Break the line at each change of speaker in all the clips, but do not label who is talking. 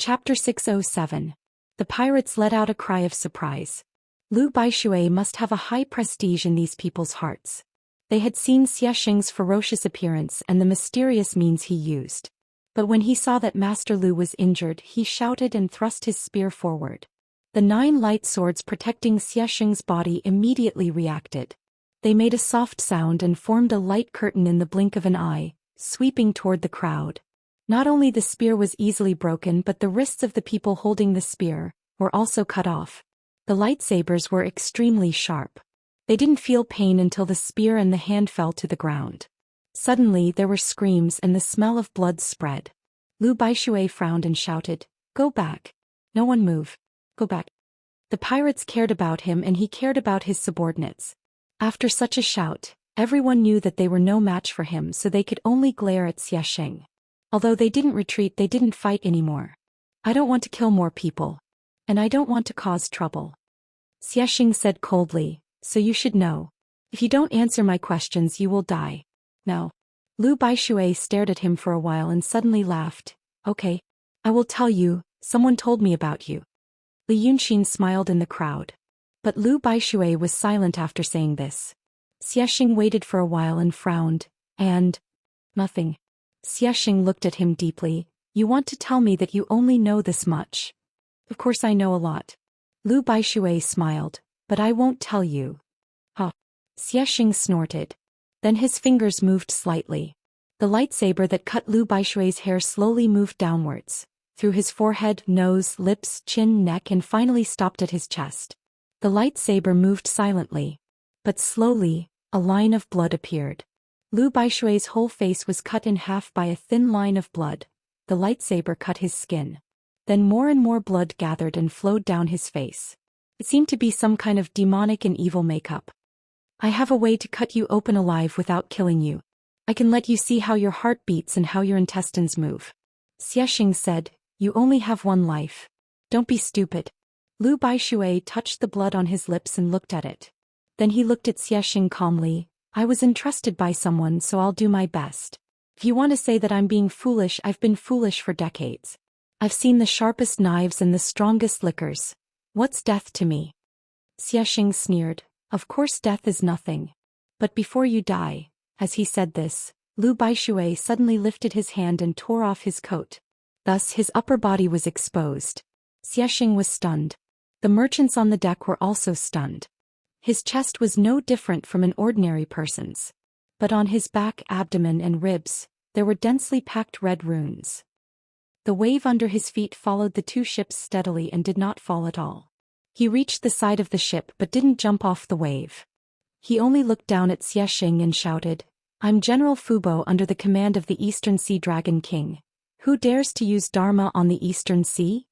Chapter 607. The pirates let out a cry of surprise. Lu Baishui must have a high prestige in these people's hearts. They had seen Xiaxing's ferocious appearance and the mysterious means he used. But when he saw that Master Lu was injured, he shouted and thrust his spear forward. The 9 light swords protecting Xiaxing's body immediately reacted. They made a soft sound and formed a light curtain in the blink of an eye, sweeping toward the crowd. Not only the spear was easily broken, but the wrists of the people holding the spear were also cut off. The lightsabers were extremely sharp. They didn't feel pain until the spear and the hand fell to the ground. Suddenly there were screams and the smell of blood spread. Lu Baishui frowned and shouted, "Go back. No one move. Go back." The pirates cared about him and he cared about his subordinates. After such a shout, everyone knew that they were no match for him, so they could only glare at Xiaxing. Although they didn't retreat, they didn't fight anymore. "I don't want to kill more people. And I don't want to cause trouble," Xiaxing said coldly, "so you should know. If you don't answer my questions, you will die. Now." Lu Baishui stared at him for a while and suddenly laughed. "Okay. I will tell you, someone told me about you." Li Yunxin smiled in the crowd. But Lu Baishui was silent after saying this. Xiaxing waited for a while and frowned, and nothing. Xiaxing looked at him deeply. "You want to tell me that you only know this much?" "Of course I know a lot." Lu Baishui smiled, "But I won't tell you." "Huh." Xiaxing snorted. Then his fingers moved slightly. The lightsaber that cut Lu Baishui's hair slowly moved downwards, through his forehead, nose, lips, chin, neck, and finally stopped at his chest. The lightsaber moved silently. But slowly, a line of blood appeared. Lu Baishui's whole face was cut in half by a thin line of blood. The lightsaber cut his skin. Then more and more blood gathered and flowed down his face. It seemed to be some kind of demonic and evil makeup. "I have a way to cut you open alive without killing you. I can let you see how your heart beats and how your intestines move." Xiaxing said, "You only have one life. Don't be stupid." Lu Baishui touched the blood on his lips and looked at it. Then he looked at Xiaxing calmly. "I was entrusted by someone, so I'll do my best. If you want to say that I'm being foolish, I've been foolish for decades. I've seen the sharpest knives and the strongest liquors. What's death to me?" Xiaxing sneered. "Of course death is nothing. But before you die," as he said this, Lu Baishui suddenly lifted his hand and tore off his coat. Thus his upper body was exposed. Xiaxing was stunned. The merchants on the deck were also stunned. His chest was no different from an ordinary person's. But on his back, abdomen, and ribs, there were densely packed red runes. The wave under his feet followed the 2 ships steadily and did not fall at all. He reached the side of the ship but didn't jump off the wave. He only looked down at Xiaxing and shouted, "I'm General Fubo under the command of the Eastern Sea Dragon King. Who dares to use Dharma on the Eastern Sea?"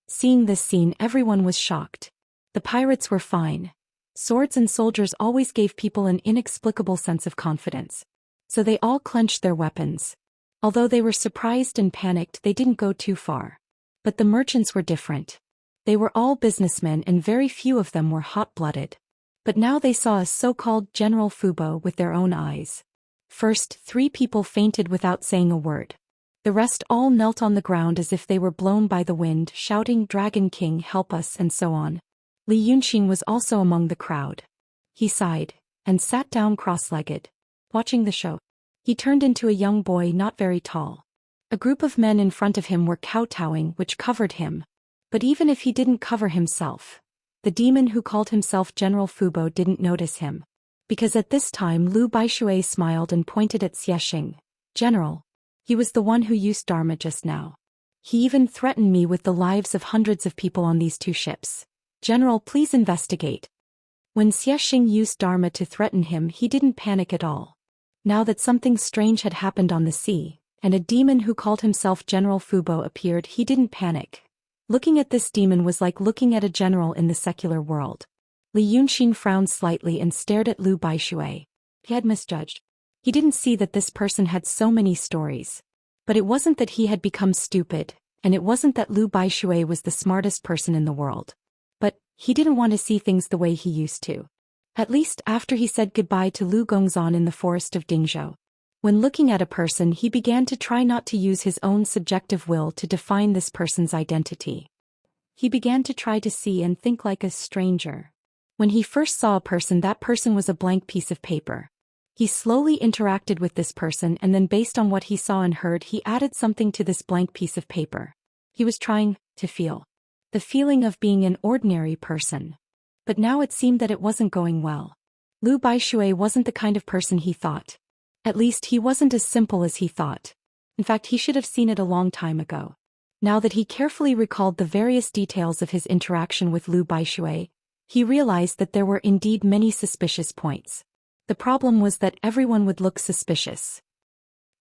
Seeing this scene, everyone was shocked. The pirates were fine. Swords and soldiers always gave people an inexplicable sense of confidence. So they all clenched their weapons. Although they were surprised and panicked, they didn't go too far. But the merchants were different. They were all businessmen and very few of them were hot-blooded. But now they saw a so-called General Fubo with their own eyes. First, 3 people fainted without saying a word. The rest all knelt on the ground as if they were blown by the wind, shouting, "Dragon King, help us," and so on. Li Yunxin was also among the crowd. He sighed, and sat down cross-legged, watching the show. He turned into a young boy not very tall. A group of men in front of him were kowtowing, which covered him. But even if he didn't cover himself, the demon who called himself General Fubo didn't notice him. Because at this time Lu Baishui smiled and pointed at Xiaxing. "General. He was the one who used Dharma just now. He even threatened me with the lives of hundreds of people on these 2 ships. General, please investigate." When Xiaxing used Dharma to threaten him, he didn't panic at all. Now that something strange had happened on the sea, and a demon who called himself General Fubo appeared, he didn't panic. Looking at this demon was like looking at a general in the secular world. Li Yunxin frowned slightly and stared at Lu Baishui. He had misjudged. He didn't see that this person had so many stories. But it wasn't that he had become stupid, and it wasn't that Lu Baishui was the smartest person in the world. But he didn't want to see things the way he used to. At least after he said goodbye to Lu Gongzan in the forest of Dingzhou. When looking at a person, he began to try not to use his own subjective will to define this person's identity. He began to try to see and think like a stranger. When he first saw a person, that person was a blank piece of paper. He slowly interacted with this person, and then based on what he saw and heard, he added something to this blank piece of paper. He was trying to feel the feeling of being an ordinary person. But now it seemed that it wasn't going well. Lu Baishui wasn't the kind of person he thought. At least he wasn't as simple as he thought. In fact, he should have seen it a long time ago. Now that he carefully recalled the various details of his interaction with Lu Baishui, he realized that there were indeed many suspicious points. The problem was that everyone would look suspicious.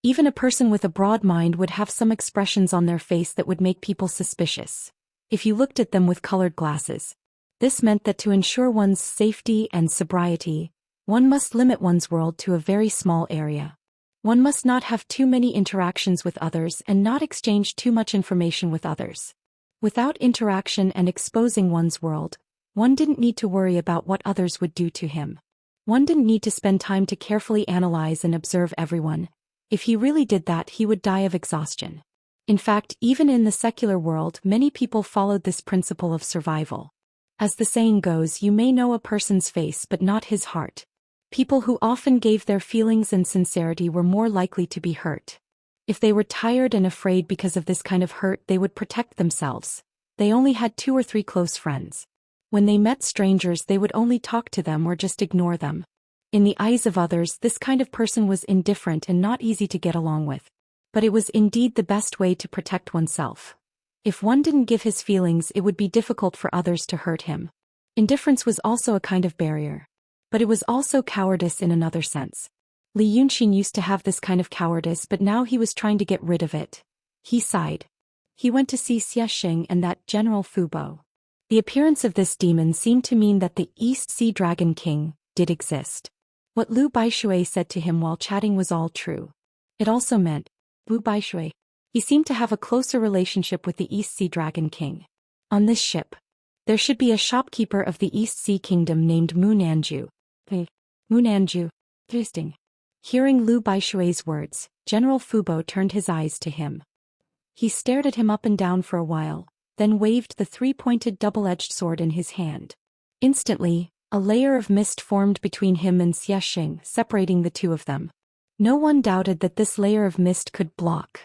Even a person with a broad mind would have some expressions on their face that would make people suspicious. If you looked at them with colored glasses. This meant that to ensure one's safety and sobriety, one must limit one's world to a very small area. One must not have too many interactions with others and not exchange too much information with others. Without interaction and exposing one's world, one didn't need to worry about what others would do to him. One didn't need to spend time to carefully analyze and observe everyone. If he really did that, he would die of exhaustion. In fact, even in the secular world, many people followed this principle of survival. As the saying goes, you may know a person's face but not his heart. People who often gave their feelings and sincerity were more likely to be hurt. If they were tired and afraid because of this kind of hurt, they would protect themselves. They only had 2 or 3 close friends. When they met strangers, they would only talk to them or just ignore them. In the eyes of others, this kind of person was indifferent and not easy to get along with. But it was indeed the best way to protect oneself. If one didn't give his feelings, it would be difficult for others to hurt him. Indifference was also a kind of barrier. But it was also cowardice in another sense. Li Yunxin used to have this kind of cowardice, but now he was trying to get rid of it. He sighed. He went to see Xiaxing and that General Fubo. The appearance of this demon seemed to mean that the East Sea Dragon King did exist. What Lu Baishui said to him while chatting was all true. It also meant, Lu Baishui. He seemed to have a closer relationship with the East Sea Dragon King. On this ship, there should be a shopkeeper of the East Sea Kingdom named Munanju. Munanju. Interesting. Hearing Lu Baishui's words, General Fubo turned his eyes to him. He stared at him up and down for a while, then waved the 3-pointed double-edged sword in his hand. Instantly, a layer of mist formed between him and Xiaxing, separating the two of them. No one doubted that this layer of mist could block.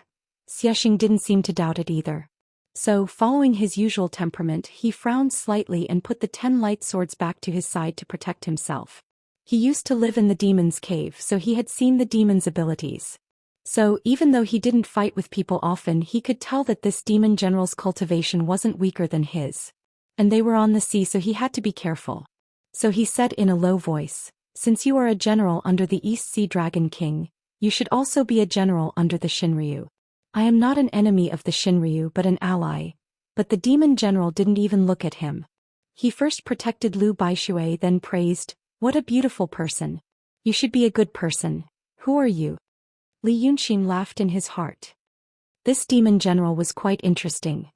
Xiaxing didn't seem to doubt it either. So, following his usual temperament, he frowned slightly and put the 10 light swords back to his side to protect himself. He used to live in the demon's cave, so he had seen the demon's abilities. So, even though he didn't fight with people often, he could tell that this demon general's cultivation wasn't weaker than his. And they were on the sea, so he had to be careful. So he said in a low voice, "Since you are a general under the East Sea Dragon King, you should also be a general under the Shinryu. I am not an enemy of the Shinryu but an ally." But the demon general didn't even look at him. He first protected Lu Baishui, then praised, "What a beautiful person. You should be a good person. Who are you?" Li Yunxin laughed in his heart. This demon general was quite interesting.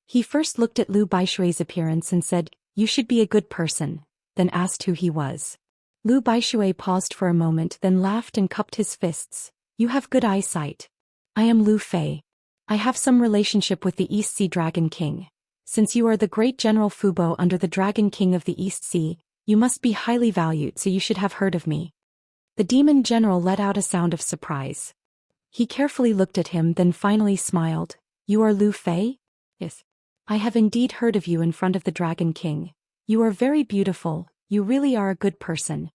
He first looked at Lu Baishui's appearance and said, "You should be a good person," then asked who he was. Lu Baishui paused for a moment, then laughed and cupped his fists. "You have good eyesight. I am Lu Fei. I have some relationship with the East Sea Dragon King. Since you are the great General Fubo under the Dragon King of the East Sea, you must be highly valued, so you should have heard of me." The demon general let out a sound of surprise. He carefully looked at him, then finally smiled. "You are Lu Fei?" "Yes. I have indeed heard of you in front of the Dragon King. You are very beautiful, you really are a good person."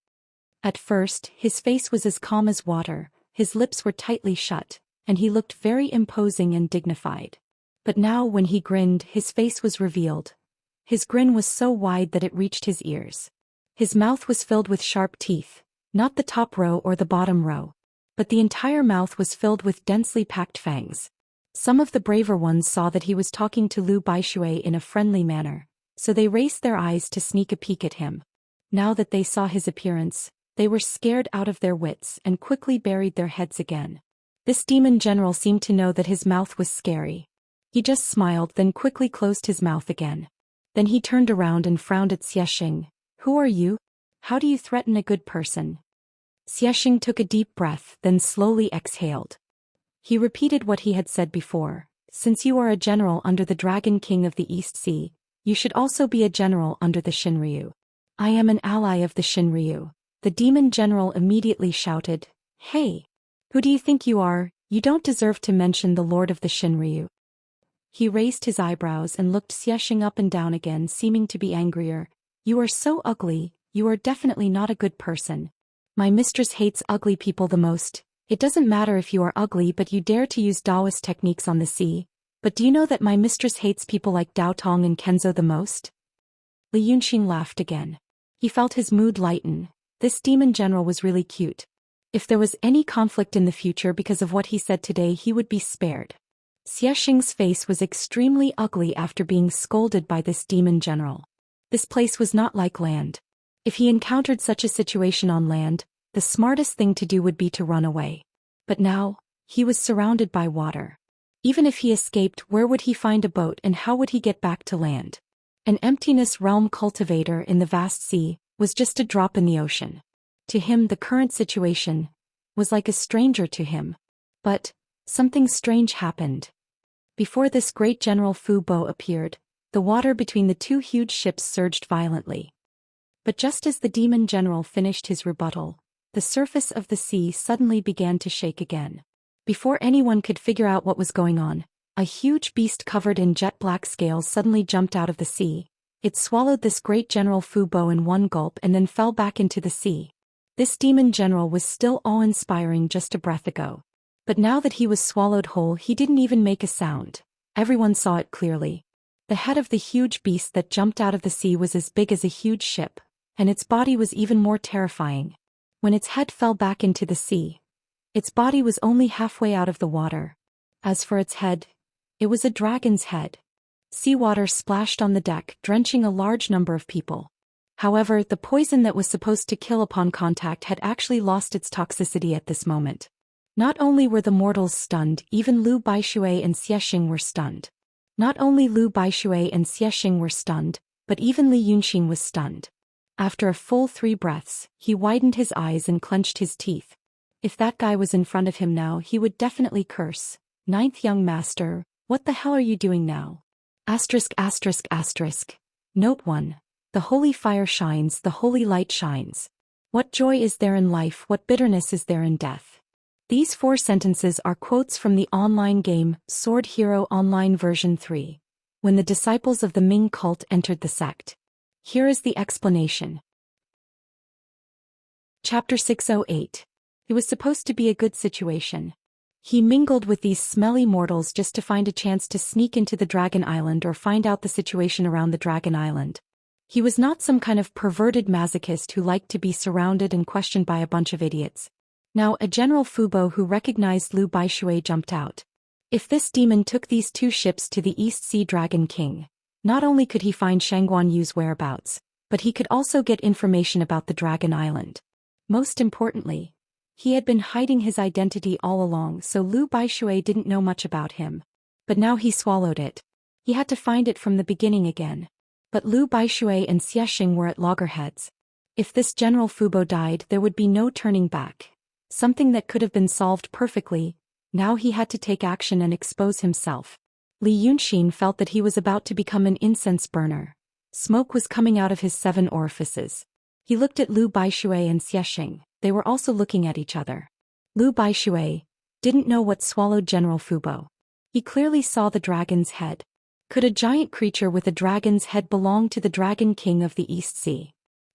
At first, his face was as calm as water, his lips were tightly shut, and he looked very imposing and dignified. But now when he grinned, his face was revealed. His grin was so wide that it reached his ears. His mouth was filled with sharp teeth, not the top row or the bottom row, but the entire mouth was filled with densely packed fangs. Some of the braver ones saw that he was talking to Lu Baishui in a friendly manner, so they raised their eyes to sneak a peek at him. Now that they saw his appearance, they were scared out of their wits and quickly buried their heads again. This demon general seemed to know that his mouth was scary. He just smiled, then quickly closed his mouth again. Then he turned around and frowned at Xiaxing. "Who are you? How do you threaten a good person?" Xiaxing took a deep breath, then slowly exhaled. He repeated what he had said before. Since you are a general under the Dragon King of the East Sea, you should also be a general under the Shinryu. I am an ally of the Shinryu. The demon general immediately shouted, Hey! Who do you think you are? You don't deserve to mention the lord of the Shinryu. He raised his eyebrows and looked Xiaxing up and down again, seeming to be angrier. You are so ugly, you are definitely not a good person. My mistress hates ugly people the most. It doesn't matter if you are ugly but you dare to use Taoist techniques on the sea. But do you know that my mistress hates people like Dao Tong and Kenzo the most? Li Yunxing laughed again. He felt his mood lighten. This demon general was really cute. If there was any conflict in the future because of what he said today, he would be spared. Xiaxing's face was extremely ugly after being scolded by this demon general. This place was not like land. If he encountered such a situation on land, the smartest thing to do would be to run away. But now, he was surrounded by water. Even if he escaped, where would he find a boat and how would he get back to land? An emptiness realm cultivator in the vast sea was just a drop in the ocean. To him, the current situation was like a stranger to him. But something strange happened. Before this great General Fu Bo appeared, the water between the two huge ships surged violently. But just as the demon general finished his rebuttal, the surface of the sea suddenly began to shake again. Before anyone could figure out what was going on, a huge beast covered in jet-black scales suddenly jumped out of the sea. It swallowed this great General Fu Bo in one gulp and then fell back into the sea. This demon general was still awe-inspiring just a breath ago. But now that he was swallowed whole, he didn't even make a sound. Everyone saw it clearly. The head of the huge beast that jumped out of the sea was as big as a huge ship, and its body was even more terrifying. When its head fell back into the sea, its body was only halfway out of the water. As for its head, it was a dragon's head. Seawater splashed on the deck, drenching a large number of people. However, the poison that was supposed to kill upon contact had actually lost its toxicity at this moment. Not only were the mortals stunned, even Lu Baishui and Xiaxing were stunned. Not only Lu Baishui and Xiaxing were stunned, but even Li Yunxing was stunned. After a full 3 breaths, he widened his eyes and clenched his teeth. If that guy was in front of him now, he would definitely curse. Ninth young master, what the hell are you doing now? Asterisk asterisk asterisk. Note 1. The holy fire shines, the holy light shines. What joy is there in life, what bitterness is there in death? These 4 sentences are quotes from the online game, Sword Hero Online version 3, when the disciples of the Ming cult entered the sect. Here is the explanation. Chapter 608. It was supposed to be a good situation. He mingled with these smelly mortals just to find a chance to sneak into the Dragon Island or find out the situation around the Dragon Island. He was not some kind of perverted masochist who liked to be surrounded and questioned by a bunch of idiots. Now a General Fu Bo who recognized Lu Baishui jumped out. If this demon took these 2 ships to the East Sea Dragon King, not only could he find Shangguan Yu's whereabouts, but he could also get information about the Dragon Island. Most importantly, he had been hiding his identity all along, so Lu Baishui didn't know much about him. But now he swallowed it. He had to find it from the beginning again. But Lu Baishui and Xiaxing were at loggerheads. If this General Fu Bo died, there would be no turning back. Something that could have been solved perfectly. Now he had to take action and expose himself. Li Yunxing felt that he was about to become an incense burner. Smoke was coming out of his 7 orifices. He looked at Lu Baishui and Xiaxing. They were also looking at each other. Lu Baishui didn't know what swallowed General Fu Bo. He clearly saw the dragon's head. Could a giant creature with a dragon's head belong to the Dragon King of the East Sea?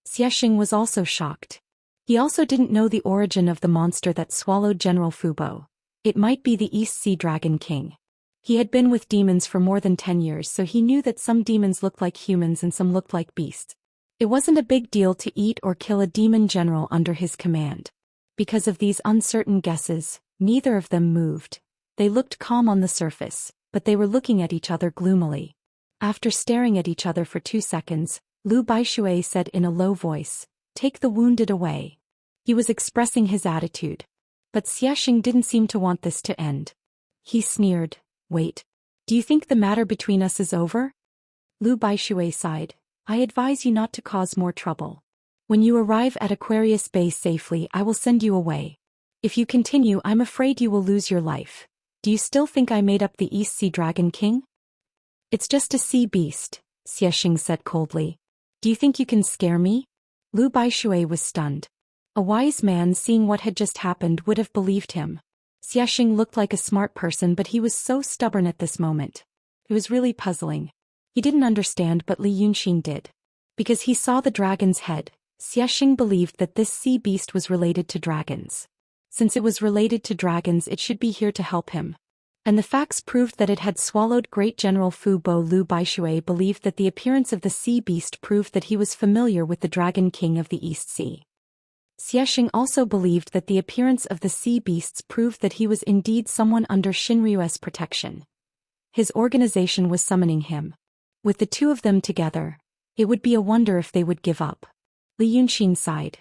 Xiaxing was also shocked. He also didn't know the origin of the monster that swallowed General Fu Bo. It might be the East Sea Dragon King. He had been with demons for more than 10 years, so he knew that some demons looked like humans and some looked like beasts. It wasn't a big deal to eat or kill a demon general under his command. Because of these uncertain guesses, neither of them moved. They looked calm on the surface, but they were looking at each other gloomily. After staring at each other for 2 seconds, Lu Baishui said in a low voice, "Take the wounded away." He was expressing his attitude. But Xiaxing didn't seem to want this to end. He sneered, "Wait. Do you think the matter between us is over?" Lu Baishui sighed. "I advise you not to cause more trouble." When you arrive at Aquarius Bay safely, I will send you away. If you continue, I'm afraid you will lose your life. Do you still think I made up the East Sea Dragon King? It's just a sea beast, Xianxia said coldly. Do you think you can scare me? Lu Baishui was stunned. A wise man seeing what had just happened would have believed him. Xianxia looked like a smart person, but he was so stubborn at this moment. It was really puzzling. He didn't understand, but Li Yunxin did. Because he saw the dragon's head, Xianxia believed that this sea beast was related to dragons. Since it was related to dragons, it should be here to help him. And the facts proved that it had swallowed Great General Fu Bo. Lu Baishui believed that the appearance of the sea beast proved that he was familiar with the Dragon King of the East Sea. Xianxia also believed that the appearance of the sea beasts proved that he was indeed someone under Shinryu's protection. His organization was summoning him. With the two of them together, it would be a wonder if they would give up. Li Yunxin sighed,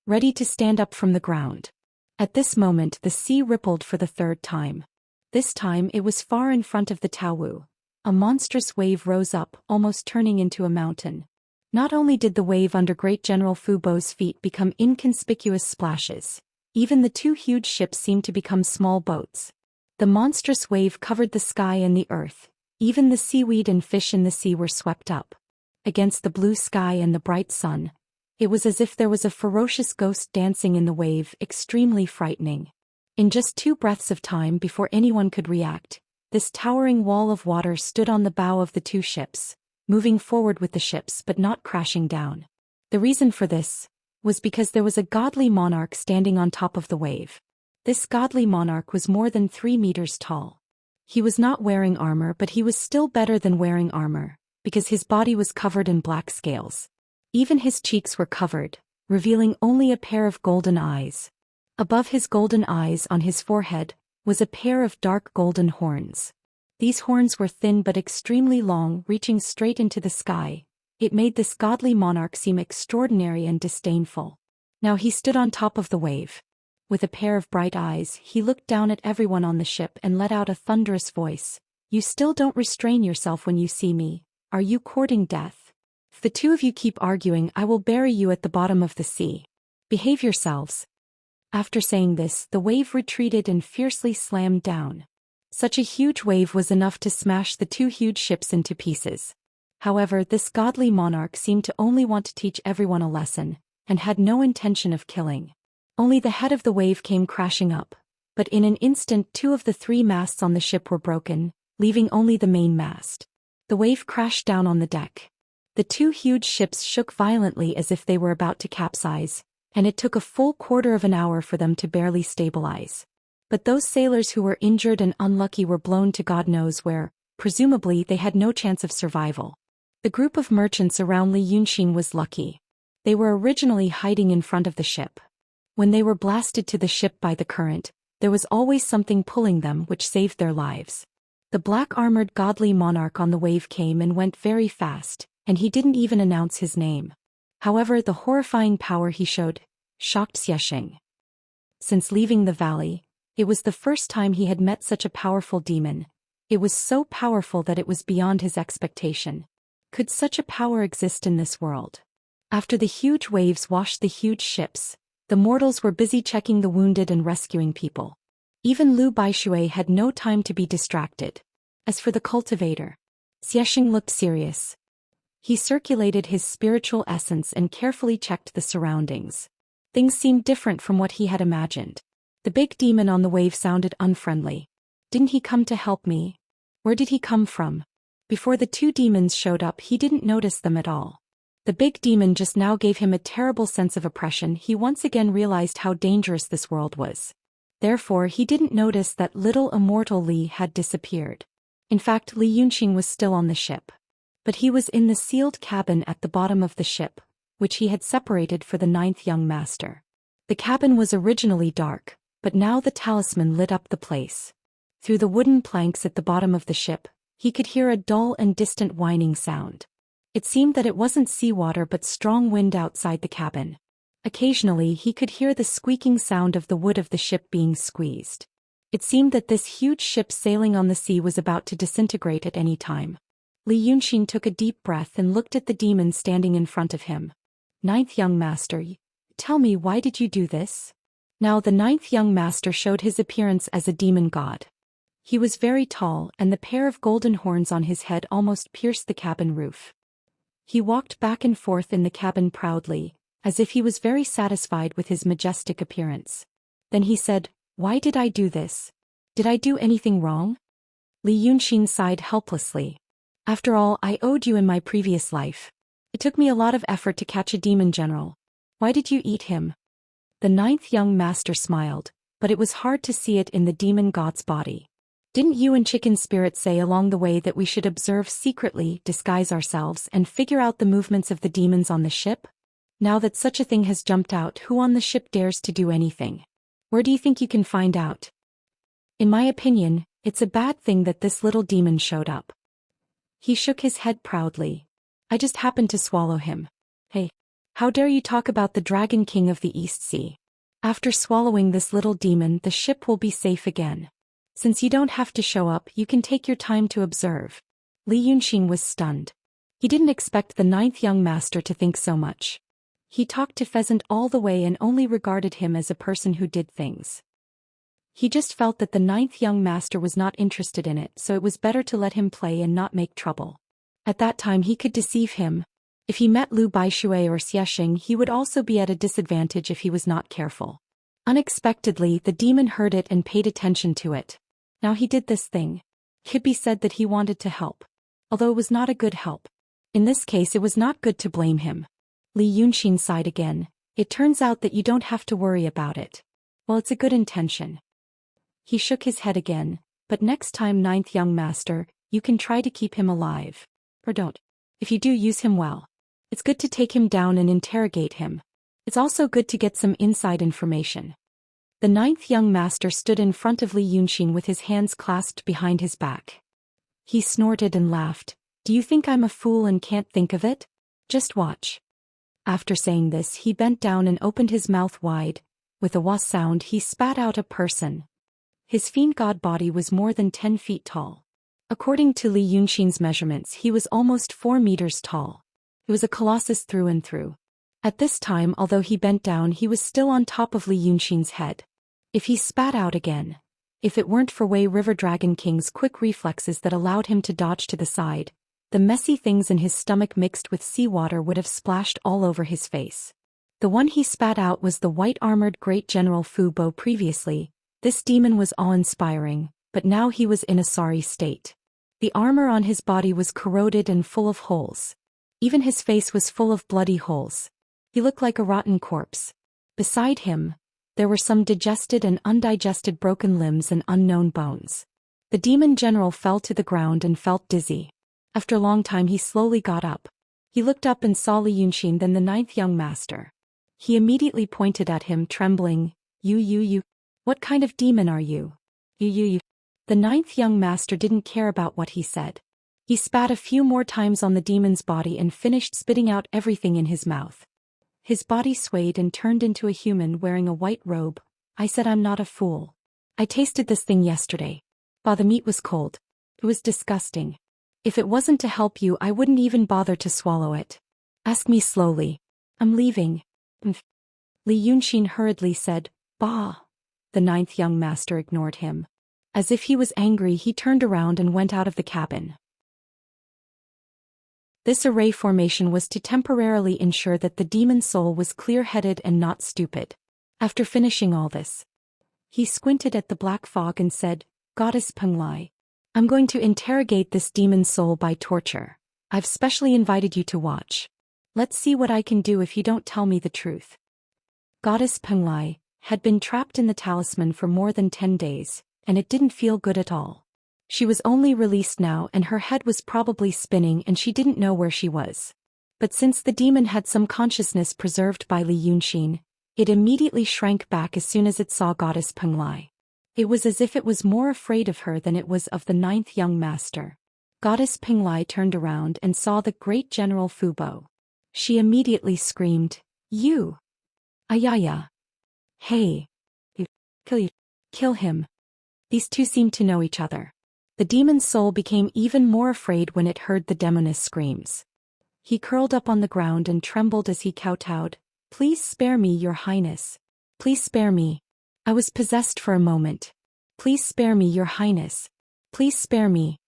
ready to stand up from the ground. At this moment the sea rippled for the third time. This time it was far in front of the Taowu. A monstrous wave rose up, almost turning into a mountain. Not only did the wave under Great General Fu Bo's feet become inconspicuous splashes, even the two huge ships seemed to become small boats. The monstrous wave covered the sky and the earth. Even the seaweed and fish in the sea were swept up. Against the blue sky and the bright sun, it was as if there was a ferocious ghost dancing in the wave, extremely frightening. In just 2 breaths of time before anyone could react, this towering wall of water stood on the bow of the 2 ships, moving forward with the ships but not crashing down. The reason for this was because there was a godly monarch standing on top of the wave. This godly monarch was more than 3 meters tall. He was not wearing armor, but he was still better than wearing armor, because his body was covered in black scales. Even his cheeks were covered, revealing only a pair of golden eyes. Above his golden eyes on his forehead was a pair of dark golden horns. These horns were thin but extremely long, reaching straight into the sky. It made this godly monarch seem extraordinary and disdainful. Now he stood on top of the wave. With a pair of bright eyes, he looked down at everyone on the ship and let out a thunderous voice. You still don't restrain yourself when you see me. Are you courting death? If the 2 of you keep arguing, I will bury you at the bottom of the sea. Behave yourselves. After saying this, the wave retreated and fiercely slammed down. Such a huge wave was enough to smash the 2 huge ships into pieces. However, this godly monarch seemed to only want to teach everyone a lesson, and had no intention of killing. Only the head of the wave came crashing up, but in an instant 2 of the 3 masts on the ship were broken, leaving only the main mast. The wave crashed down on the deck. The 2 huge ships shook violently as if they were about to capsize, and it took a full quarter of an hour for them to barely stabilize. But those sailors who were injured and unlucky were blown to God knows where. Presumably they had no chance of survival. The group of merchants around Li Yunxin was lucky. They were originally hiding in front of the ship. When they were blasted to the ship by the current, there was always something pulling them, which saved their lives. The black-armored godly monarch on the wave came and went very fast, and he didn't even announce his name. However, the horrifying power he showed shocked Xianxia. Since leaving the valley, it was the first time he had met such a powerful demon. It was so powerful that it was beyond his expectation. Could such a power exist in this world? After the huge waves washed the huge ships, the mortals were busy checking the wounded and rescuing people. Even Lu Baishui had no time to be distracted. As for the cultivator, Xianxia looked serious. He circulated his spiritual essence and carefully checked the surroundings. Things seemed different from what he had imagined. The big demon on the wave sounded unfriendly. Didn't he come to help me? Where did he come from? Before the 2 demons showed up, he didn't notice them at all. The big demon just now gave him a terrible sense of oppression. He once again realized how dangerous this world was. Therefore, he didn't notice that little immortal Li had disappeared. In fact, Li Yunxin was still on the ship. But he was in the sealed cabin at the bottom of the ship, which he had separated for the 9th young master. The cabin was originally dark, but now the talisman lit up the place. Through the wooden planks at the bottom of the ship, he could hear a dull and distant whining sound. It seemed that it wasn't seawater but strong wind outside the cabin. Occasionally he could hear the squeaking sound of the wood of the ship being squeezed. It seemed that this huge ship sailing on the sea was about to disintegrate at any time. Li Yunxin took a deep breath and looked at the demon standing in front of him. Ninth young master, tell me, why did you do this? Now the ninth young master showed his appearance as a demon god. He was very tall, and the pair of golden horns on his head almost pierced the cabin roof. He walked back and forth in the cabin proudly, as if he was very satisfied with his majestic appearance. Then he said, "Why did I do this? Did I do anything wrong?" Li Yunxin sighed helplessly. "After all, I owed you in my previous life. It took me a lot of effort to catch a demon general. Why did you eat him?" The ninth young master smiled, but it was hard to see it in the demon god's body. "Didn't you and Chicken Spirit say along the way that we should observe secretly, disguise ourselves, and figure out the movements of the demons on the ship? Now that such a thing has jumped out, who on the ship dares to do anything? Where do you think you can find out? In my opinion, it's a bad thing that this little demon showed up." He shook his head proudly. "I just happened to swallow him. Hey, how dare you talk about the Dragon King of the East Sea? After swallowing this little demon, the ship will be safe again. Since you don't have to show up, you can take your time to observe." Li Yunxin was stunned. He didn't expect the ninth young master to think so much. He talked to Pheasant all the way and only regarded him as a person who did things. He just felt that the ninth young master was not interested in it, so it was better to let him play and not make trouble. At that time he could deceive him. If he met Lu Baishui or Xiexing, he would also be at a disadvantage if he was not careful. Unexpectedly, the demon heard it and paid attention to it. Now he did this thing. It could be said that he wanted to help. Although it was not a good help. In this case it was not good to blame him. Li Yunxin sighed again. "It turns out that you don't have to worry about it. Well, it's a good intention." He shook his head again. "But next time, ninth young master, you can try to keep him alive. Or don't. If you do, use him well. It's good to take him down and interrogate him. It's also good to get some inside information." The ninth young master stood in front of Li Yunxin with his hands clasped behind his back. He snorted and laughed. "Do you think I'm a fool and can't think of it? Just watch." After saying this, he bent down and opened his mouth wide. With a wah sound, he spat out a person. His fiend god body was more than 10 feet tall. According to Li Yunxin's measurements, he was almost 4 meters tall. It was a colossus through and through. At this time, although he bent down, he was still on top of Li Yunxin's head. If he spat out again, if it weren't for Wei River Dragon King's quick reflexes that allowed him to dodge to the side, the messy things in his stomach mixed with seawater would have splashed all over his face. The one he spat out was the white-armored Great General Fu Bo. Previously, this demon was awe-inspiring, but now he was in a sorry state. The armor on his body was corroded and full of holes. Even his face was full of bloody holes. He looked like a rotten corpse. Beside him, there were some digested and undigested broken limbs and unknown bones. The demon general fell to the ground and felt dizzy. After a long time he slowly got up. He looked up and saw Li Yunxin, then the ninth young master. He immediately pointed at him, trembling. You. What kind of demon are you? You. The ninth young master didn't care about what he said. He spat a few more times on the demon's body and finished spitting out everything in his mouth. His body swayed and turned into a human wearing a white robe. "I said I'm not a fool. I tasted this thing yesterday. The meat was cold. It was disgusting. If it wasn't to help you, I wouldn't even bother to swallow it. Ask me slowly. I'm leaving." Li Yunxin hurriedly said, "Bah." The ninth young master ignored him. As if he was angry, he turned around and went out of the cabin. This array formation was to temporarily ensure that the demon soul was clear-headed and not stupid. After finishing all this, he squinted at the black fog and said, "Goddess Penglai, I'm going to interrogate this demon soul by torture. I've specially invited you to watch. Let's see what I can do if you don't tell me the truth." Goddess Penglai had been trapped in the talisman for more than 10 days, and it didn't feel good at all. She was only released now and her head was probably spinning and she didn't know where she was. But since the demon had some consciousness preserved by Li Yunxin, it immediately shrank back as soon as it saw Goddess Penglai. It was as if it was more afraid of her than it was of the ninth young master. Goddess Penglai turned around and saw the great General Fu Bo. She immediately screamed, "You! Ayaya! Hey! Kill him." These two seemed to know each other. The demon's soul became even more afraid when it heard the demoness screams. He curled up on the ground and trembled as he kowtowed. "Please spare me, Your Highness. Please spare me. I was possessed for a moment. Please spare me, Your Highness. Please spare me."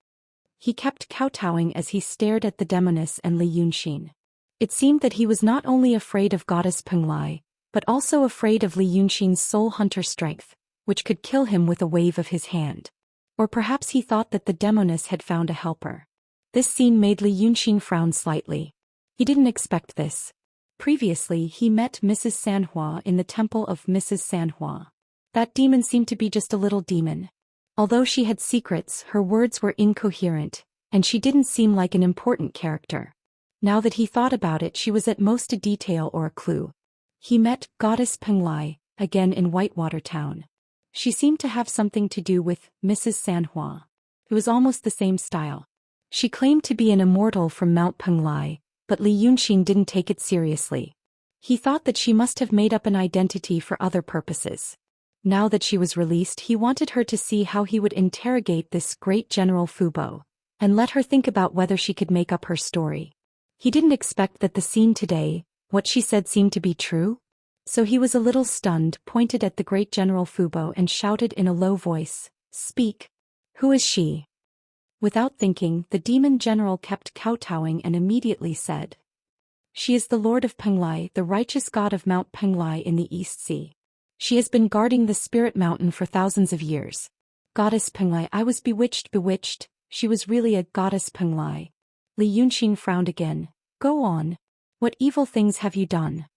He kept kowtowing as he stared at the demoness and Li Yunxin. It seemed that he was not only afraid of goddess Penglai, but also afraid of Li Yunxin's soul hunter strength, which could kill him with a wave of his hand. Or perhaps he thought that the demoness had found a helper. This scene made Li Yunxin frown slightly. He didn't expect this. Previously he met Mrs. Sanhua in the temple of Mrs. Sanhua. That demon seemed to be just a little demon. Although she had secrets, her words were incoherent, and she didn't seem like an important character. Now that he thought about it, she was at most a detail or a clue. He met goddess Penglai, again in Whitewater Town. She seemed to have something to do with Mrs. Sanhua. It was almost the same style. She claimed to be an immortal from Mount Penglai, but Li Yunxin didn't take it seriously. He thought that she must have made up an identity for other purposes. Now that she was released, he wanted her to see how he would interrogate this great General Fubo, and let her think about whether she could make up her story. He didn't expect that the scene today, what she said seemed to be true. So he was a little stunned, pointed at the great General Fubo and shouted in a low voice, "Speak. Who is she?" Without thinking, the demon general kept kowtowing and immediately said, "She is the Lord of Penglai, the righteous god of Mount Penglai in the East Sea. She has been guarding the Spirit Mountain for thousands of years. Goddess Penglai, I was bewitched. She was really a goddess Penglai." Li Yunxin frowned again. "Go on. What evil things have you done?"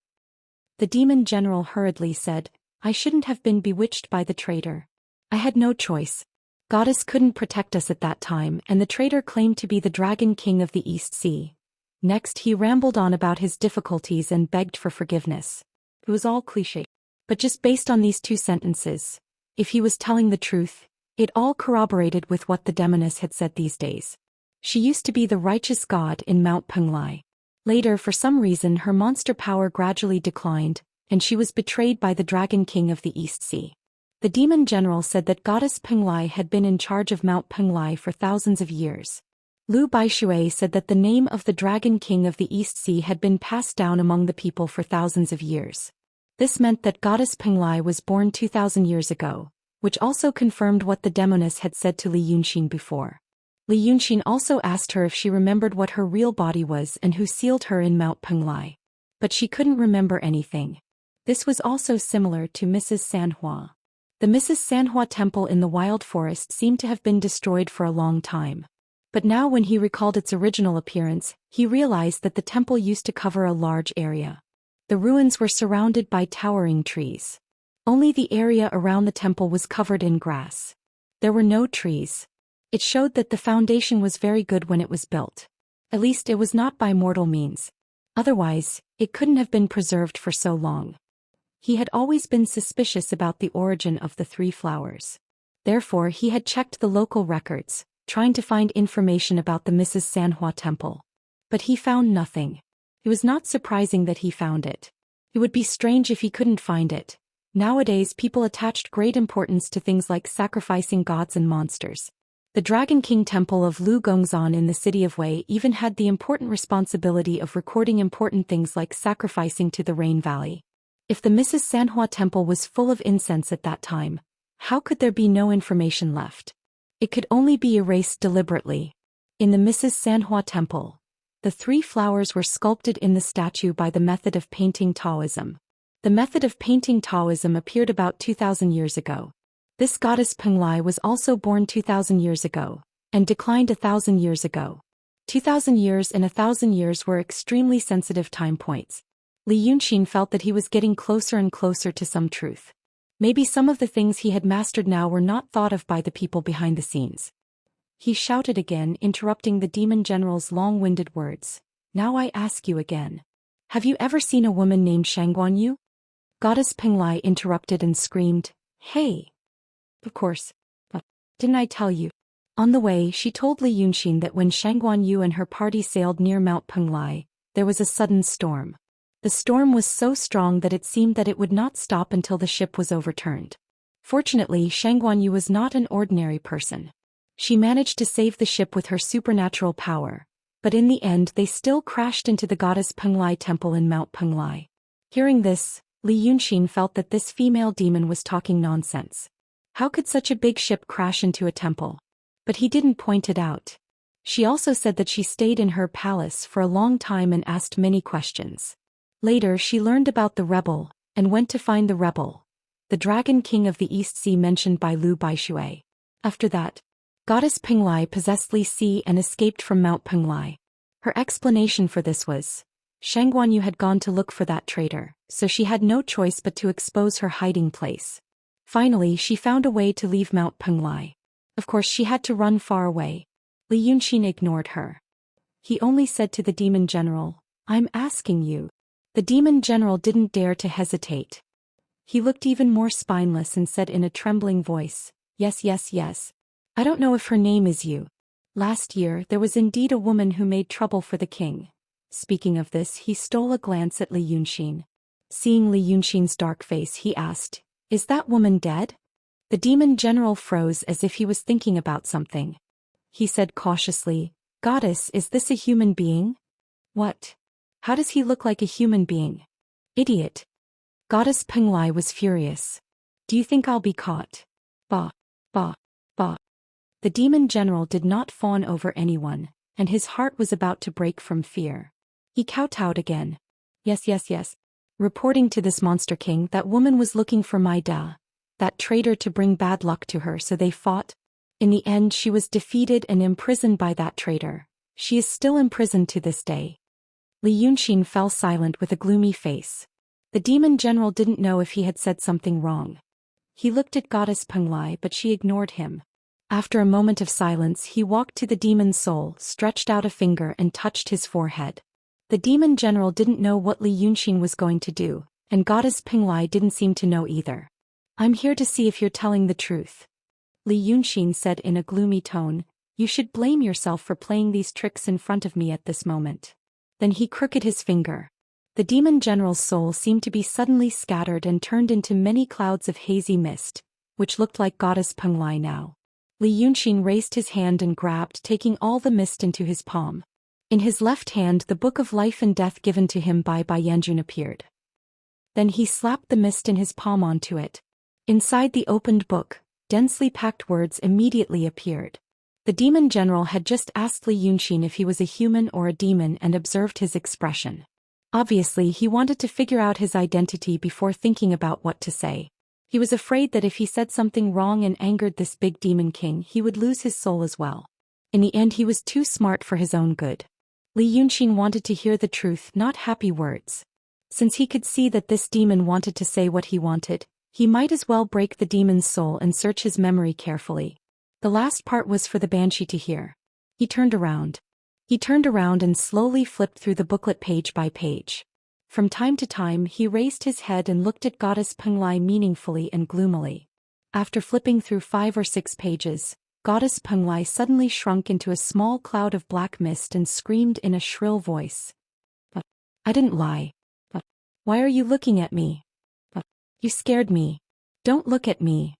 The demon general hurriedly said, "I shouldn't have been bewitched by the traitor. I had no choice. Goddess couldn't protect us at that time, and the traitor claimed to be the Dragon King of the East Sea." Next he rambled on about his difficulties and begged for forgiveness. It was all cliché. But just based on these two sentences, if he was telling the truth, it all corroborated with what the demoness had said these days. She used to be the righteous god in Mount Penglai. Later, for some reason, her monster power gradually declined, and she was betrayed by the Dragon King of the East Sea. The demon general said that goddess Penglai had been in charge of Mount Penglai for thousands of years. Lu Baishui said that the name of the Dragon King of the East Sea had been passed down among the people for thousands of years. This meant that goddess Penglai was born 2,000 years ago, which also confirmed what the demoness had said to Li Yunxin before. Li Yunxin also asked her if she remembered what her real body was and who sealed her in Mount Penglai. But she couldn't remember anything. This was also similar to Mrs. Sanhua. The Mrs. Sanhua temple in the wild forest seemed to have been destroyed for a long time. But now when he recalled its original appearance, he realized that the temple used to cover a large area. The ruins were surrounded by towering trees. Only the area around the temple was covered in grass. There were no trees. It showed that the foundation was very good when it was built. At least it was not by mortal means. Otherwise, it couldn't have been preserved for so long. He had always been suspicious about the origin of the three flowers. Therefore he had checked the local records, trying to find information about the Mrs. Sanhua temple. But he found nothing. It was not surprising that he found it. It would be strange if he couldn't find it. Nowadays people attached great importance to things like sacrificing gods and monsters. The Dragon King Temple of Lu Gongzan in the city of Wei even had the important responsibility of recording important things like sacrificing to the Rain Valley. If the Mrs. Sanhua Temple was full of incense at that time, how could there be no information left? It could only be erased deliberately. In the Mrs. Sanhua Temple, the three flowers were sculpted in the statue by the method of painting Taoism. The method of painting Taoism appeared about 2,000 years ago. This goddess Penglai was also born 2,000 years ago, and declined 1,000 years ago. 2,000 years and 1,000 years were extremely sensitive time points. Li Yunxin felt that he was getting closer and closer to some truth. Maybe some of the things he had mastered now were not thought of by the people behind the scenes. He shouted again, interrupting the demon general's long-winded words. "Now I ask you again. Have you ever seen a woman named Shangguanyu?" Goddess Penglai interrupted and screamed, "Hey! Of course. But didn't I tell you?" On the way, she told Li Yunxin that when Shangguanyu and her party sailed near Mount Penglai, there was a sudden storm. The storm was so strong that it seemed that it would not stop until the ship was overturned. Fortunately, Shangguanyu was not an ordinary person. She managed to save the ship with her supernatural power, But in the end they still crashed into the goddess Penglai temple in Mount Penglai. Hearing this, Li Yunxin felt that this female demon was talking nonsense. How could such a big ship crash into a temple? But he didn't point it out. She also said that she stayed in her palace for a long time and asked many questions. Later she learned about the rebel, and went to find the rebel, the Dragon King of the East Sea mentioned by Lu Baishui. After that, Goddess Penglai possessed Li Si and escaped from Mount Penglai. Her explanation for this was, Shangguanyu had gone to look for that traitor, so she had no choice but to expose her hiding place. Finally she found a way to leave Mount Penglai. Of course she had to run far away. Li Yunxin ignored her. He only said to the demon general, I'm asking you. The demon general didn't dare to hesitate. He looked even more spineless and said in a trembling voice, Yes, yes, yes. I don't know if her name is Yu. Last year there was indeed a woman who made trouble for the king. Speaking of this, he stole a glance at Li Yunxin. Seeing Li Yunxin's dark face, he asked, Is that woman dead? The demon general froze as if he was thinking about something. He said cautiously, Goddess, is this a human being? What? How does he look like a human being? Idiot. Goddess Penglai was furious. Do you think I'll be caught? Bah, bah, bah. The demon general did not fawn over anyone, and his heart was about to break from fear. He kowtowed again. Yes, yes, yes. Reporting to this monster king that woman was looking for my Da, that traitor, to bring bad luck to her, so they fought. In the end she was defeated and imprisoned by that traitor. She is still imprisoned to this day. Li Yunxin fell silent with a gloomy face. The demon general didn't know if he had said something wrong. He looked at Goddess Penglai, but she ignored him. After a moment of silence he walked to the demon's soul, stretched out a finger and touched his forehead. The demon general didn't know what Li Yunxin was going to do, and Goddess Penglai didn't seem to know either. I'm here to see if you're telling the truth. Li Yunxin said in a gloomy tone, You should blame yourself for playing these tricks in front of me at this moment. Then he crooked his finger. The demon general's soul seemed to be suddenly scattered and turned into many clouds of hazy mist, which looked like Goddess Penglai now. Li Yunxin raised his hand and grabbed, taking all the mist into his palm. In his left hand the book of life and death given to him by Yanjun appeared. Then he slapped the mist in his palm onto it. Inside the opened book, densely packed words immediately appeared. The demon general had just asked Li Yunxin if he was a human or a demon and observed his expression. Obviously he wanted to figure out his identity before thinking about what to say. He was afraid that if he said something wrong and angered this big demon king, he would lose his soul as well. In the end he was too smart for his own good. Li Yunxin wanted to hear the truth, not happy words. Since he could see that this demon wanted to say what he wanted, he might as well break the demon's soul and search his memory carefully. The last part was for the banshee to hear. He turned around. And slowly flipped through the booklet page by page. From time to time he raised his head and looked at Goddess Penglai meaningfully and gloomily. After flipping through 5 or 6 pages, Goddess Penglai suddenly shrunk into a small cloud of black mist and screamed in a shrill voice. I didn't lie. Why are you looking at me? You scared me. Don't look at me.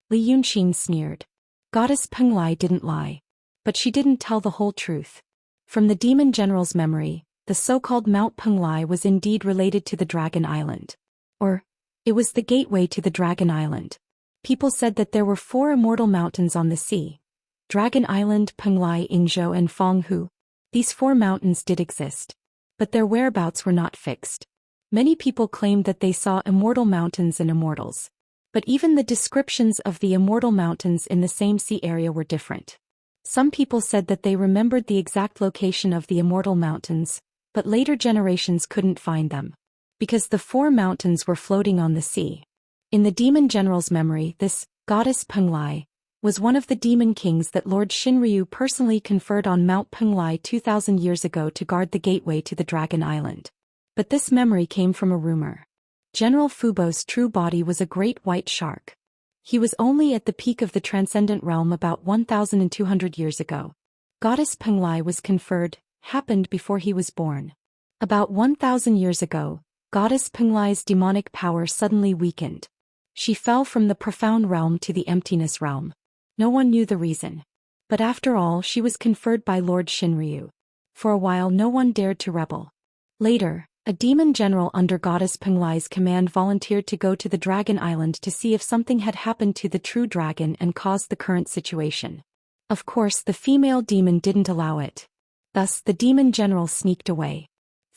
Li Yunxin sneered. Goddess Penglai didn't lie. But she didn't tell the whole truth. From the demon general's memory, the so-called Mount Penglai was indeed related to the Dragon Island. Or, it was the gateway to the Dragon Island. People said that there were 4 immortal mountains on the sea. Dragon Island, Penglai, Yingzhou and Fenghu. These 4 mountains did exist. But their whereabouts were not fixed. Many people claimed that they saw immortal mountains and immortals. But even the descriptions of the immortal mountains in the same sea area were different. Some people said that they remembered the exact location of the immortal mountains, but later generations couldn't find them. Because the 4 mountains were floating on the sea. In the demon general's memory, this Goddess Penglai was one of the demon kings that Lord Shinryu personally conferred on Mount Penglai 2,000 years ago to guard the gateway to the Dragon Island. But this memory came from a rumor. General Fubo's true body was a great white shark. He was only at the peak of the transcendent realm about 1,200 years ago. Goddess Penglai was conferred, happened before he was born. About 1,000 years ago, Goddess Penglai's demonic power suddenly weakened. She fell from the profound realm to the emptiness realm. No one knew the reason. But after all, she was conferred by Lord Shinryu. For a while no one dared to rebel. Later, a demon general under goddess Penglai's command volunteered to go to the Dragon Island to see if something had happened to the true dragon and caused the current situation. Of course, the female demon didn't allow it. Thus, the demon general sneaked away.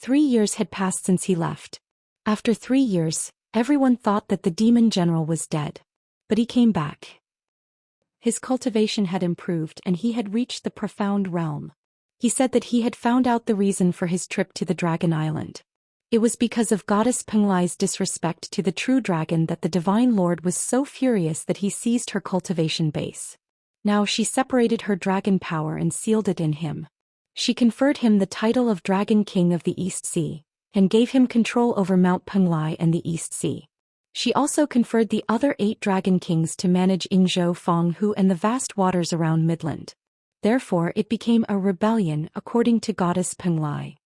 3 years had passed since he left. After 3 years, everyone thought that the demon general was dead. But he came back. His cultivation had improved and he had reached the profound realm. He said that he had found out the reason for his trip to the Dragon Island. It was because of goddess Penglai's disrespect to the true dragon that the Divine Lord was so furious that he seized her cultivation base. Now she separated her dragon power and sealed it in him. She conferred him the title of Dragon King of the East Sea, and gave him control over Mount Penglai and the East Sea. She also conferred the other 8 dragon kings to manage Yingzhou Fenghu and the vast waters around Midland. Therefore it became a rebellion according to goddess Penglai.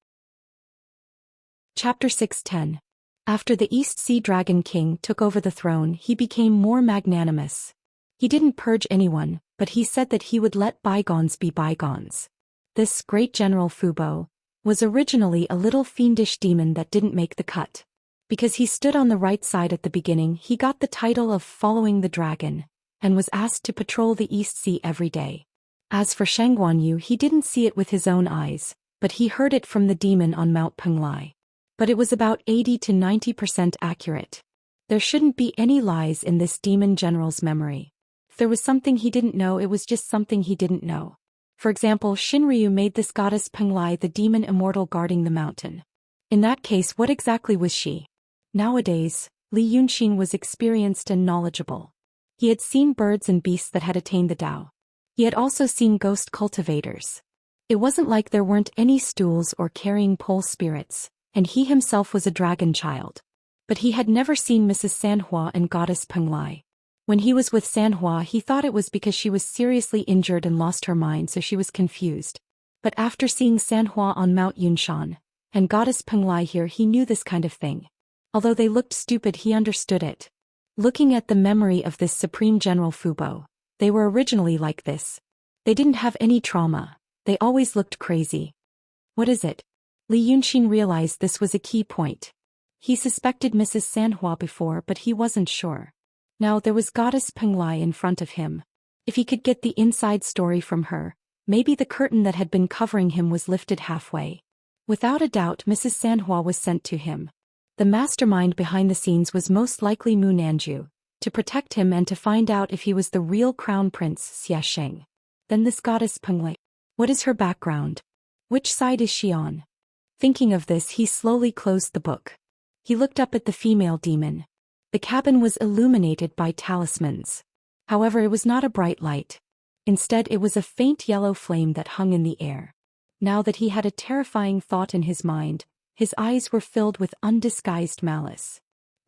Chapter 6:10. After the East Sea Dragon King took over the throne, he became more magnanimous. He didn't purge anyone, but he said that he would let bygones be bygones. This great general Fubo was originally a little fiendish demon that didn't make the cut. Because he stood on the right side at the beginning, he got the title of Following the Dragon, and was asked to patrol the East Sea every day. As for Shangguanyu, he didn't see it with his own eyes, but he heard it from the demon on Mount Penglai. But it was about 80 to 90% accurate. There shouldn't be any lies in this demon general's memory. If there was something he didn't know, it was just something he didn't know. For example, Shinryu made this goddess Penglai the demon immortal guarding the mountain. In that case, what exactly was she? Nowadays, Li Yunxin was experienced and knowledgeable. He had seen birds and beasts that had attained the Tao. He had also seen ghost cultivators. It wasn't like there weren't any stools or carrying pole spirits, and he himself was a dragon child. But he had never seen Mrs. Sanhua and goddess Penglai. When he was with Sanhua, he thought it was because she was seriously injured and lost her mind, so she was confused. But after seeing Sanhua on Mount Yunshan, and goddess Penglai here, he knew this kind of thing. Although they looked stupid, he understood it. Looking at the memory of this Supreme General Fubo, they were originally like this. They didn't have any trauma. They always looked crazy. What is it? Li Yunxin realized this was a key point. He suspected Mrs. Sanhua before, but he wasn't sure. Now there was goddess Penglai in front of him. If he could get the inside story from her, maybe the curtain that had been covering him was lifted halfway. Without a doubt, Mrs. Sanhua was sent to him. The mastermind behind the scenes was most likely Mu Nanju, to protect him and to find out if he was the real crown prince Xiaxing. Then this goddess Penglai. What is her background? Which side is she on? Thinking of this, he slowly closed the book. He looked up at the female demon. The cabin was illuminated by talismans. However, it was not a bright light. Instead, it was a faint yellow flame that hung in the air. Now that he had a terrifying thought in his mind, his eyes were filled with undisguised malice.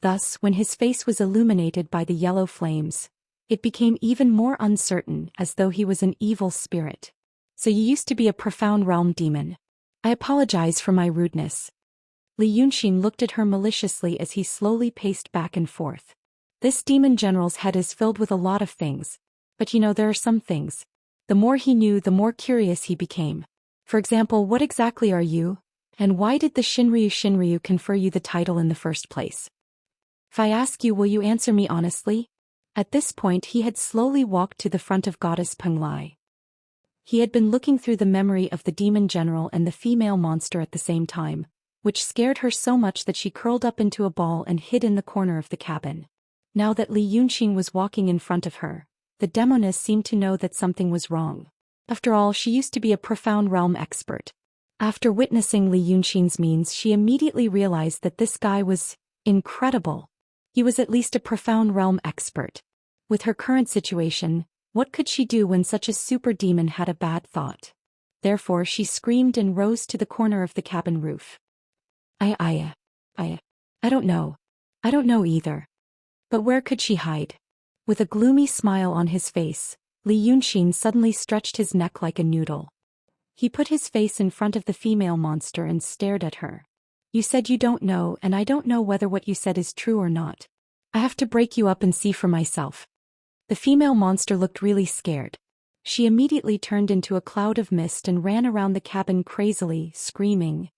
Thus, when his face was illuminated by the yellow flames, it became even more uncertain, as though he was an evil spirit. So you used to be a profound realm demon. I apologize for my rudeness. Li Yunxin looked at her maliciously as he slowly paced back and forth. This demon general's head is filled with a lot of things. But there are some things. The more he knew, the more curious he became. For example, what exactly are you? And why did the Shinryu confer you the title in the first place? If I ask you, will you answer me honestly? At this point, he had slowly walked to the front of goddess Penglai. He had been looking through the memory of the demon general and the female monster at the same time, which scared her so much that she curled up into a ball and hid in the corner of the cabin. Now that Li Yunxin was walking in front of her, the demoness seemed to know that something was wrong. After all, she used to be a profound realm expert. After witnessing Li Yunxin's means, she immediately realized that this guy was incredible. He was at least a profound realm expert. With her current situation, what could she do when such a super demon had a bad thought? Therefore she screamed and rose to the corner of the cabin roof. I don't know. I don't know either. But where could she hide? With a gloomy smile on his face, Li Yunxin suddenly stretched his neck like a noodle. He put his face in front of the female monster and stared at her. You said you don't know, and I don't know whether what you said is true or not. I have to break you up and see for myself. The female monster looked really scared. She immediately turned into a cloud of mist and ran around the cabin crazily, screaming.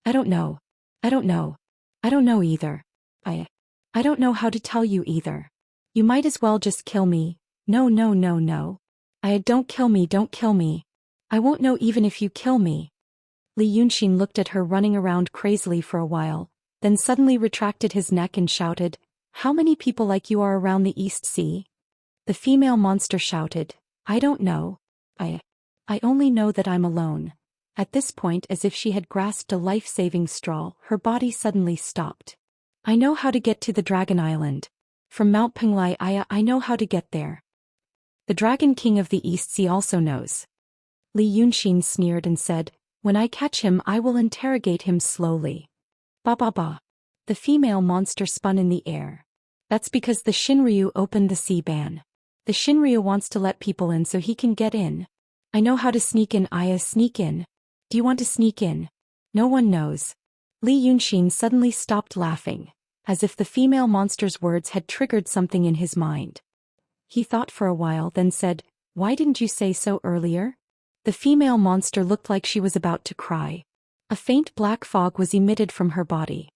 I don't know. I don't know. I don't know either. I don't know how to tell you either. You might as well just kill me. No, no, no, no. Don't kill me, don't kill me. I won't know even if you kill me. Li Yunxin looked at her running around crazily for a while, then suddenly retracted his neck and shouted, How many people like you are around the East Sea? The female monster shouted, I don't know. I only know that I'm alone. At this point, as if she had grasped a life-saving straw, her body suddenly stopped. I know how to get to the Dragon Island. From Mount Penglai, I know how to get there. The Dragon King of the East Sea also knows. Li Yunxin sneered and said, When I catch him I will interrogate him slowly. Ba ba ba. The female monster spun in the air. That's because the Shinryu opened the sea ban. The Shinryu wants to let people in so he can get in. I know how to sneak in. Sneak in. Do you want to sneak in? No one knows. Li Yunxin suddenly stopped laughing, as if the female monster's words had triggered something in his mind. He thought for a while, then said, Why didn't you say so earlier? The female monster looked like she was about to cry. A faint black fog was emitted from her body.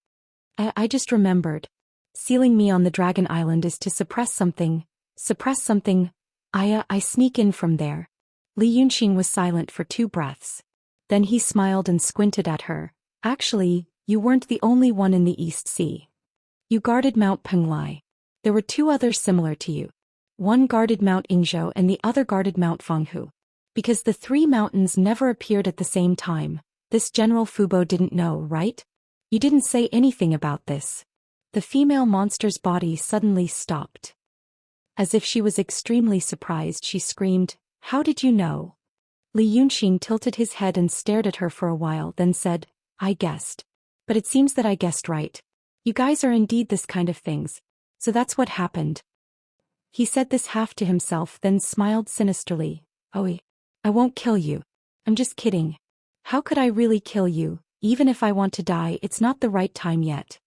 I just remembered. Sealing me on the Dragon Island is to suppress something. Suppress something. I sneak in from there. Li Yunxin was silent for 2 breaths. Then he smiled and squinted at her. Actually, you weren't the only one in the East Sea. You guarded Mount Penglai. There were 2 others similar to you. One guarded Mount Ingzhou and the other guarded Mount Fenghu. Because the 3 mountains never appeared at the same time, this General Fubo didn't know, right? You didn't say anything about this. The female monster's body suddenly stopped. As if she was extremely surprised, she screamed, How did you know? Li Yunxin tilted his head and stared at her for a while, then said, I guessed. But it seems that I guessed right. You guys are indeed this kind of things. So that's what happened. He said this half to himself, then smiled sinisterly. Oh, I won't kill you. I'm just kidding. How could I really kill you? Even if I want to die, it's not the right time yet.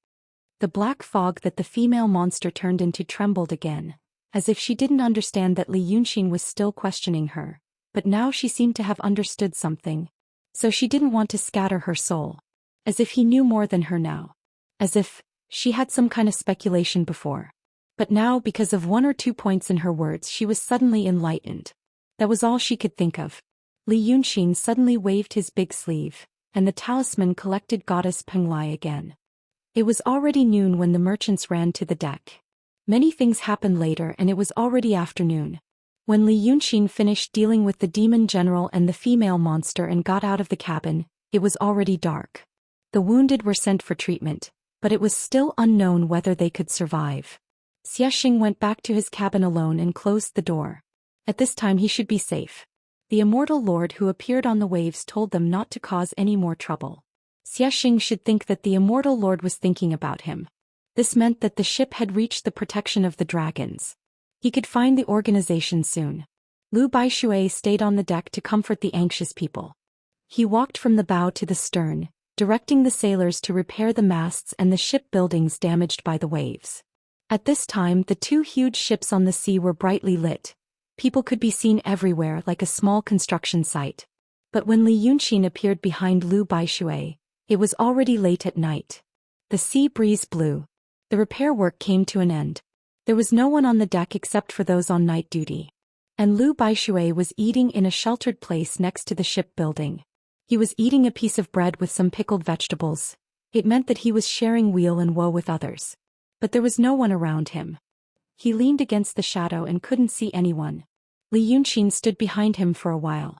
The black fog that the female monster turned into trembled again, as if she didn't understand that Li Yunxin was still questioning her, but now she seemed to have understood something. So she didn't want to scatter her soul. As if he knew more than her now. As if she had some kind of speculation before. But now, because of 1 or 2 points in her words, she was suddenly enlightened. That was all she could think of. Li Yunxin suddenly waved his big sleeve, and the talisman collected Goddess Penglai again. It was already noon when the merchants ran to the deck. Many things happened later and it was already afternoon. When Li Yunxin finished dealing with the demon general and the female monster and got out of the cabin, it was already dark. The wounded were sent for treatment, but it was still unknown whether they could survive. Xiaxing went back to his cabin alone and closed the door. At this time he should be safe. The immortal lord who appeared on the waves told them not to cause any more trouble. Xiaxing should think that the immortal lord was thinking about him. This meant that the ship had reached the protection of the dragons. He could find the organization soon. Lu Baishui stayed on the deck to comfort the anxious people. He walked from the bow to the stern, directing the sailors to repair the masts and the ship buildings damaged by the waves. At this time, the 2 huge ships on the sea were brightly lit. People could be seen everywhere like a small construction site. But when Li Yunxin appeared behind Lu Baishui, it was already late at night. The sea breeze blew. The repair work came to an end. There was no one on the deck except for those on night duty. And Lu Baishui was eating in a sheltered place next to the ship building. He was eating a piece of bread with some pickled vegetables. It meant that he was sharing weal and woe with others. But there was no one around him. He leaned against the shadow and couldn't see anyone. Li Yunxin stood behind him for a while.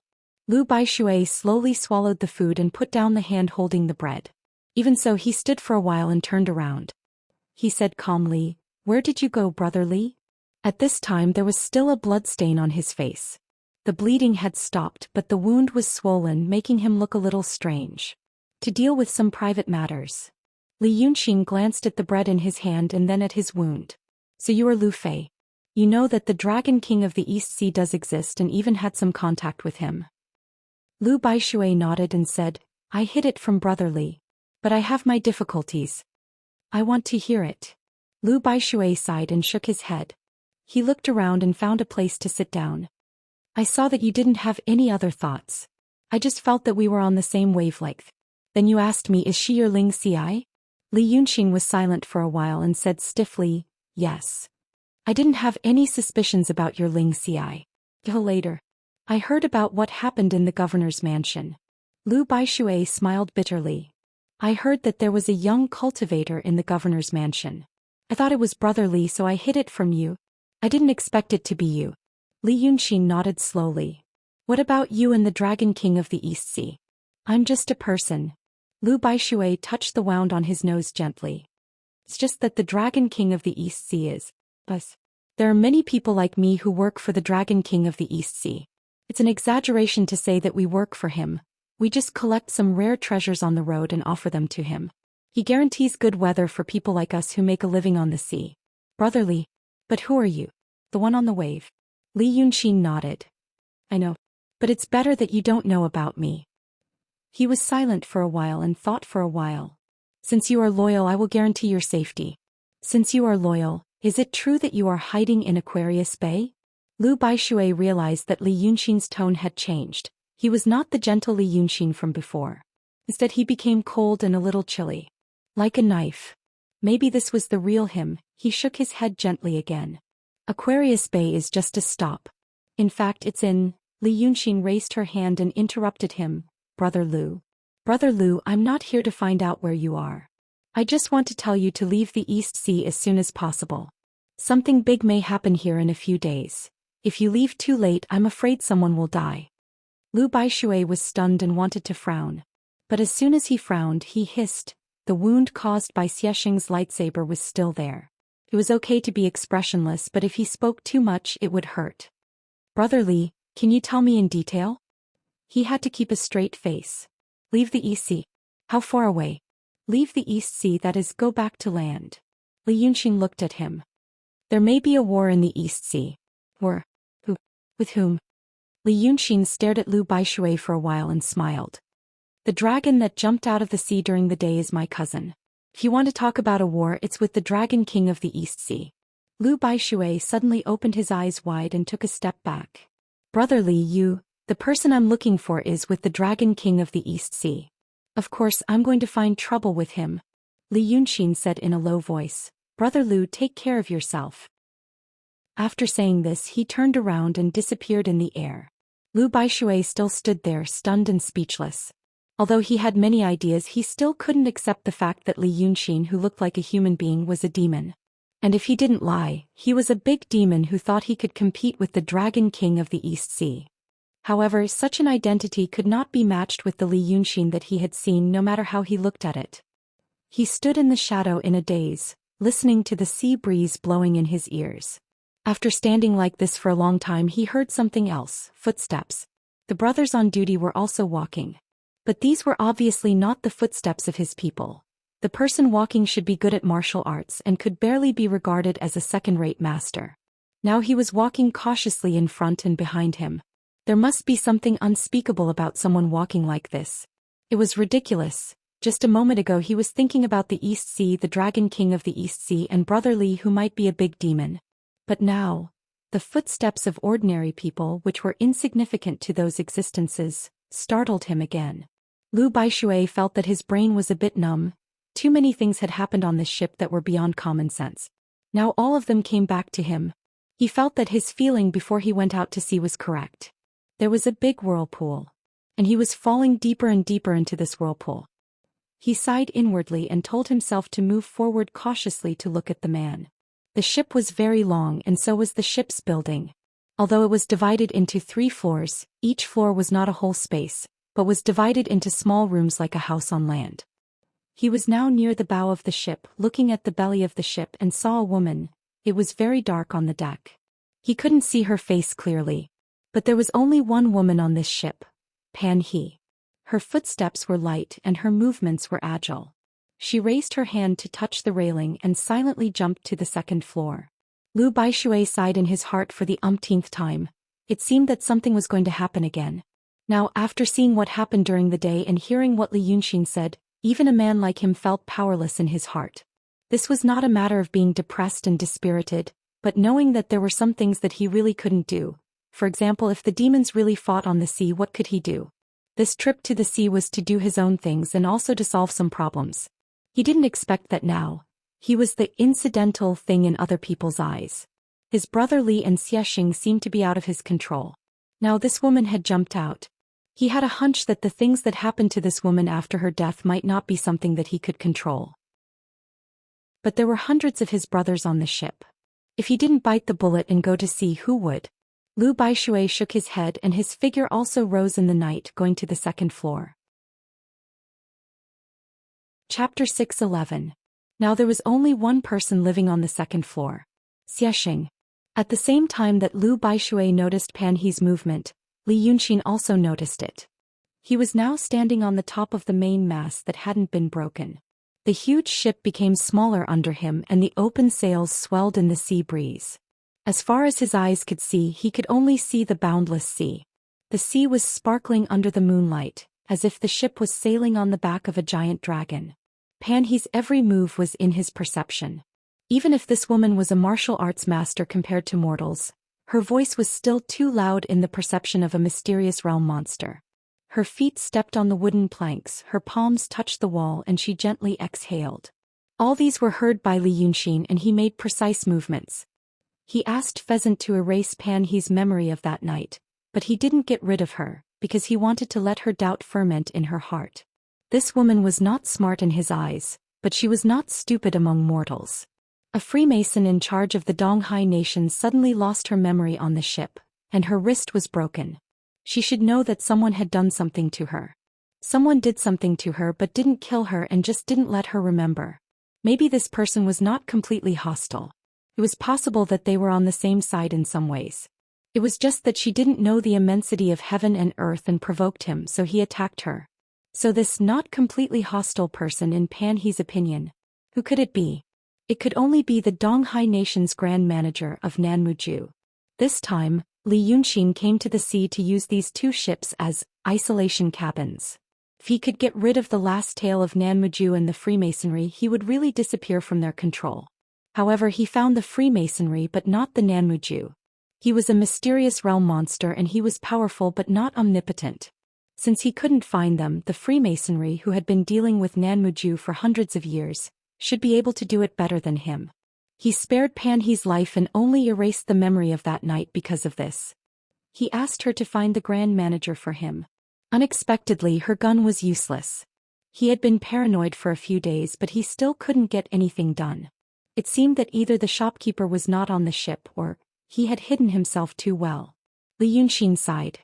Lu Baishui slowly swallowed the food and put down the hand holding the bread. Even so, he stood for a while and turned around. He said calmly, Where did you go, Brother Li? At this time there was still a blood stain on his face. The bleeding had stopped, but the wound was swollen, making him look a little strange. To deal with some private matters. Li Yunxin glanced at the bread in his hand and then at his wound. So you are Lu Fei. You know that the Dragon King of the East Sea does exist and even had some contact with him. Lu Baishui nodded and said, I hid it from Brother Li. But I have my difficulties. I want to hear it. Lu Baishui sighed and shook his head. He looked around and found a place to sit down. I saw that you didn't have any other thoughts. I just felt that we were on the same wavelength. Then you asked me, is she your Xianxia? Li Yunqing was silent for a while and said stiffly, yes. I didn't have any suspicions about your Xianxia. Later. I heard about what happened in the governor's mansion. Lu Baishui smiled bitterly. I heard that there was a young cultivator in the governor's mansion. I thought it was Brother Li, so I hid it from you. I didn't expect it to be you. Li Yunqing nodded slowly. What about you and the Dragon King of the East Sea? I'm just a person. Lu Baishui touched the wound on his nose gently. It's just that the Dragon King of the East Sea is us. There are many people like me who work for the Dragon King of the East Sea. It's an exaggeration to say that we work for him. We just collect some rare treasures on the road and offer them to him. He guarantees good weather for people like us who make a living on the sea. Brother Li. But who are you? The one on the wave. Li Yunqing nodded. I know. But it's better that you don't know about me. He was silent for a while and thought for a while. Since you are loyal, I will guarantee your safety. Since you are loyal, is it true that you are hiding in Aquarius Bay? Lu Baishui realized that Li Yunqing's tone had changed. He was not the gentle Li Yunqing from before. Instead, he became cold and a little chilly. Like a knife. Maybe this was the real him. He shook his head gently again. Aquarius Bay is just a stop. In fact, it's in... Li Yunqing raised her hand and interrupted him. Brother Lu. Brother Lu, I'm not here to find out where you are. I just want to tell you to leave the East Sea as soon as possible. Something big may happen here in a few days. If you leave too late, I'm afraid someone will die. Lu Baishui was stunned and wanted to frown. But as soon as he frowned, he hissed. The wound caused by Xiaxing's lightsaber was still there. It was okay to be expressionless, but if he spoke too much, it would hurt. Brother Li, can you tell me in detail? He had to keep a straight face. Leave the East Sea. How far away? Leave the East Sea, that is, go back to land. Li Yunqing looked at him. There may be a war in the East Sea. War? Who? With whom? Li Yunqing stared at Lu Baishui for a while and smiled. The dragon that jumped out of the sea during the day is my cousin. If you want to talk about a war, it's with the Dragon King of the East Sea. Lu Baishui suddenly opened his eyes wide and took a step back. Brother Li, the person I'm looking for is with the Dragon King of the East Sea. Of course, I'm going to find trouble with him. Li Yunqing said in a low voice. Brother Lu, take care of yourself. After saying this, he turned around and disappeared in the air. Lu Baishui still stood there, stunned and speechless. Although he had many ideas, he still couldn't accept the fact that Li Yunqing, who looked like a human being, was a demon. And if he didn't lie, he was a big demon who thought he could compete with the Dragon King of the East Sea. However, such an identity could not be matched with the Li Yunqing that he had seen, no matter how he looked at it. He stood in the shadow in a daze, listening to the sea breeze blowing in his ears. After standing like this for a long time, he heard something else, footsteps. The brothers on duty were also walking. But these were obviously not the footsteps of his people. The person walking should be good at martial arts and could barely be regarded as a second-rate master. Now he was walking cautiously in front and behind him. There must be something unspeakable about someone walking like this. It was ridiculous. Just a moment ago he was thinking about the East Sea, the Dragon King of the East Sea, and Brother Li, who might be a big demon. But now, the footsteps of ordinary people, which were insignificant to those existences, startled him again. Lu Baishui felt that his brain was a bit numb. Too many things had happened on this ship that were beyond common sense. Now all of them came back to him. He felt that his feeling before he went out to sea was correct. There was a big whirlpool. And he was falling deeper and deeper into this whirlpool. He sighed inwardly and told himself to move forward cautiously to look at the man. The ship was very long, and so was the ship's building. Although it was divided into 3 floors, each floor was not a whole space, but was divided into small rooms like a house on land. He was now near the bow of the ship, looking at the belly of the ship, and saw a woman. It was very dark on the deck. He couldn't see her face clearly. But there was only one woman on this ship, Pan He. Her footsteps were light and her movements were agile. She raised her hand to touch the railing and silently jumped to the 2nd floor. Lu Baishui sighed in his heart for the umpteenth time. It seemed that something was going to happen again. Now, after seeing what happened during the day and hearing what Li Yunqing said, even a man like him felt powerless in his heart. This was not a matter of being depressed and dispirited, but knowing that there were some things that he really couldn't do. For example, if the demons really fought on the sea, what could he do? This trip to the sea was to do his own things and also to solve some problems. He didn't expect that now. He was the incidental thing in other people's eyes. His brother Li and Xiaxing seemed to be out of his control. Now this woman had jumped out. He had a hunch that the things that happened to this woman after her death might not be something that he could control. But there were hundreds of his brothers on the ship. If he didn't bite the bullet and go to sea, who would? Lu Baishui shook his head and his figure also rose in the night, going to the second floor. Chapter 6:11. Now there was only one person living on the second floor. Xiaxing. At the same time that Lu Baishui noticed Pan He's movement, Li Yunxin also noticed it. He was now standing on the top of the main mast that hadn't been broken. The huge ship became smaller under him and the open sails swelled in the sea breeze. As far as his eyes could see, he could only see the boundless sea. The sea was sparkling under the moonlight, as if the ship was sailing on the back of a giant dragon. Pan He's every move was in his perception. Even if this woman was a martial arts master compared to mortals, her voice was still too loud in the perception of a mysterious realm monster. Her feet stepped on the wooden planks, her palms touched the wall, and she gently exhaled. All these were heard by Li Yunxin, and he made precise movements. He asked Pheasant to erase Pan He's memory of that night, but he didn't get rid of her, because he wanted to let her doubt ferment in her heart. This woman was not smart in his eyes, but she was not stupid among mortals. A Freemason in charge of the Donghai nation suddenly lost her memory on the ship, and her wrist was broken. She should know that someone had done something to her. Someone did something to her but didn't kill her and just didn't let her remember. Maybe this person was not completely hostile. It was possible that they were on the same side in some ways. It was just that she didn't know the immensity of heaven and earth and provoked him, so he attacked her. So this not completely hostile person, in Pan He's opinion, who could it be? It could only be the Donghai nation's grand manager of Nanmuju. This time, Li Yunxin came to the sea to use these two ships as isolation cabins. If he could get rid of the last tail of Nanmuju and the Freemasonry, he would really disappear from their control. However, he found the Freemasonry but not the Nanmuju. He was a mysterious realm monster and he was powerful but not omnipotent. Since he couldn't find them, the Freemasonry, who had been dealing with Nanmuju for hundreds of years, should be able to do it better than him. He spared Pan He's life and only erased the memory of that night because of this. He asked her to find the grand manager for him. Unexpectedly, her gun was useless. He had been paranoid for a few days, but he still couldn't get anything done. It seemed that either the shopkeeper was not on the ship or he had hidden himself too well. Li Yunxin sighed.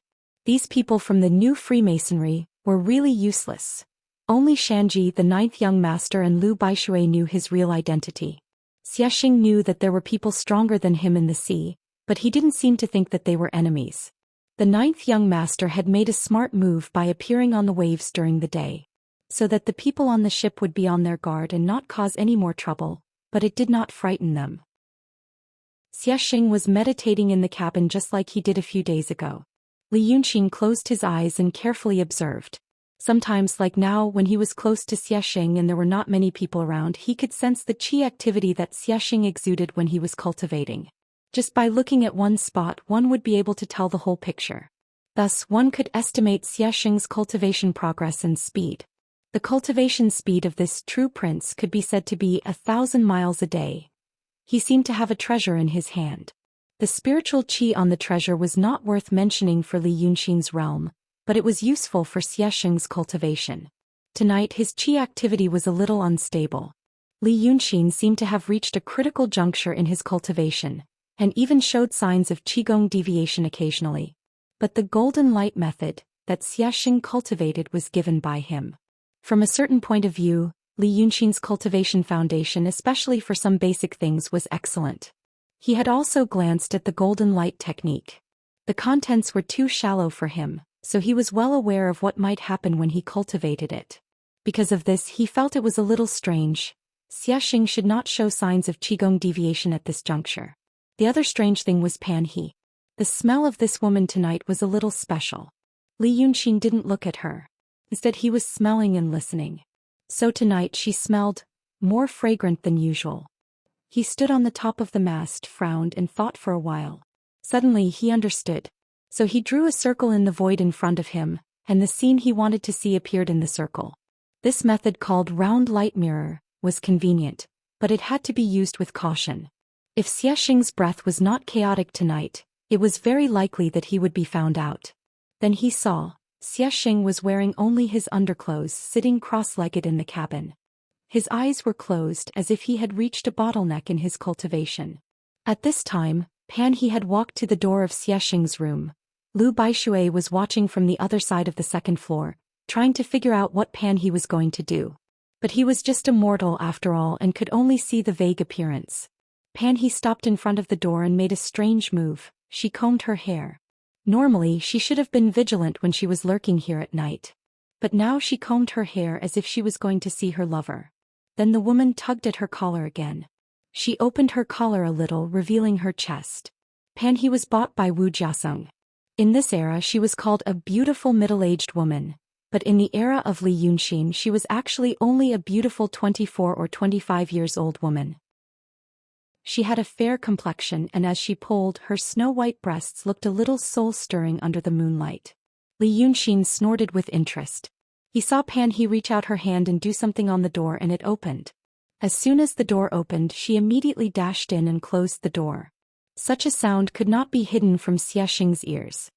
These people from the new Freemasonry were really useless. Only Shanji, the ninth young master, and Lu Baishui knew his real identity. Xiaxing knew that there were people stronger than him in the sea, but he didn't seem to think that they were enemies. The ninth young master had made a smart move by appearing on the waves during the day, so that the people on the ship would be on their guard and not cause any more trouble, but it did not frighten them. Xiaxing was meditating in the cabin just like he did a few days ago. Li Yunxin closed his eyes and carefully observed. Sometimes, like now, when he was close to Xiaxing and there were not many people around, he could sense the qi activity that Xiaxing exuded when he was cultivating. Just by looking at one spot, one would be able to tell the whole picture. Thus, one could estimate Xiaxing's cultivation progress and speed. The cultivation speed of this true prince could be said to be 1,000 miles a day. He seemed to have a treasure in his hand. The spiritual qi on the treasure was not worth mentioning for Li Yunxin's realm, but it was useful for Xiaxing's cultivation. Tonight his qi activity was a little unstable. Li Yunxin seemed to have reached a critical juncture in his cultivation, and even showed signs of qigong deviation occasionally. But the golden light method that Xiaxing cultivated was given by him. From a certain point of view, Li Yunxin's cultivation foundation, especially for some basic things, was excellent. He had also glanced at the golden light technique. The contents were too shallow for him, so he was well aware of what might happen when he cultivated it. Because of this, he felt it was a little strange. Xiaxing should not show signs of qigong deviation at this juncture. The other strange thing was Pan He. The smell of this woman tonight was a little special. Li Yunxin didn't look at her. Instead, he was smelling and listening. So tonight she smelled more fragrant than usual. He stood on the top of the mast, frowned, and thought for a while. Suddenly he understood. So he drew a circle in the void in front of him, and the scene he wanted to see appeared in the circle. This method, called round light mirror, was convenient, but it had to be used with caution. If Xiaxing's breath was not chaotic tonight, it was very likely that he would be found out. Then he saw, Xiaxing was wearing only his underclothes, sitting cross-legged in the cabin. His eyes were closed as if he had reached a bottleneck in his cultivation. At this time, Pan He had walked to the door of Xiaxing's room. Lu Baishui was watching from the other side of the second floor, trying to figure out what Pan He was going to do. But he was just a mortal after all and could only see the vague appearance. Pan He stopped in front of the door and made a strange move. She combed her hair. Normally she should have been vigilant when she was lurking here at night. But now she combed her hair as if she was going to see her lover. Then the woman tugged at her collar again. She opened her collar a little, revealing her chest. Pan He was bought by Wu Jiaseng. In this era she was called a beautiful middle-aged woman, but in the era of Li Yunxin she was actually only a beautiful 24 or 25 years old woman. She had a fair complexion, and as she pulled, her snow-white breasts looked a little soul-stirring under the moonlight. Li Yunxin snorted with interest. He saw Pan He reach out her hand and do something on the door, and it opened. As soon as the door opened, she immediately dashed in and closed the door. Such a sound could not be hidden from Xiaxing's ears.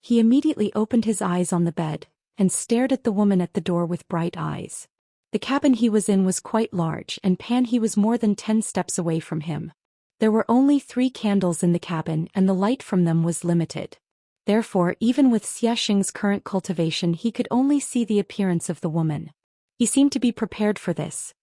He immediately opened his eyes on the bed, and stared at the woman at the door with bright eyes. The cabin he was in was quite large, and Pan He was more than 10 steps away from him. There were only 3 candles in the cabin, and the light from them was limited. Therefore, even with Xiaxing's current cultivation, he could only see the appearance of the woman. He seemed to be prepared for this.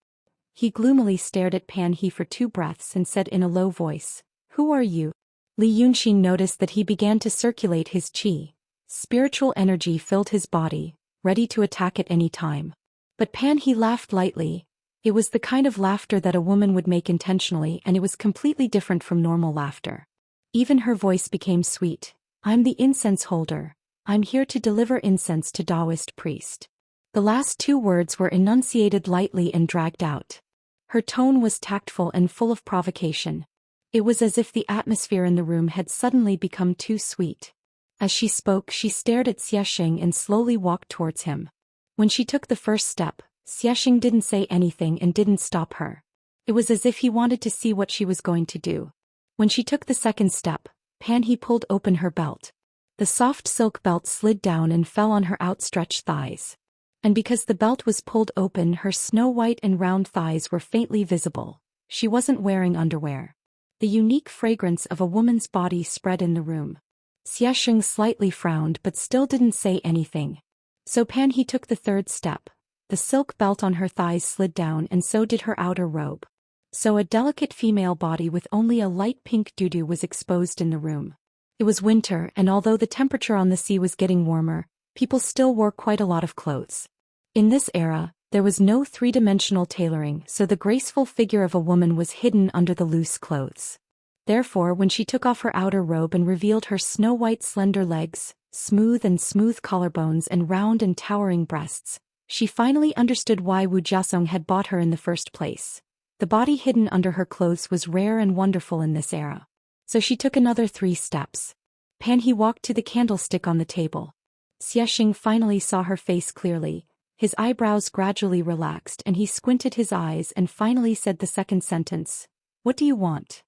He gloomily stared at Pan He for 2 breaths and said in a low voice, "Who are you?" Li Yunxin noticed that he began to circulate his qi. Spiritual energy filled his body, ready to attack at any time. But Pan He laughed lightly. It was the kind of laughter that a woman would make intentionally, and it was completely different from normal laughter. Even her voice became sweet. "I'm the incense holder. I'm here to deliver incense to Taoist priest." The last 2 words were enunciated lightly and dragged out. Her tone was tactful and full of provocation. It was as if the atmosphere in the room had suddenly become too sweet. As she spoke, she stared at Xiaxing and slowly walked towards him. When she took the first step, Xiaxing didn't say anything and didn't stop her. It was as if he wanted to see what she was going to do. When she took the second step, Pan He pulled open her belt. The soft silk belt slid down and fell on her outstretched thighs. And because the belt was pulled open, her snow-white and round thighs were faintly visible. She wasn't wearing underwear. The unique fragrance of a woman's body spread in the room. Xiaxing slightly frowned but still didn't say anything. So Pan He took the third step. The silk belt on her thighs slid down, and so did her outer robe. So a delicate female body with only a light pink doo-doo was exposed in the room. It was winter, and although the temperature on the sea was getting warmer, people still wore quite a lot of clothes. In this era, there was no 3-dimensional tailoring, so the graceful figure of a woman was hidden under the loose clothes. Therefore, when she took off her outer robe and revealed her snow-white slender legs, smooth collarbones and round and towering breasts, she finally understood why Wu Jiaseng had bought her in the first place. The body hidden under her clothes was rare and wonderful in this era. So she took another 3 steps. Pan He walked to the candlestick on the table. Xiaxing finally saw her face clearly. His eyebrows gradually relaxed and he squinted his eyes and finally said the second sentence. "What do you want?"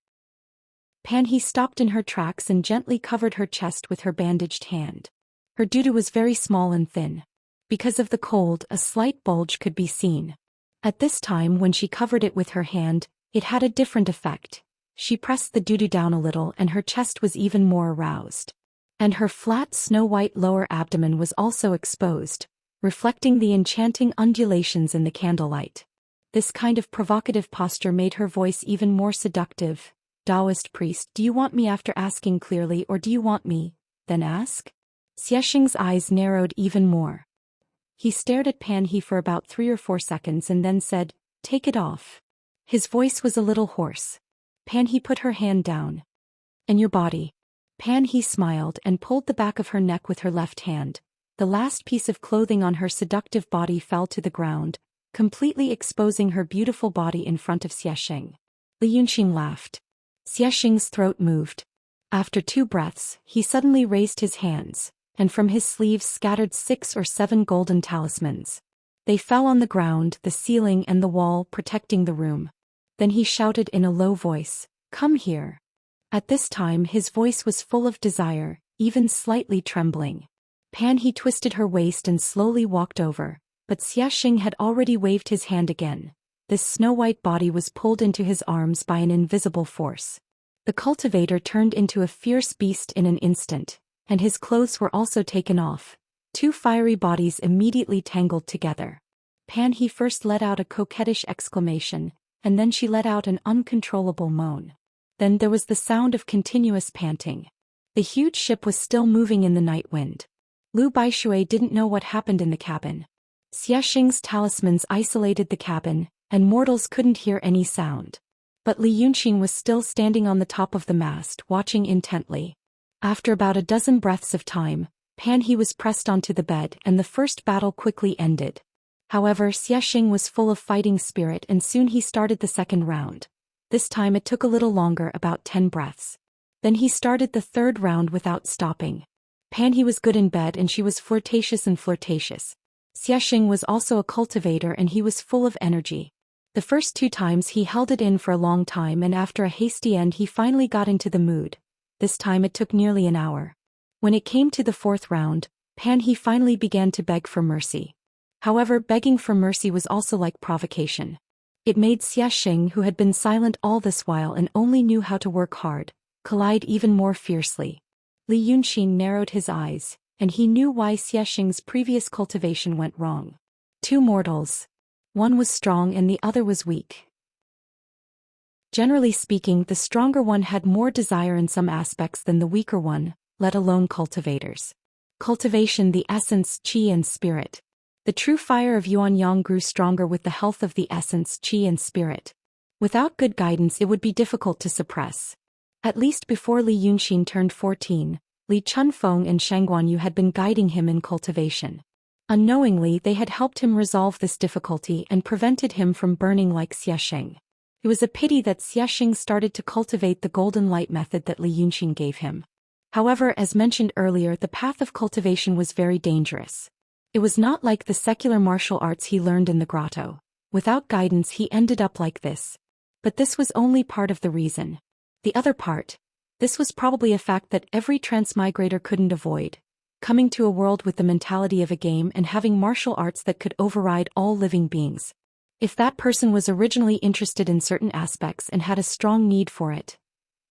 Pan He stopped in her tracks and gently covered her chest with her bandaged hand. Her doo-doo was very small and thin. Because of the cold, a slight bulge could be seen. At this time, when she covered it with her hand, it had a different effect. She pressed the doo-doo down a little and her chest was even more aroused. And her flat snow-white lower abdomen was also exposed, reflecting the enchanting undulations in the candlelight. This kind of provocative posture made her voice even more seductive. "Taoist priest, do you want me after asking clearly, or do you want me, then ask?" Xiaxing's eyes narrowed even more. He stared at Pan He for about 3 or 4 seconds and then said, "Take it off." His voice was a little hoarse. Pan He put her hand down. "And your body?" Pan He smiled and pulled the back of her neck with her left hand. The last piece of clothing on her seductive body fell to the ground, completely exposing her beautiful body in front of Xiaxing. Li Yunxin laughed. Xiaxing's throat moved. After 2 breaths, he suddenly raised his hands, and from his sleeves scattered 6 or 7 golden talismans. They fell on the ground, the ceiling and the wall, protecting the room. Then he shouted in a low voice, "Come here." At this time his voice was full of desire, even slightly trembling. He twisted her waist and slowly walked over, but Xiaxing had already waved his hand again. This snow-white body was pulled into his arms by an invisible force. The cultivator turned into a fierce beast in an instant, and his clothes were also taken off. 2 fiery bodies immediately tangled together. He first let out a coquettish exclamation, and then she let out an uncontrollable moan. Then there was the sound of continuous panting. The huge ship was still moving in the night wind. Lu Baishui didn't know what happened in the cabin. Xiaxing's talismans isolated the cabin, and mortals couldn't hear any sound. But Li Yunqing was still standing on the top of the mast, watching intently. After about a dozen breaths of time, he was pressed onto the bed and the first battle quickly ended. However, Xiaxing was full of fighting spirit and soon he started the second round. This time it took a little longer, about 10 breaths. Then he started the third round without stopping. He was good in bed and she was flirtatious and flirtatious. Xiaxing was also a cultivator and he was full of energy. The first 2 times he held it in for a long time and after a hasty end he finally got into the mood. This time it took nearly an hour. When it came to the 4th round, he finally began to beg for mercy. However, begging for mercy was also like provocation. It made Xiaxing, who had been silent all this while and only knew how to work hard, collide even more fiercely. Li Yunqing narrowed his eyes, and he knew why Xiaxing's previous cultivation went wrong. 2 mortals. One was strong and the other was weak. Generally speaking, the stronger one had more desire in some aspects than the weaker one, let alone cultivators. Cultivation, the essence, qi and spirit. The true fire of Yuanyang grew stronger with the health of the essence, qi and spirit. Without good guidance it would be difficult to suppress. At least before Li Yunqing turned 14, Li Chunfeng and Shangguanyu had been guiding him in cultivation. Unknowingly they had helped him resolve this difficulty and prevented him from burning like Xiaxing. It was a pity that Xiaxing started to cultivate the golden light method that Li Yunqing gave him. However, as mentioned earlier, the path of cultivation was very dangerous. It was not like the secular martial arts he learned in the grotto. Without guidance he ended up like this. But this was only part of the reason. The other part, this was probably a fact that every transmigrator couldn't avoid. Coming to a world with the mentality of a game and having martial arts that could override all living beings. If that person was originally interested in certain aspects and had a strong need for it.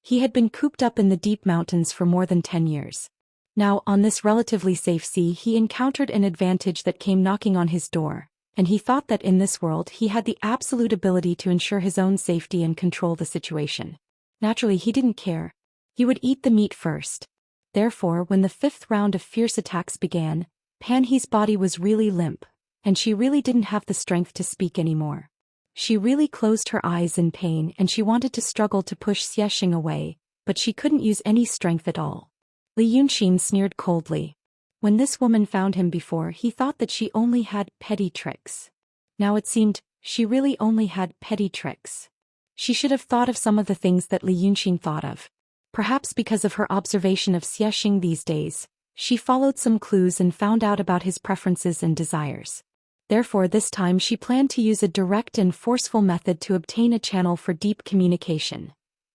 He had been cooped up in the deep mountains for more than 10 years. Now, on this relatively safe sea he encountered an advantage that came knocking on his door, and he thought that in this world he had the absolute ability to ensure his own safety and control the situation. Naturally he didn't care. He would eat the meat first. Therefore, when the 5th round of fierce attacks began, Panhee's body was really limp, and she really didn't have the strength to speak anymore. She really closed her eyes in pain and she wanted to struggle to push Xiaxing away, but she couldn't use any strength at all. Li Yunqing sneered coldly. When this woman found him before he thought that she only had petty tricks. Now it seemed, she really only had petty tricks. She should have thought of some of the things that Li Yunqing thought of. Perhaps because of her observation of Xiaxing these days, she followed some clues and found out about his preferences and desires. Therefore this time she planned to use a direct and forceful method to obtain a channel for deep communication.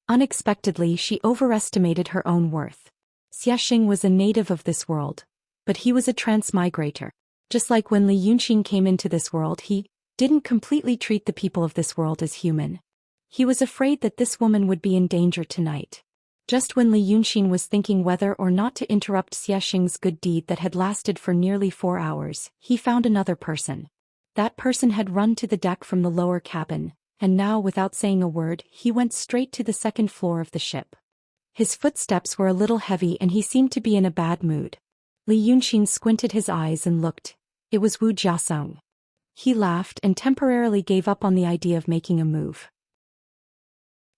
Unexpectedly she overestimated her own worth. Xiaxing was a native of this world, but he was a transmigrator. Just like when Li Yunqing came into this world he didn't completely treat the people of this world as human. He was afraid that this woman would be in danger tonight. Just when Li Yunqing was thinking whether or not to interrupt Xiaxing's good deed that had lasted for nearly 4 hours, he found another person. That person had run to the deck from the lower cabin, and now without saying a word he went straight to the 2nd floor of the ship. His footsteps were a little heavy and he seemed to be in a bad mood. Li Yunqing squinted his eyes and looked. It was Wu Jiasong. He laughed and temporarily gave up on the idea of making a move.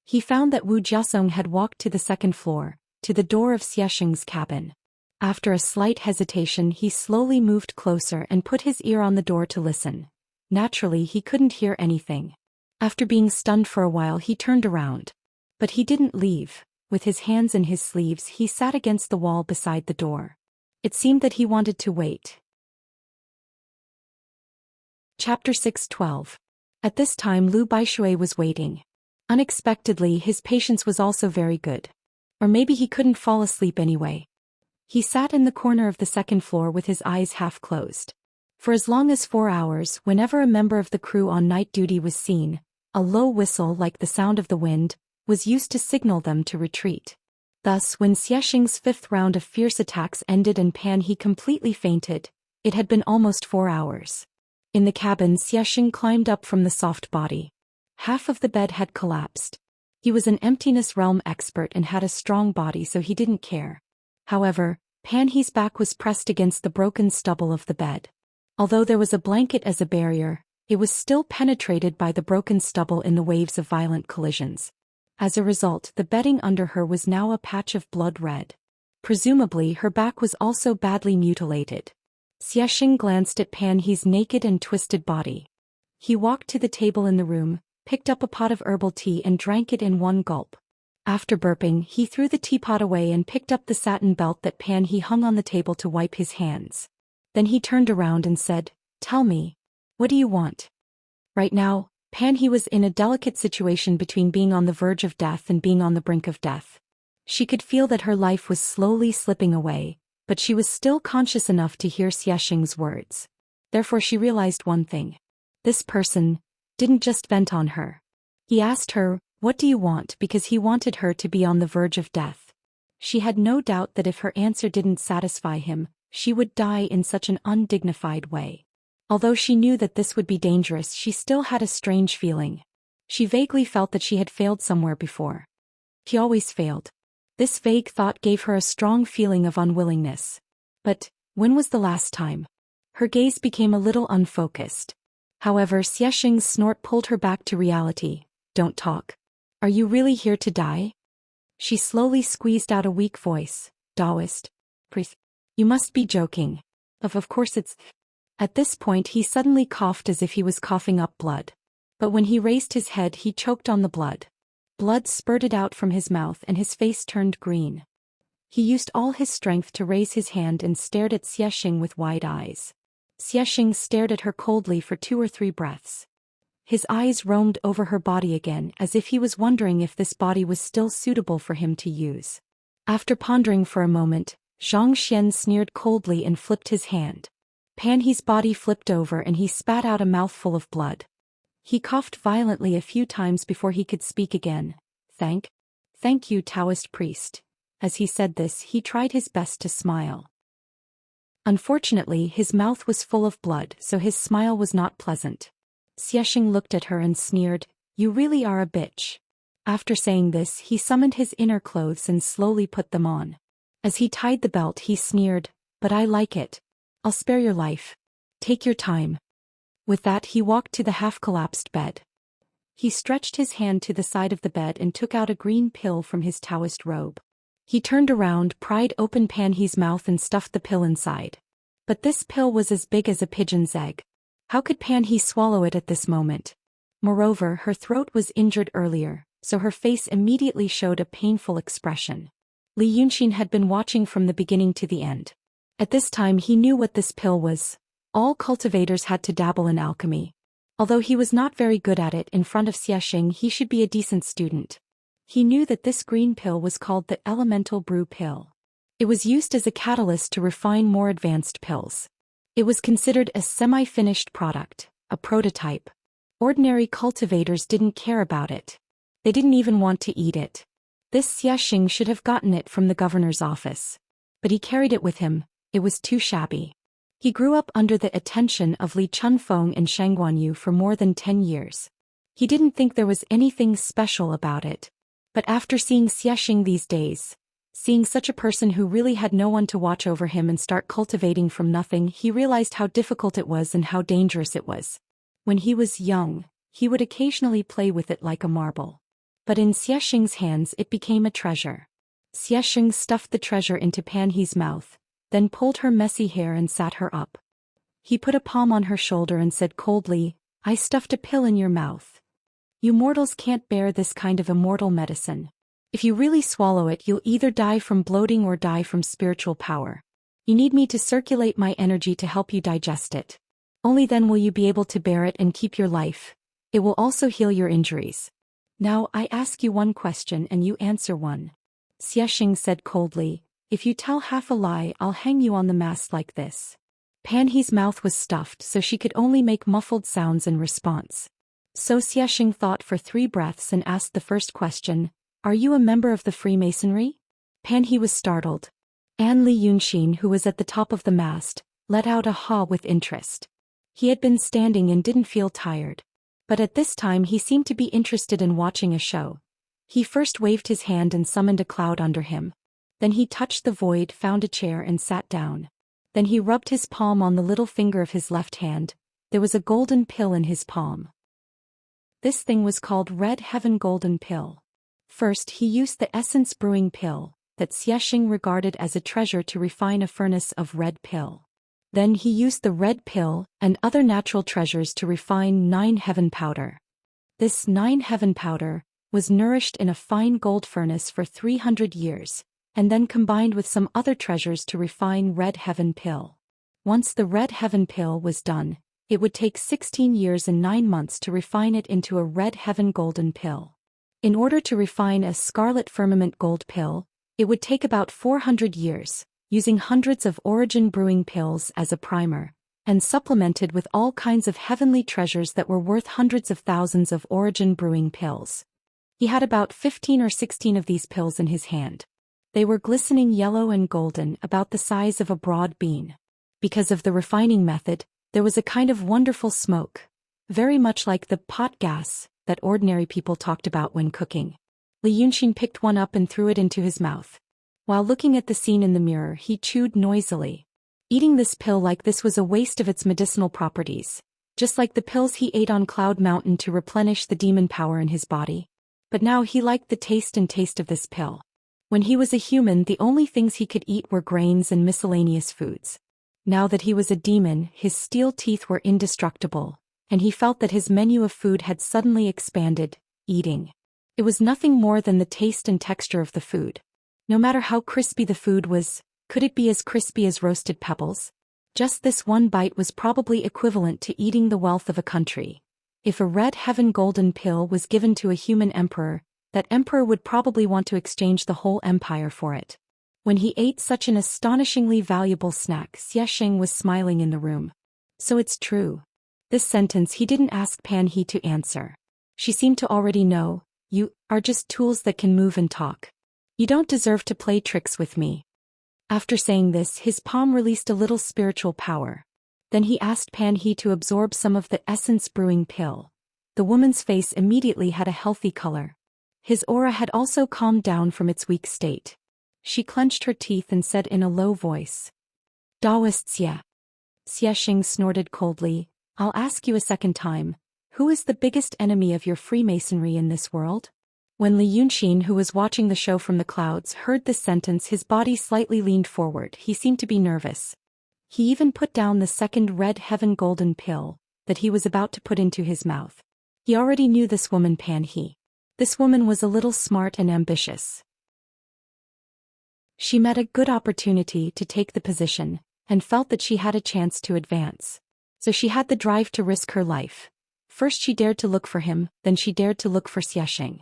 He found that Wu Jiasong had walked to the 2nd floor, to the door of Xiaxing's cabin. After a slight hesitation he slowly moved closer and put his ear on the door to listen. Naturally he couldn't hear anything. After being stunned for a while he turned around. But he didn't leave. With his hands in his sleeves, he sat against the wall beside the door. It seemed that he wanted to wait. Chapter 6:12. At this time Lu Baishui was waiting. Unexpectedly, his patience was also very good. Or maybe he couldn't fall asleep anyway. He sat in the corner of the second floor with his eyes half closed. For as long as 4 hours, whenever a member of the crew on night duty was seen, a low whistle like the sound of the wind was used to signal them to retreat. Thus, when Xiaxing's 5th round of fierce attacks ended and Pan He completely fainted, it had been almost 4 hours. In the cabin, Xiaxing climbed up from the soft body. Half of the bed had collapsed. He was an emptiness realm expert and had a strong body, so he didn't care. However, Pan He's back was pressed against the broken stubble of the bed. Although there was a blanket as a barrier, it was still penetrated by the broken stubble in the waves of violent collisions. As a result, the bedding under her was now a patch of blood red. Presumably, her back was also badly mutilated. Xiaxing glanced at Pan He's naked and twisted body. He walked to the table in the room, picked up a pot of herbal tea and drank it in one gulp. After burping, he threw the teapot away and picked up the satin belt that Pan He hung on the table to wipe his hands. Then he turned around and said, "Tell me, what do you want?" Right now, Pan He was in a delicate situation between being on the verge of death and being on the brink of death. She could feel that her life was slowly slipping away, but she was still conscious enough to hear Xiaxing's words. Therefore she realized one thing. This person didn't just vent on her. He asked her, "What do you want?" because he wanted her to be on the verge of death. She had no doubt that if her answer didn't satisfy him, she would die in such an undignified way. Although she knew that this would be dangerous, she still had a strange feeling. She vaguely felt that she had failed somewhere before. She always failed. This vague thought gave her a strong feeling of unwillingness. But when was the last time? Her gaze became a little unfocused. However, Xiaxing's snort pulled her back to reality. "Don't talk. Are you really here to die?" She slowly squeezed out a weak voice. "Taoist priest. You must be joking. Of course it's..." At this point he suddenly coughed as if he was coughing up blood. But when he raised his head he choked on the blood. Blood spurted out from his mouth and his face turned green. He used all his strength to raise his hand and stared at Xiaxing with wide eyes. Xiaxing stared at her coldly for 2 or 3 breaths. His eyes roamed over her body again as if he was wondering if this body was still suitable for him to use. After pondering for a moment, Zhou Xian sneered coldly and flipped his hand. Pan He's body flipped over and he spat out a mouthful of blood. He coughed violently a few times before he could speak again. Thank you, Taoist priest." As he said this, he tried his best to smile. Unfortunately, his mouth was full of blood, so his smile was not pleasant. Xiaxing looked at her and sneered, "You really are a bitch." After saying this, he summoned his inner clothes and slowly put them on. As he tied the belt, he sneered, "But I like it. I'll spare your life. Take your time." With that, he walked to the half-collapsed bed. He stretched his hand to the side of the bed and took out a green pill from his Taoist robe. He turned around, pried open Pan He's mouth and stuffed the pill inside. But this pill was as big as a pigeon's egg. How could Pan He swallow it at this moment? Moreover, her throat was injured earlier, so her face immediately showed a painful expression. Li Yunxin had been watching from the beginning to the end. At this time he knew what this pill was. All cultivators had to dabble in alchemy. Although he was not very good at it, in front of Xiaxing he should be a decent student. He knew that this green pill was called the elemental brew pill. It was used as a catalyst to refine more advanced pills. It was considered a semi-finished product, a prototype. Ordinary cultivators didn't care about it. They didn't even want to eat it. This Xiaxing should have gotten it from the governor's office. But he carried it with him. It was too shabby. He grew up under the attention of Li Chunfeng and Shangguanyu for more than 10 years. He didn't think there was anything special about it. But after seeing Xiaxing these days, seeing such a person who really had no one to watch over him and start cultivating from nothing, he realized how difficult it was and how dangerous it was. When he was young, he would occasionally play with it like a marble. But in Xiaxing's hands it became a treasure. Xiaxing stuffed the treasure into Pan He's mouth, then pulled her messy hair and sat her up. He put a palm on her shoulder and said coldly, "I stuffed a pill in your mouth. You mortals can't bear this kind of immortal medicine. If you really swallow it, you'll either die from bloating or die from spiritual power. You need me to circulate my energy to help you digest it. Only then will you be able to bear it and keep your life. It will also heal your injuries. Now I ask you one question and you answer one. Xianxia said coldly, if you tell half a lie, I'll hang you on the mast like this. Pan He's mouth was stuffed, so she could only make muffled sounds in response. So Xianxia thought for 3 breaths and asked the first question, are you a member of the Freemasonry? Pan He was startled. And Li Yunxin, who was at the top of the mast, let out a ha with interest. He had been standing and didn't feel tired. But at this time he seemed to be interested in watching a show. He first waved his hand and summoned a cloud under him. Then he touched the void, found a chair and sat down. Then he rubbed his palm on the little finger of his left hand. There was a golden pill in his palm. This thing was called Red Heaven Golden Pill. First he used the essence brewing pill, that Xianxia regarded as a treasure to refine a furnace of red pill. Then he used the red pill and other natural treasures to refine 9 heaven powder. This 9 heaven powder was nourished in a fine gold furnace for 300 years, and then combined with some other treasures to refine red heaven pill. Once the red heaven pill was done, it would take 16 years and 9 months to refine it into a red heaven golden pill. In order to refine a scarlet firmament gold pill, it would take about 400 years, using hundreds of origin brewing pills as a primer, and supplemented with all kinds of heavenly treasures that were worth hundreds of thousands of origin brewing pills. He had about 15 or 16 of these pills in his hand. They were glistening yellow and golden, about the size of a broad bean. Because of the refining method, there was a kind of wonderful smoke, very much like the pot gas that ordinary people talked about when cooking. Li Yunxin picked one up and threw it into his mouth. While looking at the scene in the mirror, he chewed noisily. Eating this pill like this was a waste of its medicinal properties, just like the pills he ate on Cloud Mountain to replenish the demon power in his body. But now he liked the taste of this pill. When he was a human, the only things he could eat were grains and miscellaneous foods. Now that he was a demon, his steel teeth were indestructible, and he felt that his menu of food had suddenly expanded, eating. It was nothing more than the taste and texture of the food. No matter how crispy the food was, could it be as crispy as roasted pebbles? Just this one bite was probably equivalent to eating the wealth of a country. If a red heaven golden pill was given to a human emperor, that emperor would probably want to exchange the whole empire for it. When he ate such an astonishingly valuable snack, Xianxia was smiling in the room. So it's true. This sentence he didn't ask Pan He to answer. She seemed to already know. You are just tools that can move and talk. You don't deserve to play tricks with me. After saying this, his palm released a little spiritual power. Then he asked Pan He to absorb some of the essence brewing pill. The woman's face immediately had a healthy color. His aura had also calmed down from its weak state. She clenched her teeth and said in a low voice, Daoist Xia. Xianxia snorted coldly, I'll ask you a second time. Who is the biggest enemy of your Freemasonry in this world? When Li Yunxin, who was watching the show from the clouds, heard this sentence, his body slightly leaned forward. He seemed to be nervous. He even put down the second red heaven golden pill that he was about to put into his mouth. He already knew this woman Pan He. This woman was a little smart and ambitious. She met a good opportunity to take the position, and felt that she had a chance to advance. So she had the drive to risk her life. First she dared to look for him, then she dared to look for Xianxia.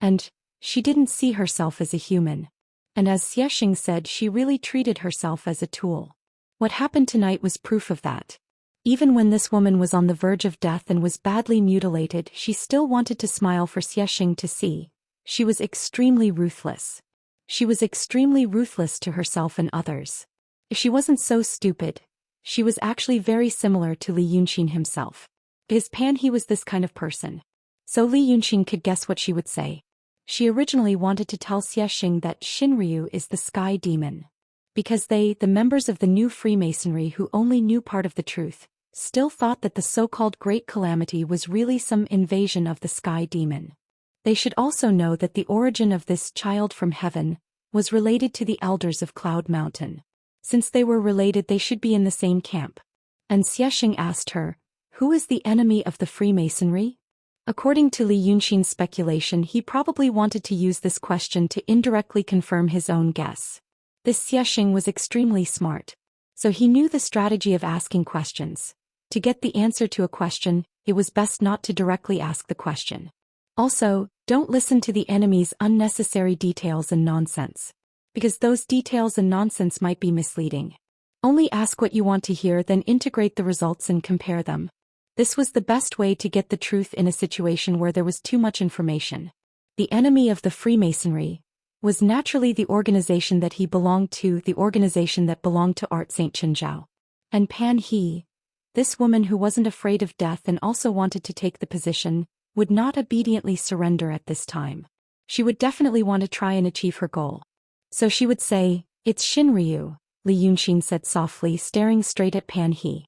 And she didn't see herself as a human. And as Xianxia said, she really treated herself as a tool. What happened tonight was proof of that. Even when this woman was on the verge of death and was badly mutilated, she still wanted to smile for Xianxia to see. She was extremely ruthless. She was extremely ruthless to herself and others. If she wasn't so stupid, she was actually very similar to Li Yunxin himself. Because Pan He was this kind of person. So Li Yunxin could guess what she would say. She originally wanted to tell Xianxia that Shinryu is the sky demon. Because they, the members of the new Freemasonry who only knew part of the truth, still thought that the so-called Great Calamity was really some invasion of the sky demon. They should also know that the origin of this child from heaven was related to the elders of Cloud Mountain. Since they were related, they should be in the same camp. And Xianxia asked her, who is the enemy of the Freemasonry? According to Li Yunxin's speculation, he probably wanted to use this question to indirectly confirm his own guess. This Xiaxing was extremely smart. So he knew the strategy of asking questions. To get the answer to a question, it was best not to directly ask the question. Also, don't listen to the enemy's unnecessary details and nonsense. Because those details and nonsense might be misleading. Only ask what you want to hear, then integrate the results and compare them. This was the best way to get the truth in a situation where there was too much information. The enemy of the Freemasonry was naturally the organization that he belonged to, the organization that belonged to Art Saint Chenjiao. And Pan He, this woman who wasn't afraid of death and also wanted to take the position, would not obediently surrender at this time. She would definitely want to try and achieve her goal. So she would say, "It's Shinryu," Li Yunxin said softly, staring straight at Pan He.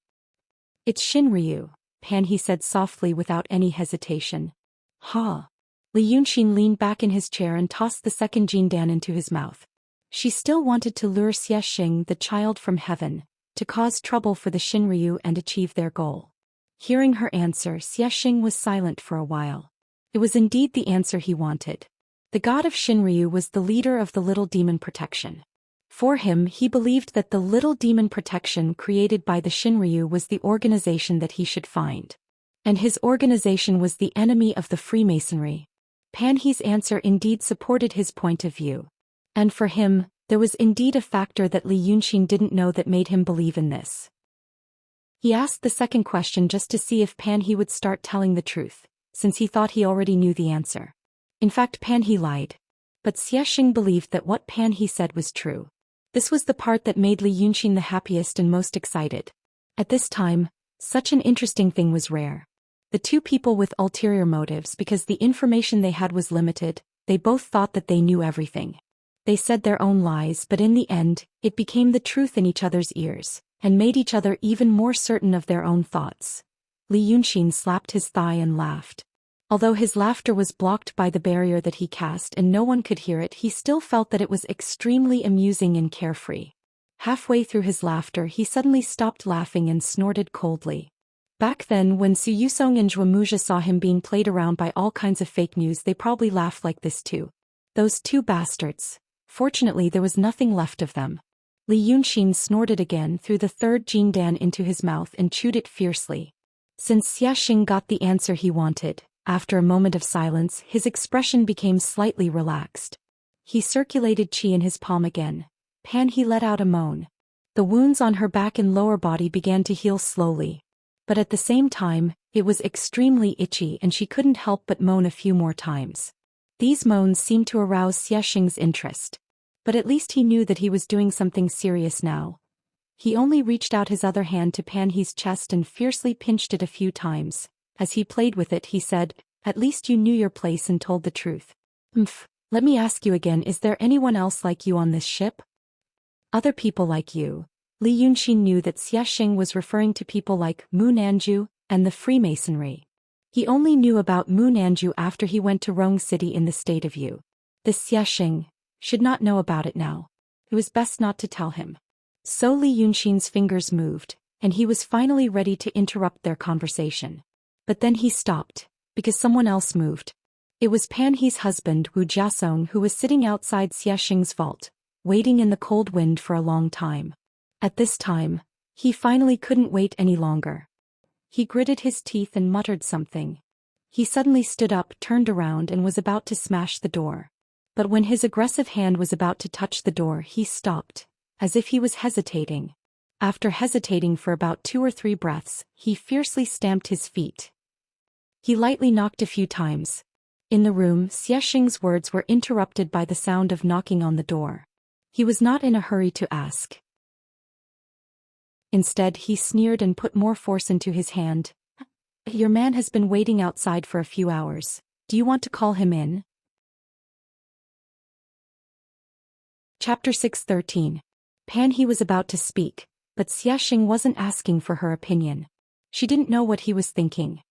"It's Shinryu," Pan He said softly without any hesitation. "Ha." Li Yunxin leaned back in his chair and tossed the second jindan into his mouth. She still wanted to lure Xiaxing, the child from heaven, to cause trouble for the Shinryu and achieve their goal. Hearing her answer, Xiaxing was silent for a while. It was indeed the answer he wanted. The god of Shinryu was the leader of the Little Demon Protection. For him, he believed that the Little Demon Protection created by the Shinryu was the organization that he should find. And his organization was the enemy of the Freemasonry. Pan He's answer indeed supported his point of view. And for him, there was indeed a factor that Li Yunxin didn't know that made him believe in this. He asked the second question just to see if Pan He would start telling the truth, since he thought he already knew the answer. In fact, Pan He lied. But Xiaxing believed that what Pan He said was true. This was the part that made Li Yunxin the happiest and most excited. At this time, such an interesting thing was rare. The two people with ulterior motives, because the information they had was limited, they both thought that they knew everything. They said their own lies, but in the end, it became the truth in each other's ears, and made each other even more certain of their own thoughts. Li Yunxin slapped his thigh and laughed. Although his laughter was blocked by the barrier that he cast and no one could hear it, he still felt that it was extremely amusing and carefree. Halfway through his laughter, he suddenly stopped laughing and snorted coldly. Back then, when Su Yusong and Zhuamuja saw him being played around by all kinds of fake news, they probably laughed like this too. Those two bastards. Fortunately, there was nothing left of them. Li Yunxin snorted again, threw the third jindan into his mouth and chewed it fiercely. Since Xiaxing got the answer he wanted, after a moment of silence, his expression became slightly relaxed. He circulated qi in his palm again. Pan He let out a moan. The wounds on her back and lower body began to heal slowly. But at the same time, it was extremely itchy and she couldn't help but moan a few more times. These moans seemed to arouse Xiaxing's interest. But at least he knew that he was doing something serious now. He only reached out his other hand to Pan He's chest and fiercely pinched it a few times. As he played with it, he said, "At least you knew your place and told the truth. Let me ask you again, is there anyone else like you on this ship?" "Other people like you." Li Yunxin knew that Xiaxing was referring to people like Mu Nanju and the Freemasonry. He only knew about Mu Nanju after he went to Rong City in the state of Yu. This Xiaxing should not know about it now. It was best not to tell him. So Li Yunxin's fingers moved, and he was finally ready to interrupt their conversation. But then he stopped, because someone else moved. It was Pan He's husband Wu Jiasong, who was sitting outside Xiaxing's vault, waiting in the cold wind for a long time. At this time, he finally couldn't wait any longer. He gritted his teeth and muttered something. He suddenly stood up, turned around and was about to smash the door. But when his aggressive hand was about to touch the door, he stopped, as if he was hesitating. After hesitating for about 2 or 3 breaths, he fiercely stamped his feet. He lightly knocked a few times. In the room, Xiaxing's words were interrupted by the sound of knocking on the door. He was not in a hurry to ask. Instead, he sneered and put more force into his hand. "Your man has been waiting outside for a few hours. Do you want to call him in?" Chapter 613. Pan He was about to speak, but Xiaxing wasn't asking for her opinion. She didn't know what he was thinking.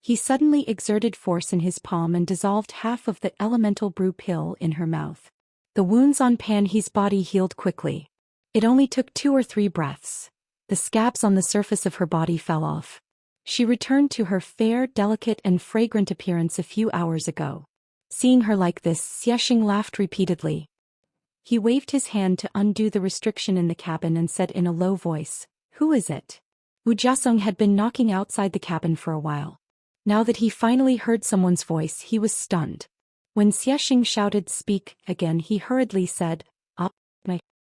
He suddenly exerted force in his palm and dissolved half of the elemental brew pill in her mouth. The wounds on Pan He's body healed quickly. It only took 2 or 3 breaths. The scabs on the surface of her body fell off. She returned to her fair, delicate and fragrant appearance a few hours ago. Seeing her like this, Xiaxing laughed repeatedly. He waved his hand to undo the restriction in the cabin and said in a low voice, "Who is it?" Wu Jiasong had been knocking outside the cabin for a while. Now that he finally heard someone's voice, he was stunned. When Xiaxing shouted "Speak" again, he hurriedly said,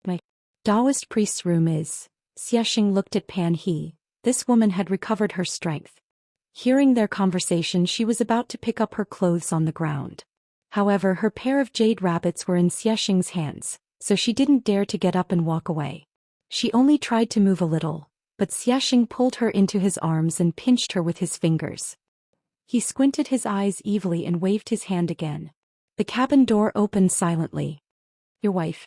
My Taoist priest's room is." Xiaxing looked at Pan He. This woman had recovered her strength. Hearing their conversation, she was about to pick up her clothes on the ground. However, her pair of jade rabbits were in Xiaxing's hands, so she didn't dare to get up and walk away. She only tried to move a little, but Xiaxing pulled her into his arms and pinched her with his fingers. He squinted his eyes evilly and waved his hand again. The cabin door opened silently. "Your wife?"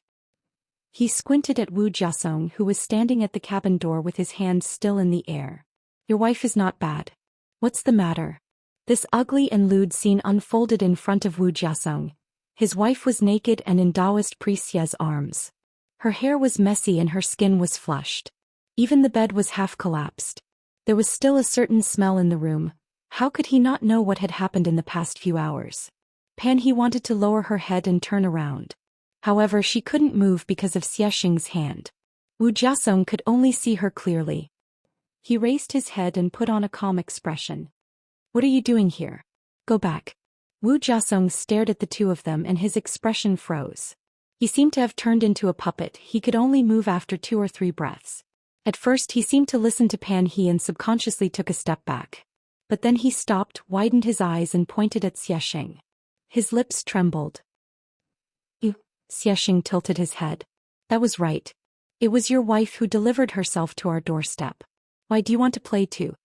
He squinted at Wu Jiasong, who was standing at the cabin door with his hands still in the air. "Your wife is not bad. What's the matter?" This ugly and lewd scene unfolded in front of Wu Jiasong. His wife was naked and in Taoist priest Ye's arms. Her hair was messy and her skin was flushed. Even the bed was half collapsed. There was still a certain smell in the room. How could he not know what had happened in the past few hours? Pan He wanted to lower her head and turn around. However, she couldn't move because of Xiaxing's hand. Wu Jiasong could only see her clearly. He raised his head and put on a calm expression. "What are you doing here? Go back." Wu Jiasong stared at the two of them and his expression froze. He seemed to have turned into a puppet. He could only move after 2 or 3 breaths. At first he seemed to listen to Pan He and subconsciously took a step back. But then he stopped, widened his eyes and pointed at Xiaxing. His lips trembled. "You," Xiaxing tilted his head. "That was right. It was your wife who delivered herself to our doorstep. Why do you want to play too?"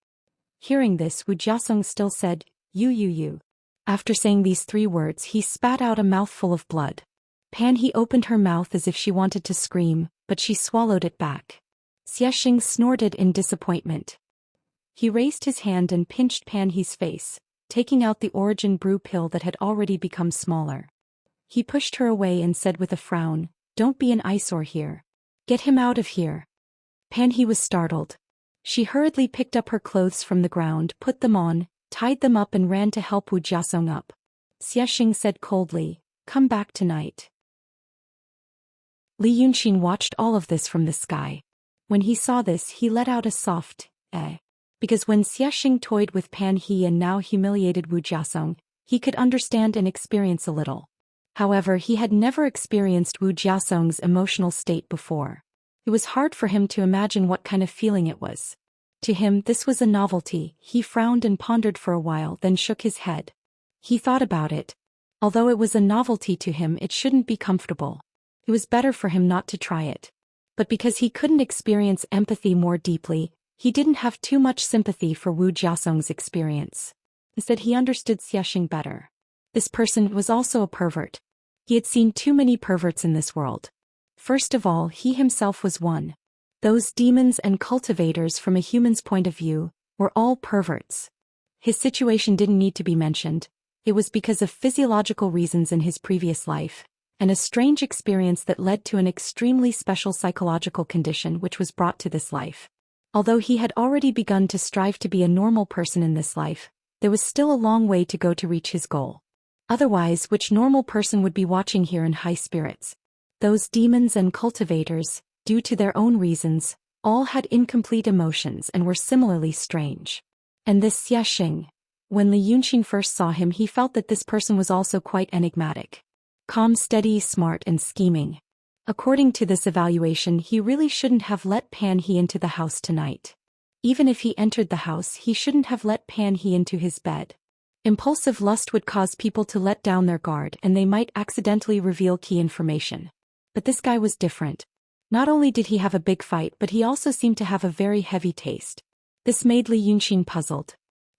Hearing this, Wu Jiasong still said, You. After saying these 3 words, he spat out a mouthful of blood. Pan He opened her mouth as if she wanted to scream, but she swallowed it back. Xiaxing snorted in disappointment. He raised his hand and pinched Pan He's face, taking out the origin brew pill that had already become smaller. He pushed her away and said with a frown, "Don't be an eyesore here. Get him out of here." Pan He was startled. She hurriedly picked up her clothes from the ground, put them on, tied them up and ran to help Wu Jiasong up. Xiaxing said coldly, "Come back tonight." Li Yunxin watched all of this from the sky. When he saw this, he let out a soft, eh. Because when Xiaxing toyed with Pan He and now humiliated Wu Jiasong, he could understand and experience a little. However, he had never experienced Wu Jiasong's emotional state before. It was hard for him to imagine what kind of feeling it was. To him, this was a novelty. He frowned and pondered for a while, then shook his head. He thought about it. Although it was a novelty to him, it shouldn't be comfortable. It was better for him not to try it. But because he couldn't experience empathy more deeply, he didn't have too much sympathy for Wu Jiasong's experience. Instead, he understood Xiaxing better. This person was also a pervert. He had seen too many perverts in this world. First of all, he himself was one. Those demons and cultivators, from a human's point of view, were all perverts. His situation didn't need to be mentioned. It was because of physiological reasons in his previous life, and a strange experience that led to an extremely special psychological condition which was brought to this life. Although he had already begun to strive to be a normal person in this life, there was still a long way to go to reach his goal. Otherwise, which normal person would be watching here in high spirits? Those demons and cultivators, due to their own reasons, all had incomplete emotions and were similarly strange. And this Xiaxing, when Li Yunxin first saw him, he felt that this person was also quite enigmatic. Calm, steady, smart and scheming. According to this evaluation, he really shouldn't have let Pan He into the house tonight. Even if he entered the house, he shouldn't have let Pan He into his bed. Impulsive lust would cause people to let down their guard and they might accidentally reveal key information. But this guy was different. Not only did he have a big fight, but he also seemed to have a very heavy taste. This made Li Yunxin puzzled.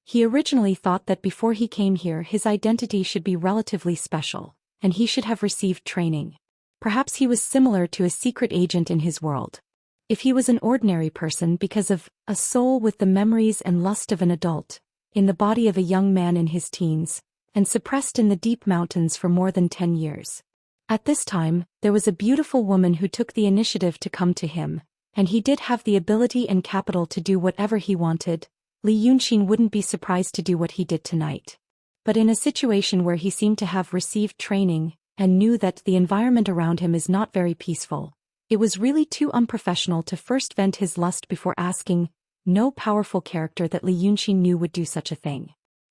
He originally thought that before he came here his identity should be relatively special, and he should have received training. Perhaps he was similar to a secret agent in his world. If he was an ordinary person because of a soul with the memories and lust of an adult, in the body of a young man in his teens, and suppressed in the deep mountains for more than 10 years. At this time, there was a beautiful woman who took the initiative to come to him, and he did have the ability and capital to do whatever he wanted, Li Yunqin wouldn't be surprised to do what he did tonight. But in a situation where he seemed to have received training, and knew that the environment around him is not very peaceful, it was really too unprofessional to first vent his lust before asking. No powerful character that Li Yunqin knew would do such a thing.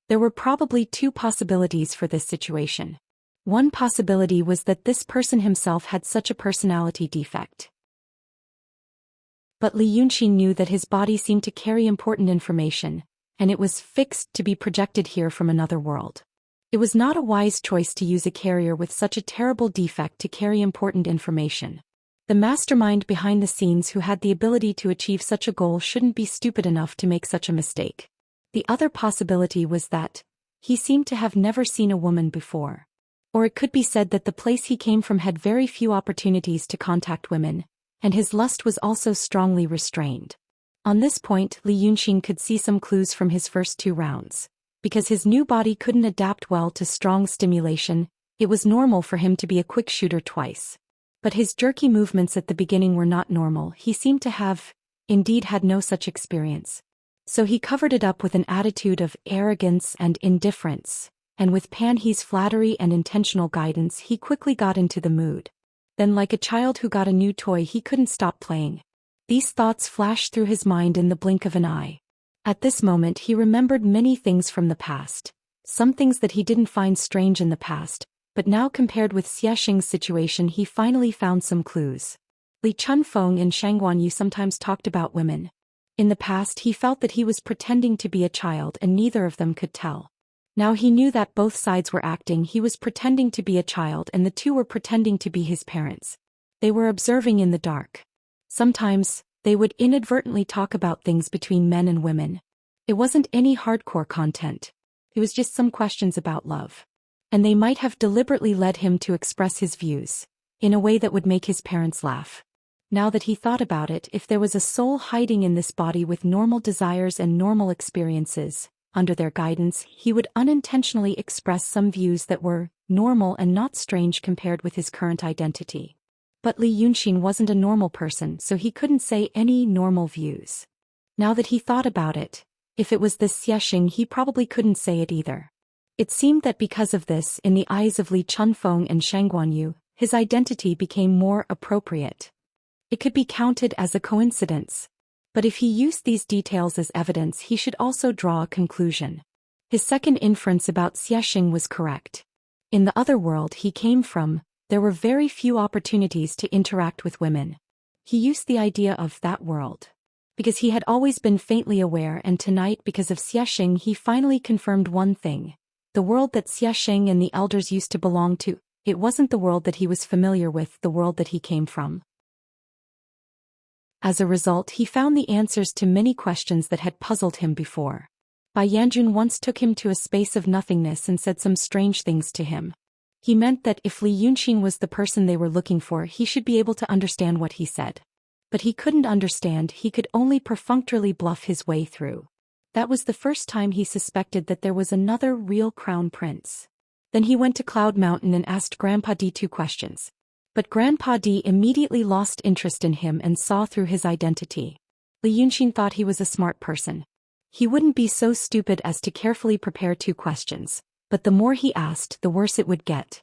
There were probably two possibilities for this situation. One possibility was that this person himself had such a personality defect. But Li Yunqin knew that his body seemed to carry important information, and it was fixed to be projected here from another world. It was not a wise choice to use a carrier with such a terrible defect to carry important information. The mastermind behind the scenes who had the ability to achieve such a goal shouldn't be stupid enough to make such a mistake. The other possibility was that he seemed to have never seen a woman before. Or it could be said that the place he came from had very few opportunities to contact women, and his lust was also strongly restrained. On this point, Li Yunqin could see some clues from his first 2 rounds. Because his new body couldn't adapt well to strong stimulation, it was normal for him to be a quick shooter twice. But his jerky movements at the beginning were not normal. He seemed to have, indeed, had no such experience. So he covered it up with an attitude of arrogance and indifference, and with Pan He's flattery and intentional guidance he quickly got into the mood. Then like a child who got a new toy he couldn't stop playing. These thoughts flashed through his mind in the blink of an eye. At this moment he remembered many things from the past, some things that he didn't find strange in the past, but now compared with Xiaxing's situation he finally found some clues. Li Chunfeng and Shangguanyu sometimes talked about women. In the past he felt that he was pretending to be a child and neither of them could tell. Now he knew that both sides were acting. He was pretending to be a child and the two were pretending to be his parents. They were observing in the dark. Sometimes, they would inadvertently talk about things between men and women. It wasn't any hardcore content. It was just some questions about love. And they might have deliberately led him to express his views, in a way that would make his parents laugh. Now that he thought about it, if there was a soul hiding in this body with normal desires and normal experiences, under their guidance, he would unintentionally express some views that were normal and not strange compared with his current identity. But Li Yunqin wasn't a normal person, so he couldn't say any normal views. Now that he thought about it, if it was this Xiaxing he probably couldn't say it either. It seemed that because of this, in the eyes of Li Chunfeng and Shangguanyu, his identity became more appropriate. It could be counted as a coincidence. But if he used these details as evidence he should also draw a conclusion. His second inference about Xiaxing was correct. In the other world he came from, there were very few opportunities to interact with women. He used the idea of that world. Because he had always been faintly aware, and tonight because of Xiaxing he finally confirmed one thing. The world that Xiaxing and the elders used to belong to, it wasn't the world that he was familiar with, the world that he came from. As a result he found the answers to many questions that had puzzled him before. Bai Yanjun once took him to a space of nothingness and said some strange things to him. He meant that if Li Yunqin was the person they were looking for he should be able to understand what he said. But he couldn't understand, he could only perfunctorily bluff his way through. That was the first time he suspected that there was another real crown prince. Then he went to Cloud Mountain and asked Grandpa D 2 questions. But Grandpa D immediately lost interest in him and saw through his identity. Li Yunqin thought he was a smart person. He wouldn't be so stupid as to carefully prepare 2 questions, but the more he asked the worse it would get.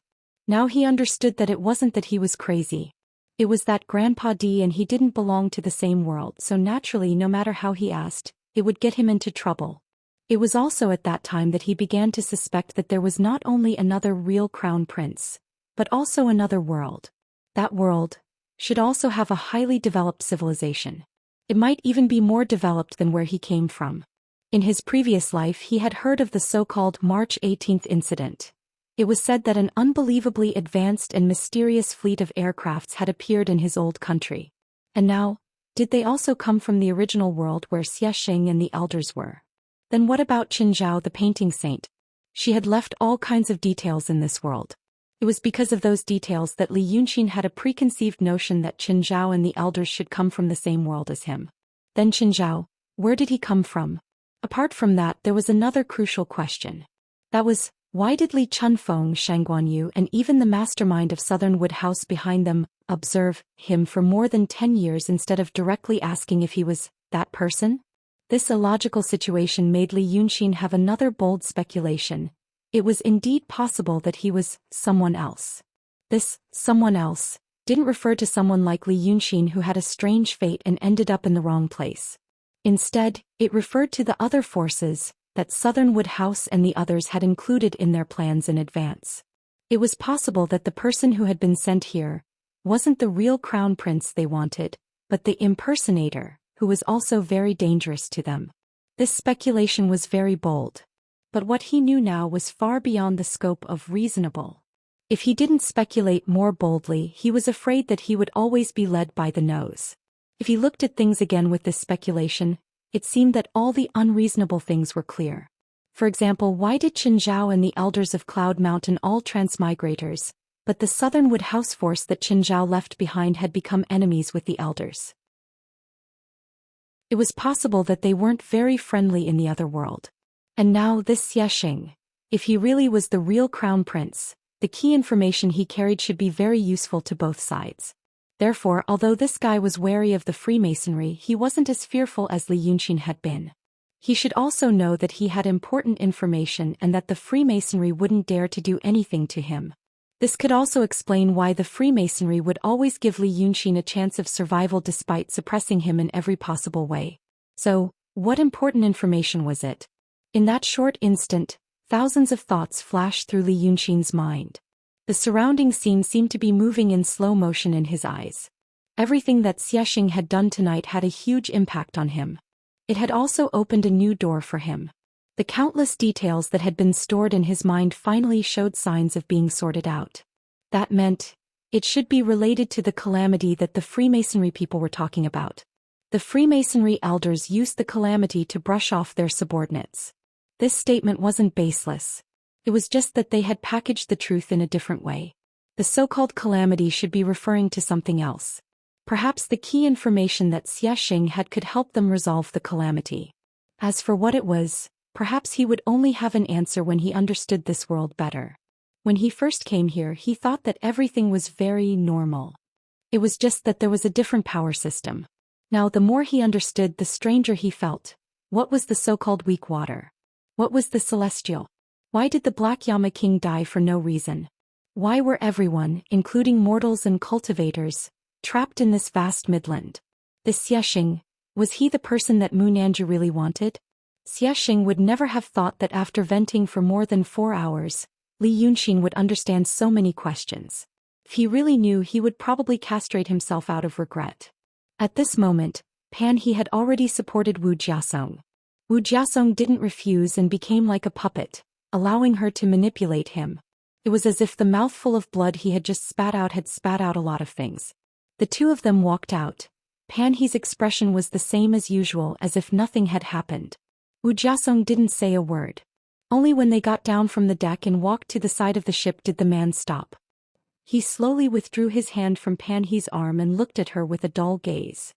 Now he understood that it wasn't that he was crazy. It was that Grandpa D and he didn't belong to the same world, so naturally no matter how he asked, it would get him into trouble. It was also at that time that he began to suspect that there was not only another real crown prince, but also another world. That world should also have a highly developed civilization. It might even be more developed than where he came from. In his previous life he had heard of the so-called March 18th incident. It was said that an unbelievably advanced and mysterious fleet of aircrafts had appeared in his old country. And now, did they also come from the original world where Xiaxing and the elders were? Then what about Qinzhao the painting saint? She had left all kinds of details in this world. It was because of those details that Li Yunqin had a preconceived notion that Qinzhao and the elders should come from the same world as him. Then Qinzhao, where did he come from? Apart from that, there was another crucial question. That was, why did Li Chunfeng, Shangguanyu, and even the mastermind of Southernwood House behind them observe him for more than 10 years instead of directly asking if he was that person? This illogical situation made Li Yunxin have another bold speculation. It was indeed possible that he was someone else. This someone else didn't refer to someone like Li Yunxin who had a strange fate and ended up in the wrong place. Instead, it referred to the other forces that Southern Wood House and the others had included in their plans in advance. It was possible that the person who had been sent here wasn't the real crown prince they wanted, but the impersonator, who was also very dangerous to them. This speculation was very bold. But what he knew now was far beyond the scope of reasonable. If he didn't speculate more boldly, he was afraid that he would always be led by the nose. If he looked at things again with this speculation, it seemed that all the unreasonable things were clear. For example, why did Xianxia and the elders of Cloud Mountain all transmigrators, but the Southern Wood House force that Xianxia left behind had become enemies with the elders? It was possible that they weren't very friendly in the other world. And now this Xiaxing, if he really was the real crown prince, the key information he carried should be very useful to both sides. Therefore, although this guy was wary of the Freemasonry, he wasn't as fearful as Li Yunxin had been. He should also know that he had important information and that the Freemasonry wouldn't dare to do anything to him. This could also explain why the Freemasonry would always give Li Yunxin a chance of survival despite suppressing him in every possible way. So, what important information was it? In that short instant, thousands of thoughts flashed through Li Yunxin's mind. The surrounding scene seemed to be moving in slow motion in his eyes. Everything that Xiaxing had done tonight had a huge impact on him. It had also opened a new door for him. The countless details that had been stored in his mind finally showed signs of being sorted out. That meant it should be related to the calamity that the Freemasonry people were talking about. The Freemasonry elders used the calamity to brush off their subordinates. This statement wasn't baseless. It was just that they had packaged the truth in a different way. The so-called calamity should be referring to something else. Perhaps the key information that Xiaxing had could help them resolve the calamity. As for what it was, perhaps he would only have an answer when he understood this world better. When he first came here, he thought that everything was very normal. It was just that there was a different power system. Now the more he understood, the stranger he felt. What was the so-called weak water? What was the celestial? Why did the Black Yama King die for no reason? Why were everyone, including mortals and cultivators, trapped in this vast midland? This Xiaxing, was he the person that Mu Nanju really wanted? Xiaxing would never have thought that after venting for more than 4 hours, Li Yunxin would understand so many questions. If he really knew, he would probably castrate himself out of regret. At this moment, Pan He had already supported Wu Jiasong. Wu Jiasong didn't refuse and became like a puppet, allowing her to manipulate him. It was as if the mouthful of blood he had just spat out had spat out a lot of things. The two of them walked out. Pan He's expression was the same as usual, as if nothing had happened. Wu Jiasong didn't say a word. Only when they got down from the deck and walked to the side of the ship did the man stop. He slowly withdrew his hand from Pan He's arm and looked at her with a dull gaze.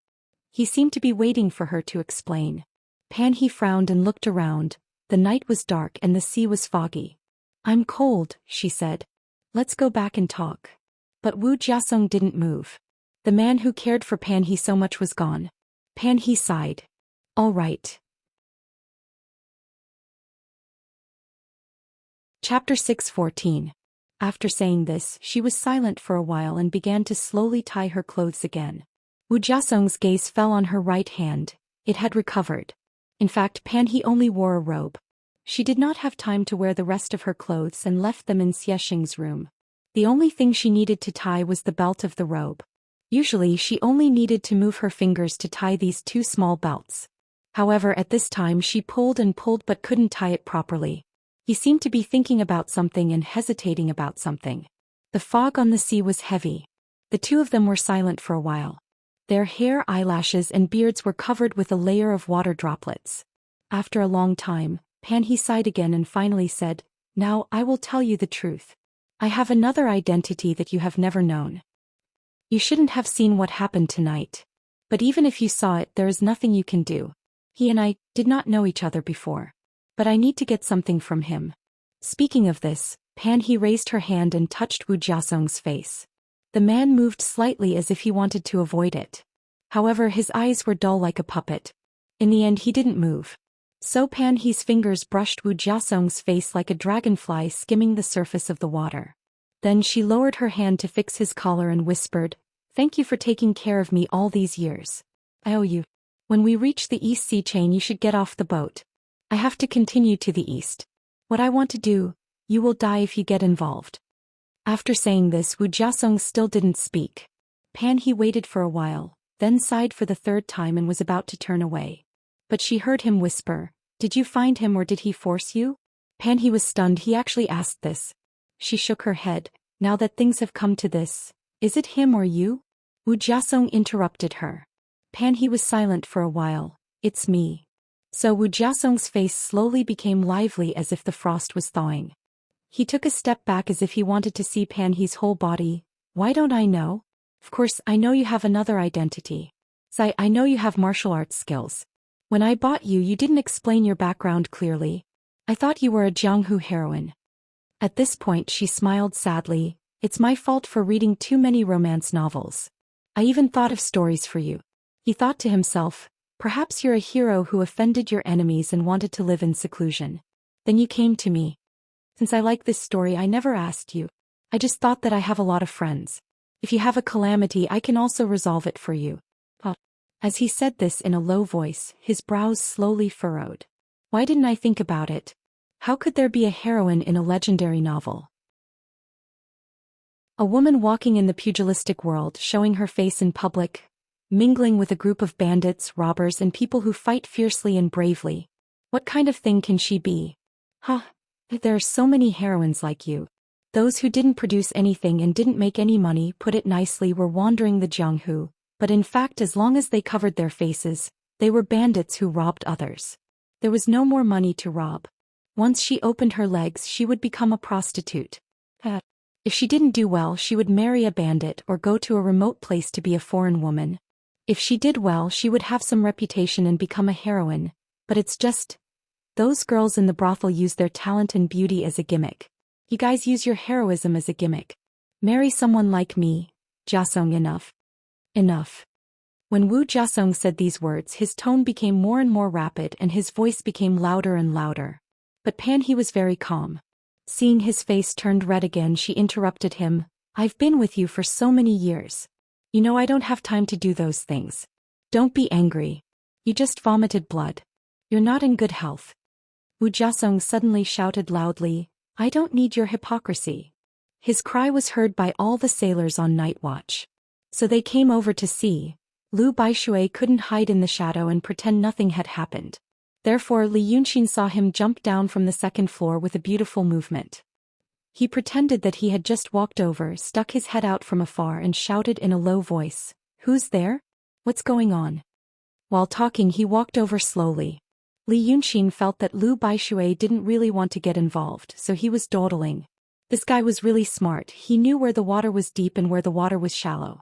He seemed to be waiting for her to explain. Pan He frowned and looked around. The night was dark and the sea was foggy. "I'm cold," she said. "Let's go back and talk." But Wu Jiasong didn't move. The man who cared for Pan He so much was gone. Pan He sighed. "All right." Chapter 6:14. After saying this, she was silent for a while and began to slowly tie her clothes again. Wu Jiasong's gaze fell on her right hand. It had recovered. In fact, Pan He only wore a robe. She did not have time to wear the rest of her clothes and left them in Xiaxing's room. The only thing she needed to tie was the belt of the robe. Usually she only needed to move her fingers to tie these two small belts. However, at this time she pulled and pulled but couldn't tie it properly. He seemed to be thinking about something and hesitating about something. The fog on the sea was heavy. The two of them were silent for a while. Their hair, eyelashes, and beards were covered with a layer of water droplets. After a long time, Pan He sighed again and finally said, "Now I will tell you the truth. I have another identity that you have never known. You shouldn't have seen what happened tonight. But even if you saw it, there is nothing you can do. He and I did not know each other before. But I need to get something from him." Speaking of this, Pan He raised her hand and touched Wu Jiasong's face. The man moved slightly as if he wanted to avoid it. However, his eyes were dull like a puppet. In the end he didn't move. So Pan He's fingers brushed Wu Jiasong's face like a dragonfly skimming the surface of the water. Then she lowered her hand to fix his collar and whispered, "Thank you for taking care of me all these years. I owe you. When we reach the East Sea chain you should get off the boat. I have to continue to the east. What I want to do, you will die if you get involved." After saying this, Wu Jiasong still didn't speak. Pan He waited for a while, then sighed for the third time and was about to turn away. But she heard him whisper, "Did you find him or did he force you?" Pan He was stunned. He actually asked this. She shook her head. "Now that things have come to this, is it him or you?" Wu Jiasong interrupted her. Pan He was silent for a while. "It's me." So Wu Jiasong's face slowly became lively as if the frost was thawing. He took a step back as if he wanted to see Pan He's whole body. "Why don't I know? Of course I know you have another identity. I know you have martial arts skills. When I bought you, you didn't explain your background clearly. I thought you were a Jianghu heroine." At this point she smiled sadly. "It's my fault for reading too many romance novels. I even thought of stories for you." He thought to himself, "Perhaps you're a hero who offended your enemies and wanted to live in seclusion. Then you came to me. Since I like this story I never asked you. I just thought that I have a lot of friends. If you have a calamity I can also resolve it for you." As he said this in a low voice, his brows slowly furrowed. "Why didn't I think about it? How could there be a heroine in a legendary novel?" A woman walking in the pugilistic world, showing her face in public, mingling with a group of bandits, robbers and people who fight fiercely and bravely. What kind of thing can she be? There are so many heroines like you. Those who didn't produce anything and didn't make any money, put it nicely, were wandering the Jianghu, but in fact as long as they covered their faces, they were bandits who robbed others. There was no more money to rob. Once she opened her legs she would become a prostitute. If she didn't do well she would marry a bandit or go to a remote place to be a foreign woman. If she did well she would have some reputation and become a heroine, but it's just, those girls in the brothel use their talent and beauty as a gimmick. You guys use your heroism as a gimmick. Marry someone like me, Jiasong. Enough. Enough. When Wu Jiasong said these words his tone became more and more rapid and his voice became louder and louder. But Pan He was very calm. Seeing his face turned red again she interrupted him, "I've been with you for so many years. You know I don't have time to do those things. Don't be angry. You just vomited blood. You're not in good health." Wu Jiasong suddenly shouted loudly, "I don't need your hypocrisy." His cry was heard by all the sailors on night watch. So they came over to see. Lu Baishui couldn't hide in the shadow and pretend nothing had happened. Therefore Li Yunxin saw him jump down from the second floor with a beautiful movement. He pretended that he had just walked over, stuck his head out from afar and shouted in a low voice, "Who's there? What's going on?" While talking he walked over slowly. Li Yunxin felt that Lu Baishui didn't really want to get involved, so he was dawdling. This guy was really smart. He knew where the water was deep and where the water was shallow.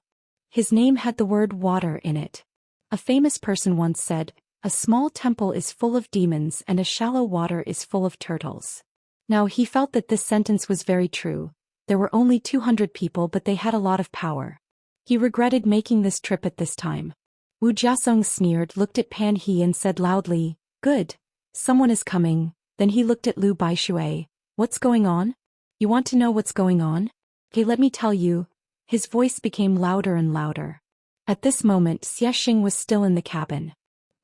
His name had the word water in it. A famous person once said, "A small temple is full of demons and a shallow water is full of turtles." Now he felt that this sentence was very true. There were only 200 people but they had a lot of power. He regretted making this trip at this time. Wu Jiasong sneered, looked at Pan He and said loudly, "Good. Someone is coming." Then he looked at Lu Baishui. "What's going on? You want to know what's going on? Okay, let me tell you." His voice became louder and louder. At this moment Xianxia was still in the cabin.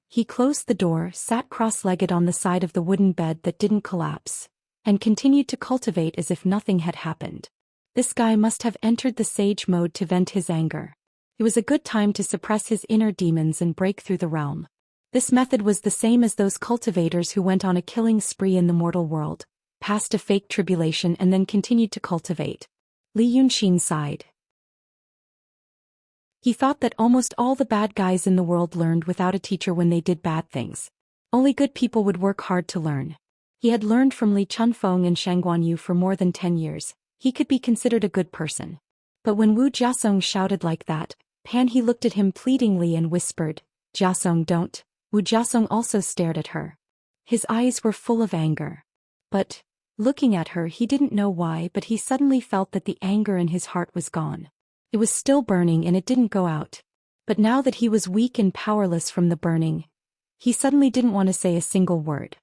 He closed the door, sat cross-legged on the side of the wooden bed that didn't collapse, and continued to cultivate as if nothing had happened. This guy must have entered the sage mode to vent his anger. It was a good time to suppress his inner demons and break through the realm. This method was the same as those cultivators who went on a killing spree in the mortal world, passed a fake tribulation and then continued to cultivate. Li Yunxin sighed. He thought that almost all the bad guys in the world learned without a teacher when they did bad things. Only good people would work hard to learn. He had learned from Li Chunfeng and Shang Guanyu for more than 10 years. He could be considered a good person. But when Wu Jiasong shouted like that, Pan He looked at him pleadingly and whispered, "Jiasong, don't." Wu Jiasong also stared at her. His eyes were full of anger. But, looking at her he didn't know why, but he suddenly felt that the anger in his heart was gone. It was still burning and it didn't go out. But now that he was weak and powerless from the burning, He suddenly didn't want to say a single word.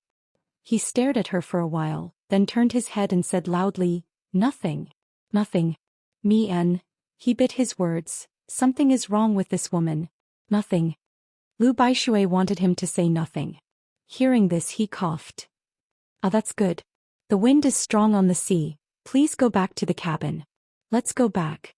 He stared at her for a while, then turned his head and said loudly, "Nothing. Nothing. Me." He bit his words. "Something is wrong with this woman. Nothing." Lu Baishui wanted him to say nothing. Hearing this, he coughed. "Ah, that's good. The wind is strong on the sea. Please go back to the cabin. Let's go back."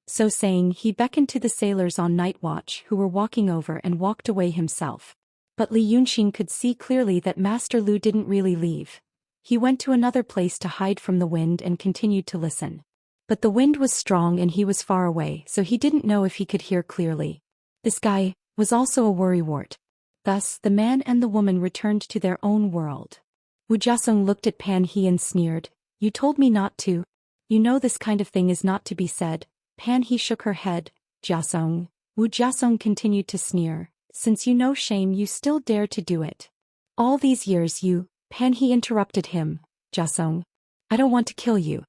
So saying, he beckoned to the sailors on night watch who were walking over and walked away himself. But Li Yunxin could see clearly that Master Lu didn't really leave. He went to another place to hide from the wind and continued to listen. But the wind was strong and he was far away, so he didn't know if he could hear clearly. This guy was also a worrywart. Thus, the man and the woman returned to their own world. Wu Jiasong looked at Pan He and sneered, "You told me not to. You know this kind of thing is not to be said." Pan He shook her head. "Jiasong." Wu Jiasong continued to sneer, "Since you know shame, you still dare to do it. All these years you..." Pan He interrupted him. "Jiasong, I don't want to kill you."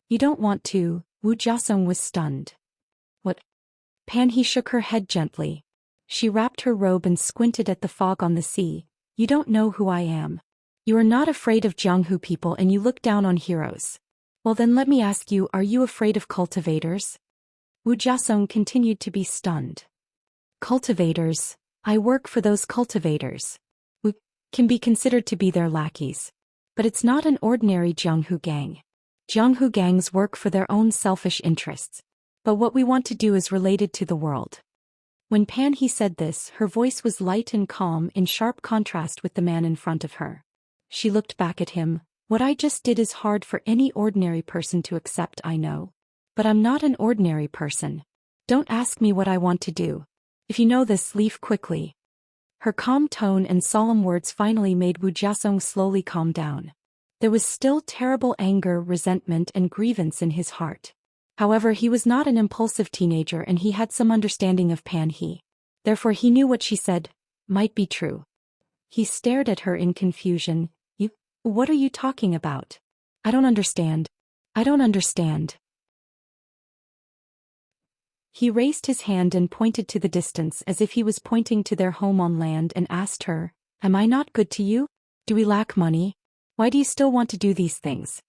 "You don't want to?" Wu Jiasong was stunned. "What?" Pan He shook her head gently. She wrapped her robe and squinted at the fog on the sea. "You don't know who I am. You are not afraid of Jianghu people and you look down on heroes. Well then let me ask you, are you afraid of cultivators?" Wu Jiasong continued to be stunned. "Cultivators? I work for those cultivators. We can be considered to be their lackeys. But it's not an ordinary Jianghu gang. Jianghu gangs work for their own selfish interests. But what we want to do is related to the world." When Pan He said this, her voice was light and calm in sharp contrast with the man in front of her. She looked back at him. "What I just did is hard for any ordinary person to accept, I know. But I'm not an ordinary person. Don't ask me what I want to do. If you know this, leave quickly." Her calm tone and solemn words finally made Wu Jiasong slowly calm down. There was still terrible anger, resentment, and grievance in his heart. However, he was not an impulsive teenager and he had some understanding of Pan He. Therefore he knew what she said might be true. He stared at her in confusion. What are you talking about? I don't understand. I don't understand." He raised his hand and pointed to the distance as if he was pointing to their home on land and asked her, "Am I not good to you? Do we lack money? Why do you still want to do these things?"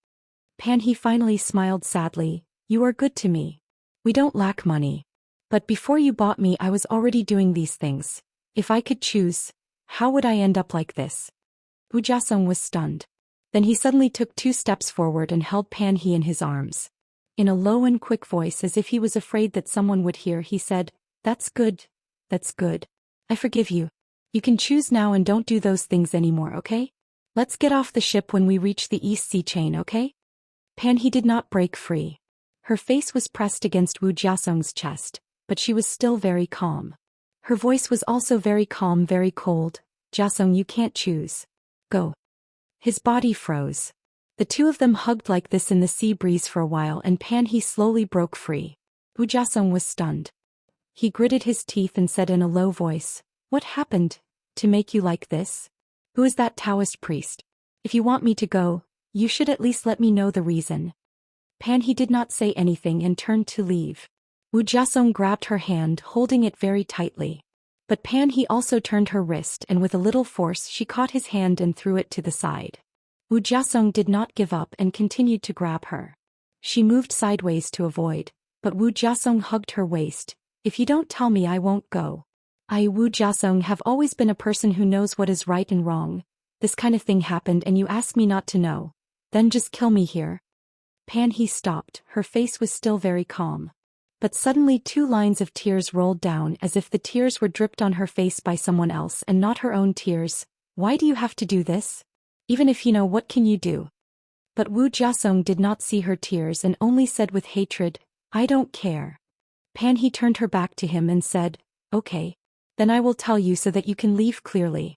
Pan He finally smiled sadly. "You are good to me. We don't lack money. But before you bought me, I was already doing these things. If I could choose, how would I end up like this?" Wu Jiasong was stunned. Then he suddenly took 2 steps forward and held Pan He in his arms. In a low and quick voice, as if he was afraid that someone would hear, he said, "That's good. That's good. I forgive you. You can choose now and don't do those things anymore, okay? Let's get off the ship when we reach the East Sea chain, okay?" Pan He did not break free. Her face was pressed against Wu Jiasong's chest, but she was still very calm. Her voice was also very calm, very cold. "Jiasong, you can't choose. Go." His body froze. The two of them hugged like this in the sea breeze for a while and Pan He slowly broke free. Wu Jiasong was stunned. He gritted his teeth and said in a low voice, "What happened to make you like this? Who is that Taoist priest? If you want me to go, you should at least let me know the reason." Pan He did not say anything and turned to leave. Wu Jiasong grabbed her hand, holding it very tightly. But Pan He also turned her wrist and with a little force she caught his hand and threw it to the side. Wu Jiasong did not give up and continued to grab her. She moved sideways to avoid, but Wu Jiasong hugged her waist. "If you don't tell me, I won't go. I, Wu Jiasong, have always been a person who knows what is right and wrong. This kind of thing happened and you ask me not to know. Then just kill me here." Pan He stopped. Her face was still very calm. But suddenly 2 lines of tears rolled down as if the tears were dripped on her face by someone else and not her own tears. "Why do you have to do this? Even if you know, what can you do?" But Wu Jiasong did not see her tears and only said with hatred, "I don't care." Pan He turned her back to him and said, "Okay. Then I will tell you so that you can leave clearly.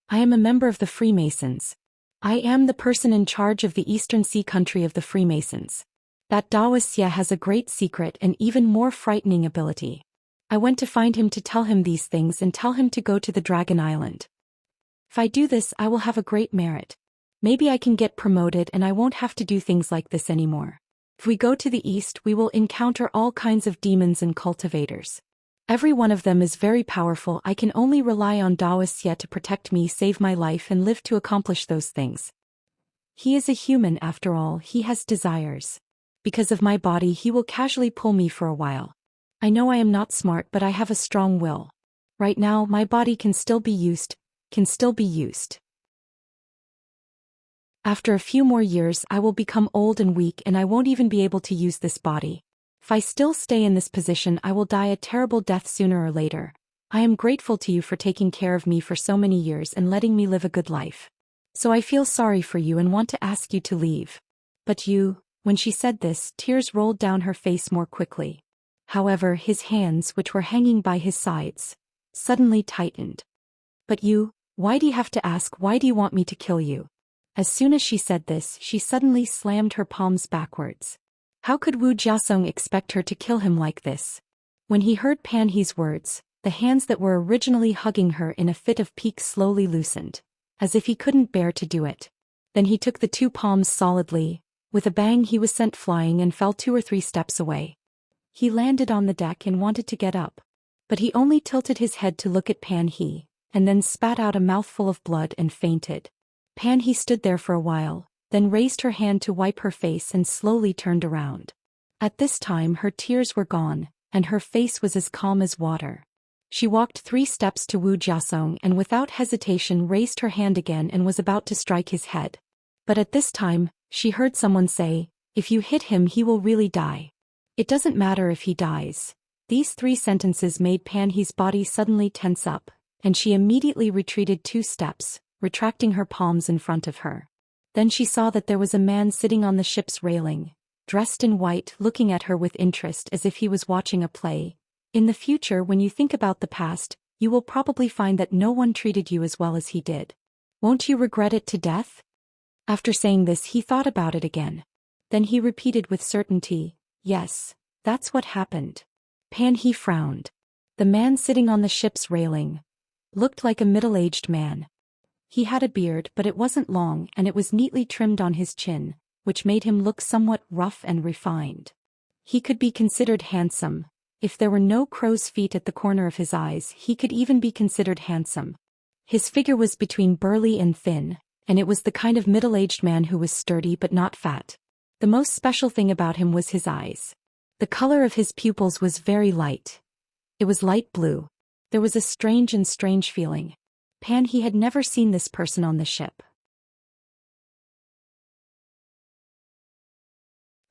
I am a member of the Freemasons. I am the person in charge of the Eastern Sea country of the Freemasons. That Dao Xia has a great secret and even more frightening ability. I went to find him to tell him these things and tell him to go to the Dragon Island. If I do this, I will have a great merit. Maybe I can get promoted and I won't have to do things like this anymore. If we go to the east, we will encounter all kinds of demons and cultivators. Every one of them is very powerful. I can only rely on Dao Xia to protect me, save my life and live to accomplish those things. He is a human after all, he has desires. Because of my body he will casually pull me for a while. I know I am not smart but I have a strong will. Right now my body can still be used. After a few more years I will become old and weak and I won't even be able to use this body. If I still stay in this position I will die a terrible death sooner or later. I am grateful to you for taking care of me for so many years and letting me live a good life. So I feel sorry for you and want to ask you to leave. But you, when she said this, tears rolled down her face more quickly. However, his hands, which were hanging by his sides, suddenly tightened. But you, why do you have to ask? Why do you want me to kill you? As soon as she said this, she suddenly slammed her palms backwards. How could Wu Jiasong expect her to kill him like this? When he heard Pan He's words, the hands that were originally hugging her in a fit of pique slowly loosened, as if he couldn't bear to do it. Then he took the two palms solidly. With a bang he was sent flying and fell 2 or 3 steps away. He landed on the deck and wanted to get up. But he only tilted his head to look at Pan He, and then spat out a mouthful of blood and fainted. Pan He stood there for a while, then raised her hand to wipe her face and slowly turned around. At this time her tears were gone, and her face was as calm as water. She walked 3 steps to Wu Jiasong and without hesitation raised her hand again and was about to strike his head. But at this time, she heard someone say, "If you hit him he will really die. It doesn't matter if he dies." These 3 sentences made Pan He's body suddenly tense up, and she immediately retreated 2 steps, retracting her palms in front of her. Then she saw that there was a man sitting on the ship's railing, dressed in white, looking at her with interest as if he was watching a play. In the future, when you think about the past, you will probably find that no one treated you as well as he did. Won't you regret it to death? After saying this he thought about it again. Then he repeated with certainty, "Yes, that's what happened." Pan He frowned. The man sitting on the ship's railing looked like a middle-aged man. He had a beard but it wasn't long and it was neatly trimmed on his chin, which made him look somewhat rough and refined. He could be considered handsome. If there were no crow's feet at the corner of his eyes he could even be considered handsome. His figure was between burly and thin, and it was the kind of middle-aged man who was sturdy but not fat. The most special thing about him was his eyes. The color of his pupils was very light. It was light blue. There was a strange feeling. Pan He had never seen this person on the ship.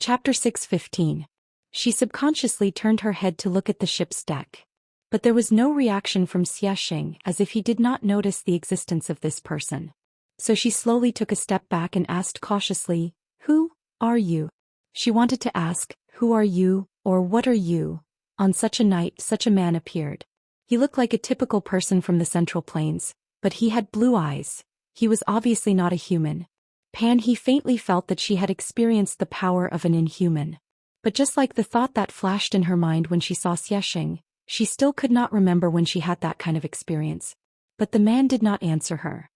Chapter 6:15. She subconsciously turned her head to look at the ship's deck. But there was no reaction from Xianxia, as if he did not notice the existence of this person. So she slowly took a step back and asked cautiously, "Who are you?" She wanted to ask, "Who are you?" or "What are you?" On such a night such a man appeared. He looked like a typical person from the Central Plains, but he had blue eyes. He was obviously not a human. Pan He faintly felt that she had experienced the power of an inhuman. But just like the thought that flashed in her mind when she saw Xianxia, she still could not remember when she had that kind of experience. But the man did not answer her.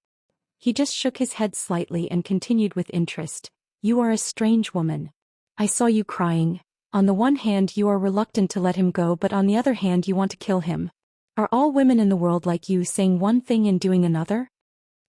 He just shook his head slightly and continued with interest, "You are a strange woman. I saw you crying. On the one hand you are reluctant to let him go but on the other hand you want to kill him. Are all women in the world like you, saying one thing and doing another?"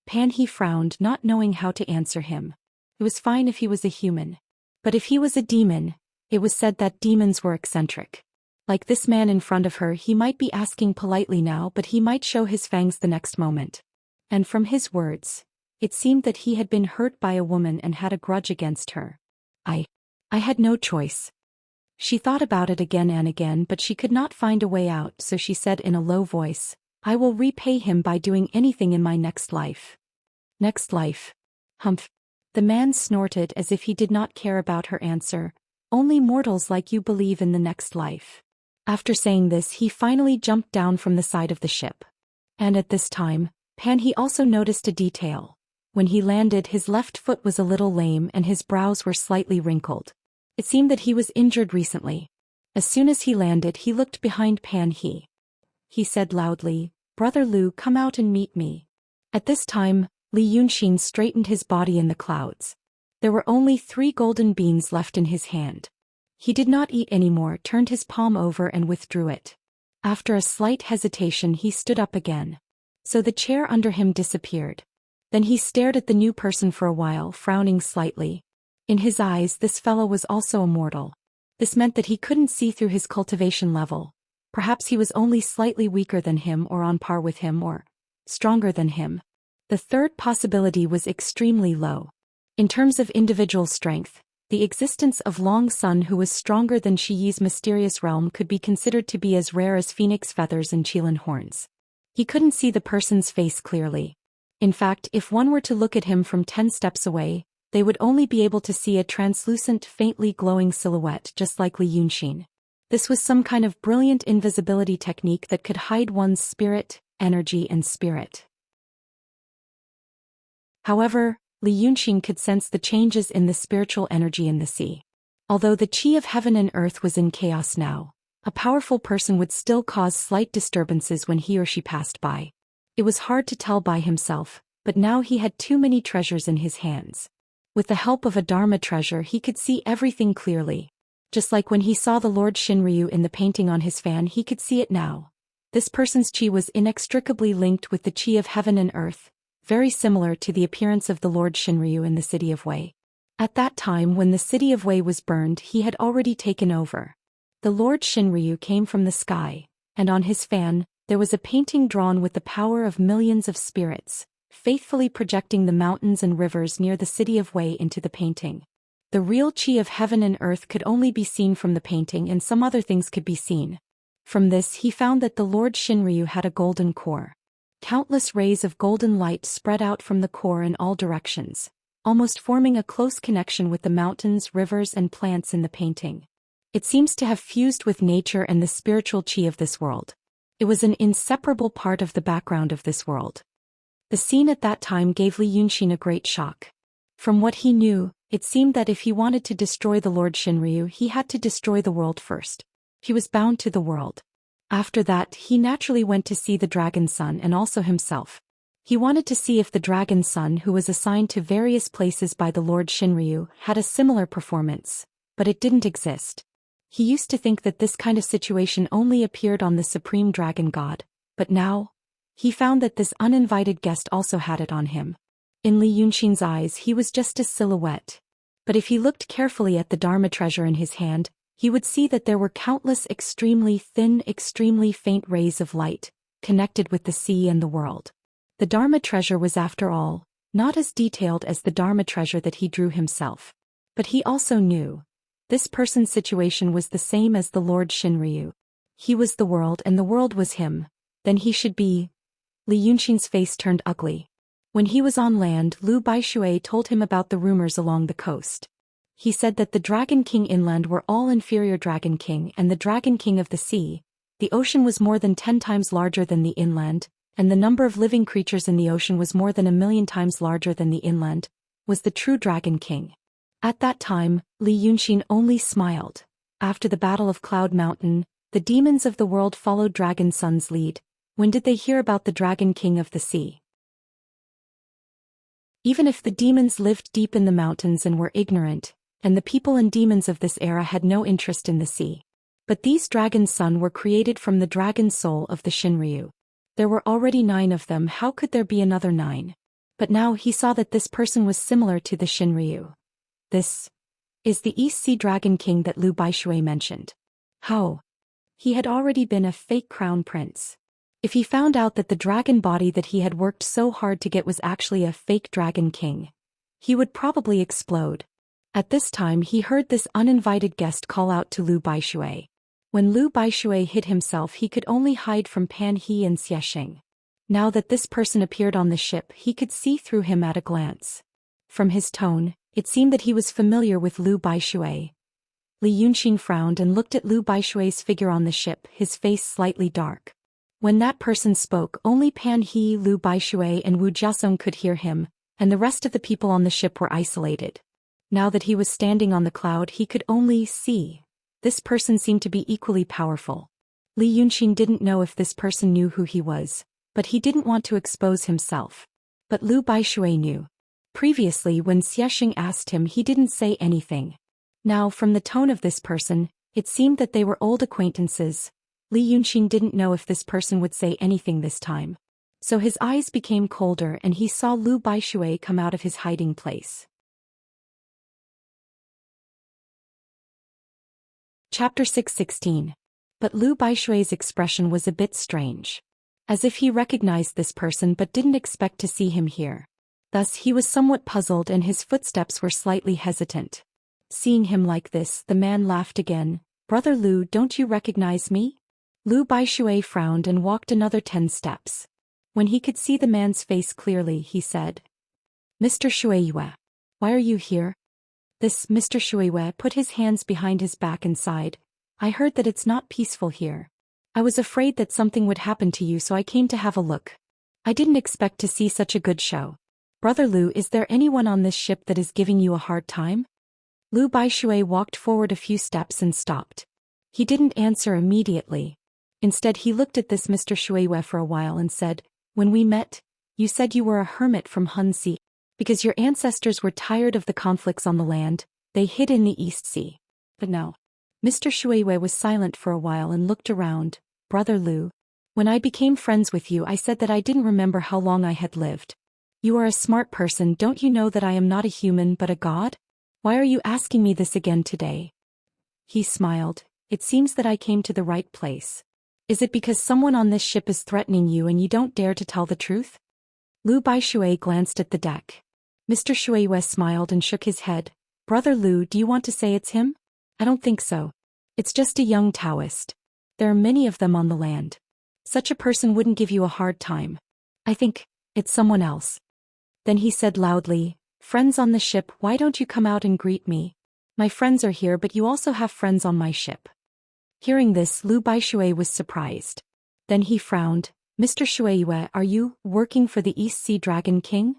Pan He frowned, not knowing how to answer him. It was fine if he was a human. But if he was a demon, it was said that demons were eccentric. Like this man in front of her, he might be asking politely now but he might show his fangs the next moment. And from his words, it seemed that he had been hurt by a woman and had a grudge against her. I had no choice. She thought about it again and again but she could not find a way out, so she said in a low voice, "I will repay him by doing anything in my next life." Next life? Humph. The man snorted as if he did not care about her answer. "Only mortals like you believe in the next life." After saying this he finally jumped down from the side of the ship. And at this time, Pan He also noticed a detail. When he landed his left foot was a little lame and his brows were slightly wrinkled. It seemed that he was injured recently. As soon as he landed he looked behind Pan He. He said loudly, "Brother Lu, come out and meet me." At this time, Li Yunxin straightened his body in the clouds. There were only 3 golden beans left in his hand. He did not eat anymore, turned his palm over and withdrew it. After a slight hesitation he stood up again. So the chair under him disappeared. Then he stared at the new person for a while, frowning slightly. In his eyes this fellow was also immortal. This meant that he couldn't see through his cultivation level. Perhaps he was only slightly weaker than him or on par with him or stronger than him. The third possibility was extremely low. In terms of individual strength, the existence of Long Sun who was stronger than Shi Yi's mysterious realm could be considered to be as rare as phoenix feathers and qilin horns. He couldn't see the person's face clearly. In fact, if one were to look at him from 10 steps away, they would only be able to see a translucent, faintly glowing silhouette just like Li Yunxin. This was some kind of brilliant invisibility technique that could hide one's spirit, energy and spirit. However, Li Yunxin could sense the changes in the spiritual energy in the sea. Although the qi of heaven and earth was in chaos now, a powerful person would still cause slight disturbances when he or she passed by. It was hard to tell by himself, but now he had too many treasures in his hands. With the help of a Dharma treasure he could see everything clearly. Just like when he saw the Lord Shinryu in the painting on his fan, he could see it now. This person's qi was inextricably linked with the qi of heaven and earth, very similar to the appearance of the Lord Shinryu in the city of Wei. At that time when the city of Wei was burned he had already taken over. The Lord Shinryu came from the sky, and on his fan, there was a painting drawn with the power of millions of spirits, faithfully projecting the mountains and rivers near the city of Wei into the painting. The real qi of heaven and earth could only be seen from the painting and some other things could be seen. From this he found that the Lord Shinryu had a golden core. Countless rays of golden light spread out from the core in all directions, almost forming a close connection with the mountains, rivers and plants in the painting. It seems to have fused with nature and the spiritual qi of this world. It was an inseparable part of the background of this world. The scene at that time gave Li Yunxin a great shock. From what he knew, it seemed that if he wanted to destroy the Lord Shinryu he had to destroy the world first. He was bound to the world. After that he naturally went to see the Dragon Son and also himself. He wanted to see if the Dragon Son who was assigned to various places by the Lord Shinryu had a similar performance, but it didn't exist. He used to think that this kind of situation only appeared on the Supreme Dragon God, but now, he found that this uninvited guest also had it on him. In Li Yunxin's eyes he was just a silhouette. But if he looked carefully at the Dharma treasure in his hand, he would see that there were countless extremely thin, extremely faint rays of light, connected with the sea and the world. The Dharma treasure was after all, not as detailed as the Dharma treasure that he drew himself. But he also knew. This person's situation was the same as the Lord Shinryu. He was the world and the world was him. Then he should be. Li Yunxin's face turned ugly. When he was on land, Liu Baishui told him about the rumors along the coast. He said that the Dragon King inland were all inferior Dragon King and the Dragon King of the sea. The ocean was more than 10 times larger than the inland, and the number of living creatures in the ocean was more than 1,000,000 times larger than the inland, was the true Dragon King. At that time, Li Yunxin only smiled. After the Battle of Cloud Mountain, the demons of the world followed Dragon Sun's lead. When did they hear about the Dragon King of the sea? Even if the demons lived deep in the mountains and were ignorant, and the people and demons of this era had no interest in the sea. But these Dragon Sun were created from the dragon soul of the Shinryu. There were already 9 of them, how could there be another 9? But now he saw that this person was similar to the Shinryu. This is the East Sea Dragon King that Liu Baishui mentioned. How? He had already been a fake crown prince. If he found out that the dragon body that he had worked so hard to get was actually a fake Dragon King, he would probably explode. At this time he heard this uninvited guest call out to Liu Baishui. When Liu Baishui hid himself he could only hide from Pan He and Xiaxing. Now that this person appeared on the ship he could see through him at a glance. From his tone, it seemed that he was familiar with Liu Baishui. Li Yunxin frowned and looked at Liu Baishui's figure on the ship, his face slightly dark. When that person spoke only Pan He, Liu Baishui and Wu Jiasong could hear him, and the rest of the people on the ship were isolated. Now that he was standing on the cloud he could only see. This person seemed to be equally powerful. Li Yunxin didn't know if this person knew who he was, but he didn't want to expose himself. But Liu Baishui knew. Previously when Xiaxing asked him he didn't say anything. Now from the tone of this person, it seemed that they were old acquaintances. Li Yunqing didn't know if this person would say anything this time. So his eyes became colder and he saw Lu Baishui come out of his hiding place. Chapter 6:16. But Lu Baishui's expression was a bit strange. As if he recognized this person but didn't expect to see him here. Thus he was somewhat puzzled and his footsteps were slightly hesitant. Seeing him like this, the man laughed again. "Brother Lu, don't you recognize me?" Lu Baishui frowned and walked another 10 steps. When he could see the man's face clearly, he said, "Mr. Shuiyue, why are you here?" This Mr. Shuiyue put his hands behind his back and sighed. "I heard that it's not peaceful here. I was afraid that something would happen to you, so I came to have a look. I didn't expect to see such a good show. Brother Lu, is there anyone on this ship that is giving you a hard time?" Lu Baishui walked forward a few steps and stopped. He didn't answer immediately. Instead he looked at this Mr. Shuiyue for a while and said, "When we met, you said you were a hermit from Hunxi. Because your ancestors were tired of the conflicts on the land, they hid in the East Sea. But now." Mr. Shuiyue was silent for a while and looked around. "Brother Lu, when I became friends with you I said that I didn't remember how long I had lived. You are a smart person, don't you know that I am not a human but a god? Why are you asking me this again today?" He smiled. "It seems that I came to the right place. Is it because someone on this ship is threatening you and you don't dare to tell the truth?" Lu Baishui glanced at the deck. Mr. Shuiyue smiled and shook his head. "Brother Lu, do you want to say it's him? I don't think so. It's just a young Taoist. There are many of them on the land. Such a person wouldn't give you a hard time. I think it's someone else." Then he said loudly, "Friends on the ship, why don't you come out and greet me? My friends are here, but you also have friends on my ship." Hearing this, Lu Baishui was surprised. Then he frowned. "Mr. Shuiyue, are you working for the East Sea Dragon King?"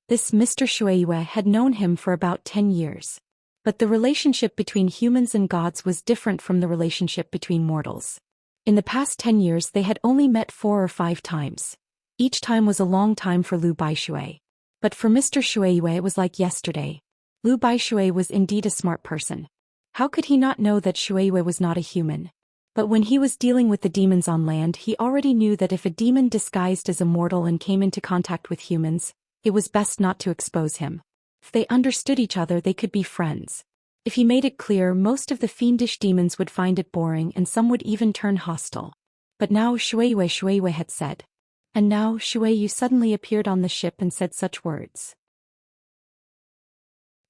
This Mr. Shuiyue had known him for about 10 years. But the relationship between humans and gods was different from the relationship between mortals. In the past 10 years they had only met 4 or 5 times. Each time was a long time for Lu Baishui. But for Mr. Shuiyue it was like yesterday. Lu Baishui was indeed a smart person. How could he not know that Shuiyue was not a human? But when he was dealing with the demons on land, he already knew that if a demon disguised as a mortal and came into contact with humans, it was best not to expose him. If they understood each other, they could be friends. If he made it clear, most of the fiendish demons would find it boring and some would even turn hostile. But now Shuiyue had said. And now Shuiyue suddenly appeared on the ship and said such words.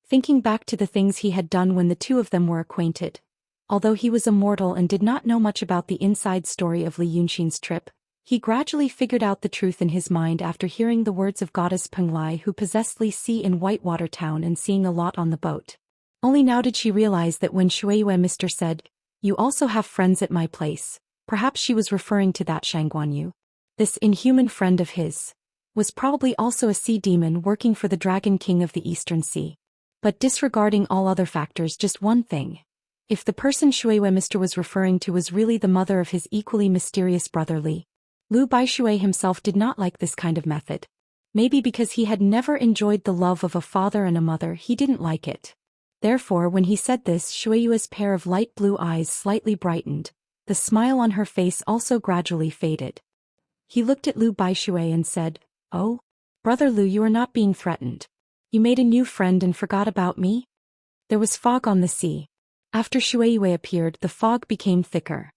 Thinking back to the things he had done when the two of them were acquainted. Although he was a mortal and did not know much about the inside story of Li Yunqing's trip, he gradually figured out the truth in his mind after hearing the words of goddess Penglai, who possessed Li Sea in Whitewater Town, and seeing a lot on the boat. Only now did she realize that when Shuiyue Mr. said, "You also have friends at my place," perhaps she was referring to that Shangguanyu. This inhuman friend of his was probably also a sea demon working for the Dragon King of the Eastern Sea. But disregarding all other factors, just one thing. If the person Shuiyue Mr. was referring to was really the mother of his equally mysterious brother Li, Lu Baishui himself did not like this kind of method. Maybe because he had never enjoyed the love of a father and a mother, he didn't like it. Therefore, when he said this, Shuiyue's pair of light blue eyes slightly brightened. The smile on her face also gradually faded. He looked at Lu Baishui and said, "Oh, Brother Lu, you are not being threatened. You made a new friend and forgot about me?" There was fog on the sea. After Shuiyue appeared, the fog became thicker.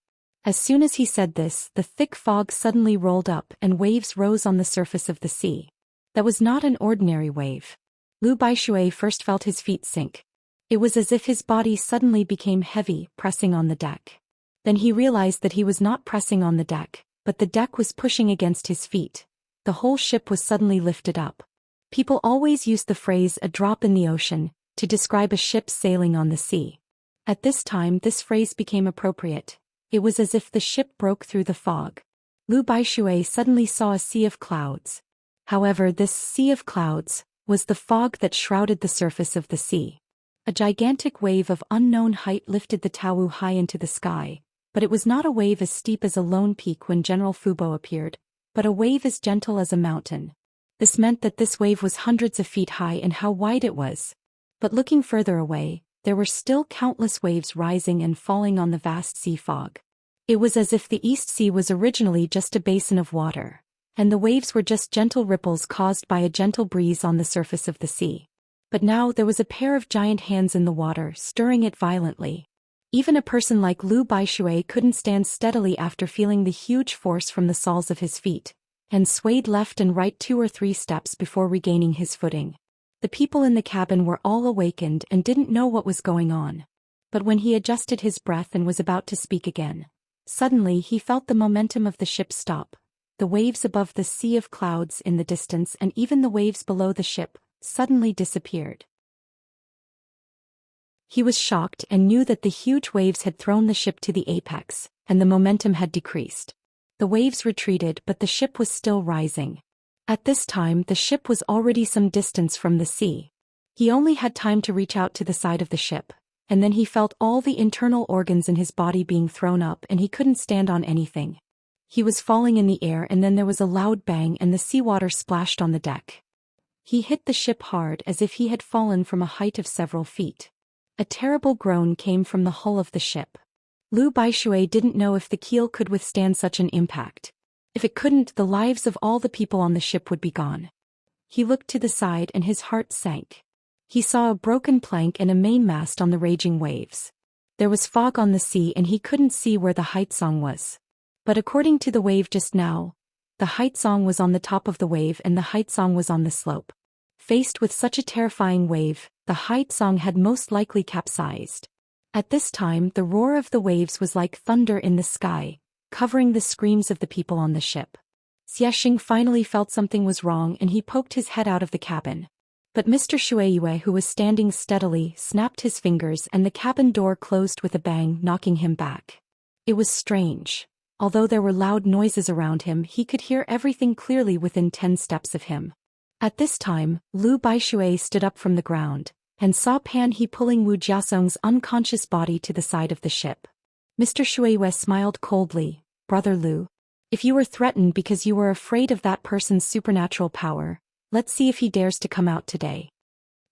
As soon as he said this, the thick fog suddenly rolled up and waves rose on the surface of the sea. That was not an ordinary wave. Lu Baishui first felt his feet sink. It was as if his body suddenly became heavy, pressing on the deck. Then he realized that he was not pressing on the deck, but the deck was pushing against his feet. The whole ship was suddenly lifted up. People always use the phrase "a drop in the ocean" to describe a ship sailing on the sea. At this time, this phrase became appropriate. It was as if the ship broke through the fog. Lu Baishui suddenly saw a sea of clouds. However, this sea of clouds was the fog that shrouded the surface of the sea. A gigantic wave of unknown height lifted the Taowu high into the sky, but it was not a wave as steep as a lone peak when General Fubo appeared, but a wave as gentle as a mountain. This meant that this wave was hundreds of feet high and how wide it was. But looking further away, there were still countless waves rising and falling on the vast sea fog. It was as if the East Sea was originally just a basin of water, and the waves were just gentle ripples caused by a gentle breeze on the surface of the sea. But now there was a pair of giant hands in the water, stirring it violently. Even a person like Lu Baishui couldn't stand steadily after feeling the huge force from the soles of his feet, and swayed left and right 2 or 3 steps before regaining his footing. The people in the cabin were all awakened and didn't know what was going on. But when he adjusted his breath and was about to speak again, suddenly he felt the momentum of the ship stop. The waves above the sea of clouds in the distance and even the waves below the ship suddenly disappeared. He was shocked and knew that the huge waves had thrown the ship to the apex, and the momentum had decreased. The waves retreated, but the ship was still rising. At this time the ship was already some distance from the sea. He only had time to reach out to the side of the ship, and then he felt all the internal organs in his body being thrown up and he couldn't stand on anything. He was falling in the air and then there was a loud bang and the seawater splashed on the deck. He hit the ship hard as if he had fallen from a height of several feet. A terrible groan came from the hull of the ship. Lu Baishui didn't know if the keel could withstand such an impact. If it couldn't, the lives of all the people on the ship would be gone. He looked to the side and his heart sank. He saw a broken plank and a mainmast on the raging waves. There was fog on the sea and he couldn't see where the Haizong was. But according to the wave just now, the Haizong was on the top of the wave and the Haizong was on the slope. Faced with such a terrifying wave, the Haizong had most likely capsized. At this time the roar of the waves was like thunder in the sky, covering the screams of the people on the ship. Xianxia finally felt something was wrong and he poked his head out of the cabin. But Mr. Shueiyue, who was standing steadily, snapped his fingers and the cabin door closed with a bang, knocking him back. It was strange. Although there were loud noises around him, he could hear everything clearly within 10 steps of him. At this time, Lu Baishui stood up from the ground, and saw Pan He pulling Wu Jiasong's unconscious body to the side of the ship. Mr. Shueiyue smiled coldly. "Brother Lu, if you were threatened because you were afraid of that person's supernatural power, let's see if he dares to come out today."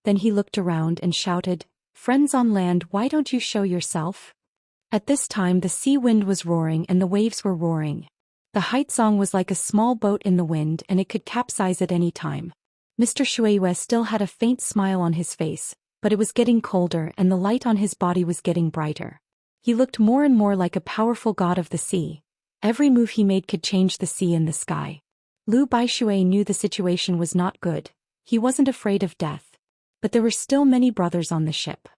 Then he looked around and shouted, "Friends on land, why don't you show yourself?" At this time the sea wind was roaring and the waves were roaring. The Haizong was like a small boat in the wind and it could capsize at any time. Mr. Shueiyue still had a faint smile on his face, but it was getting colder and the light on his body was getting brighter. He looked more and more like a powerful god of the sea. Every move he made could change the sea and the sky. Lu Baishui knew the situation was not good. He wasn't afraid of death. But there were still many brothers on the ship.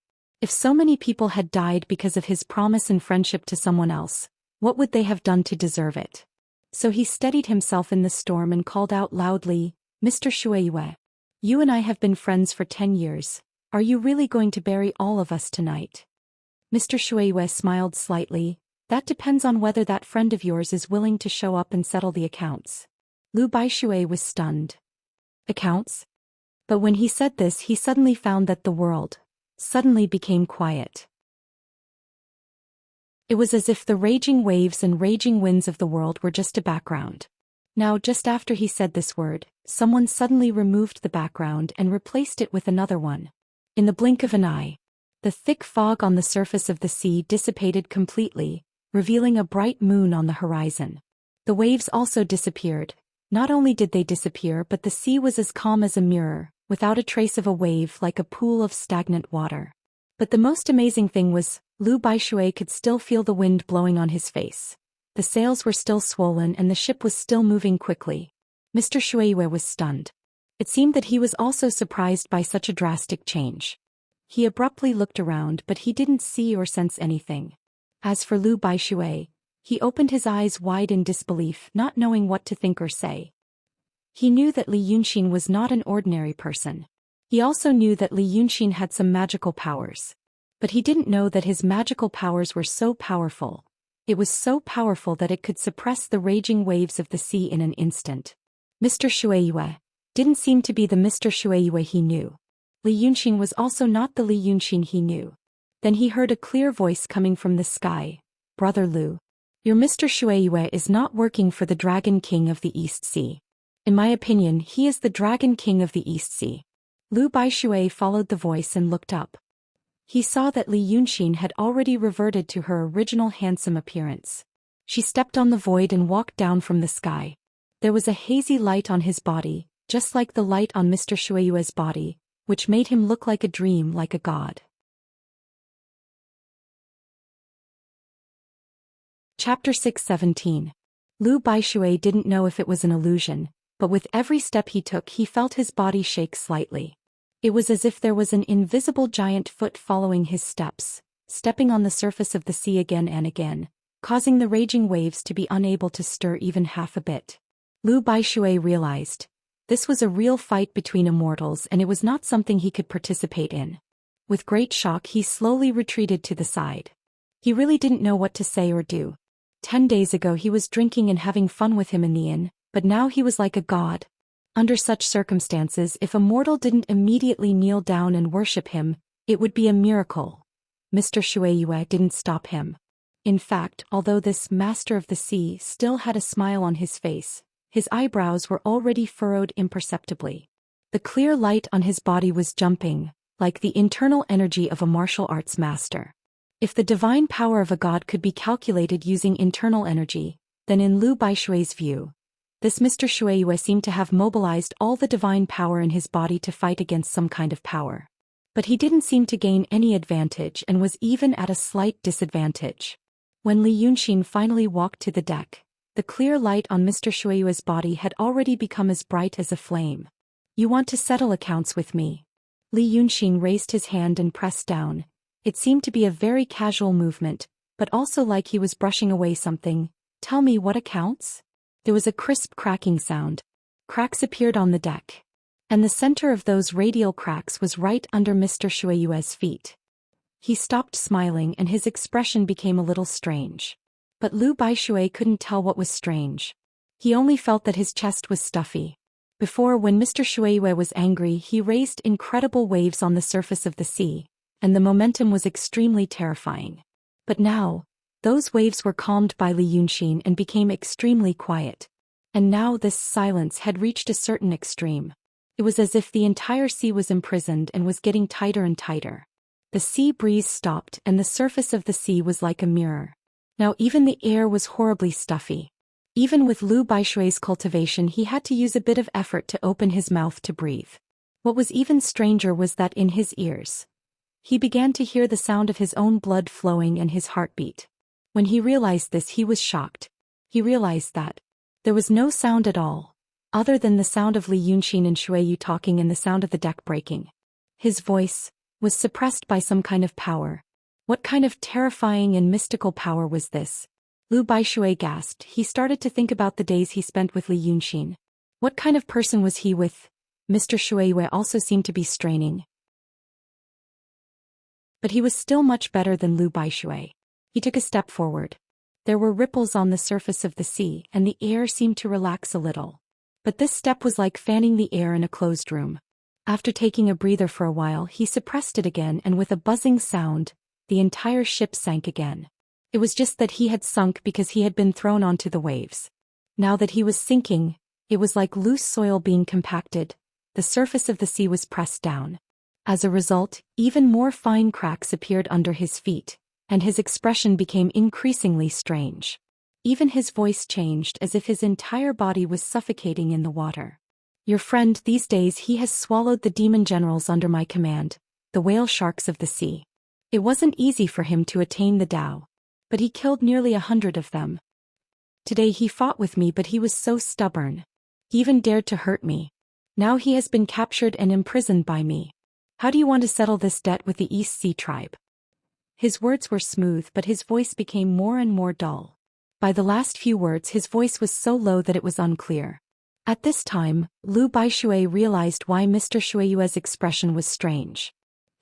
If so many people had died because of his promise and friendship to someone else, what would they have done to deserve it? So he steadied himself in the storm and called out loudly, "Mr. Shueiyue, you and I have been friends for 10 years. Are you really going to bury all of us tonight?" Mr. Shueiyue smiled slightly. "That depends on whether that friend of yours is willing to show up and settle the accounts." Lu Baishui was stunned. Accounts? But when he said this, he suddenly found that the world suddenly became quiet. It was as if the raging waves and raging winds of the world were just a background. Now, just after he said this word, someone suddenly removed the background and replaced it with another one. In the blink of an eye, the thick fog on the surface of the sea dissipated completely, revealing a bright moon on the horizon. The waves also disappeared. Not only did they disappear, but the sea was as calm as a mirror, without a trace of a wave, like a pool of stagnant water. But the most amazing thing was, Lu Baishui could still feel the wind blowing on his face. The sails were still swollen and the ship was still moving quickly. Mr. Shueiyue was stunned. It seemed that he was also surprised by such a drastic change. He abruptly looked around, but he didn't see or sense anything. As for Lu Baishui, he opened his eyes wide in disbelief, not knowing what to think or say. He knew that Li Yunxin was not an ordinary person. He also knew that Li Yunxin had some magical powers. But he didn't know that his magical powers were so powerful. It was so powerful that it could suppress the raging waves of the sea in an instant. Mr. Shueiyue didn't seem to be the Mr. Shueiyue he knew. Li Yunxin was also not the Li Yunxin he knew. Then he heard a clear voice coming from the sky. "Brother Lu, your Mr. Shueiyue is not working for the Dragon King of the East Sea. In my opinion, he is the Dragon King of the East Sea." Lu Baishui followed the voice and looked up. He saw that Li Yunxin had already reverted to her original handsome appearance. She stepped on the void and walked down from the sky. There was a hazy light on his body, just like the light on Mr. Shueyue's body, which made him look like a dream, like a god. Chapter 6:17. Lu Baishui didn't know if it was an illusion, but with every step he took he felt his body shake slightly. It was as if there was an invisible giant foot following his steps, stepping on the surface of the sea again and again, causing the raging waves to be unable to stir even half a bit. Lu Baishui realized this was a real fight between immortals and it was not something he could participate in. With great shock he slowly retreated to the side. He really didn't know what to say or do. 10 days ago he was drinking and having fun with him in the inn, but now he was like a god. Under such circumstances, if a mortal didn't immediately kneel down and worship him, it would be a miracle. Mr. Shueyue didn't stop him. In fact, although this master of the sea still had a smile on his face, his eyebrows were already furrowed imperceptibly. The clear light on his body was jumping, like the internal energy of a martial arts master. If the divine power of a god could be calculated using internal energy, then in Lu Baishui's view, this Mr. Shueyue seemed to have mobilized all the divine power in his body to fight against some kind of power. But he didn't seem to gain any advantage and was even at a slight disadvantage. When Li Yunxin finally walked to the deck, the clear light on Mr. Shueyue's body had already become as bright as a flame. "You want to settle accounts with me?" Li Yunxin raised his hand and pressed down. It seemed to be a very casual movement, but also like he was brushing away something. "Tell me what accounts?" There was a crisp cracking sound. Cracks appeared on the deck. And the center of those radial cracks was right under Mr. Shueyue's feet. He stopped smiling and his expression became a little strange. But Lu Baishui couldn't tell what was strange. He only felt that his chest was stuffy. Before, when Mr. Shueyue was angry, he raised incredible waves on the surface of the sea, and the momentum was extremely terrifying. But now, those waves were calmed by Li Yunxin and became extremely quiet. And now this silence had reached a certain extreme. It was as if the entire sea was imprisoned and was getting tighter and tighter. The sea breeze stopped and the surface of the sea was like a mirror. Now even the air was horribly stuffy. Even with Lu Baishui's cultivation he had to use a bit of effort to open his mouth to breathe. What was even stranger was that in his ears, he began to hear the sound of his own blood flowing and his heartbeat. When he realized this he was shocked. He realized that there was no sound at all, other than the sound of Li Yunxin and Shueyu talking and the sound of the deck breaking. His voice was suppressed by some kind of power. What kind of terrifying and mystical power was this? Lu Baishui gasped. He started to think about the days he spent with Li Yunxin. What kind of person was he with? Mr. Shueyue also seemed to be straining. But he was still much better than Lu Baishui. He took a step forward. There were ripples on the surface of the sea and the air seemed to relax a little. But this step was like fanning the air in a closed room. After taking a breather for a while he suppressed it again and with a buzzing sound, the entire ship sank again. It was just that he had sunk because he had been thrown onto the waves. Now that he was sinking, it was like loose soil being compacted. The surface of the sea was pressed down. As a result, even more fine cracks appeared under his feet, and his expression became increasingly strange. Even his voice changed as if his entire body was suffocating in the water. "Your friend, these days he has swallowed the demon generals under my command, the whale sharks of the sea. It wasn't easy for him to attain the Tao, but he killed nearly 100 of them. Today he fought with me but he was so stubborn. He even dared to hurt me. Now he has been captured and imprisoned by me. How do you want to settle this debt with the East Sea tribe?" His words were smooth but his voice became more and more dull. By the last few words his voice was so low that it was unclear. At this time, Lu Baishui realized why Mr. Shueyue's expression was strange.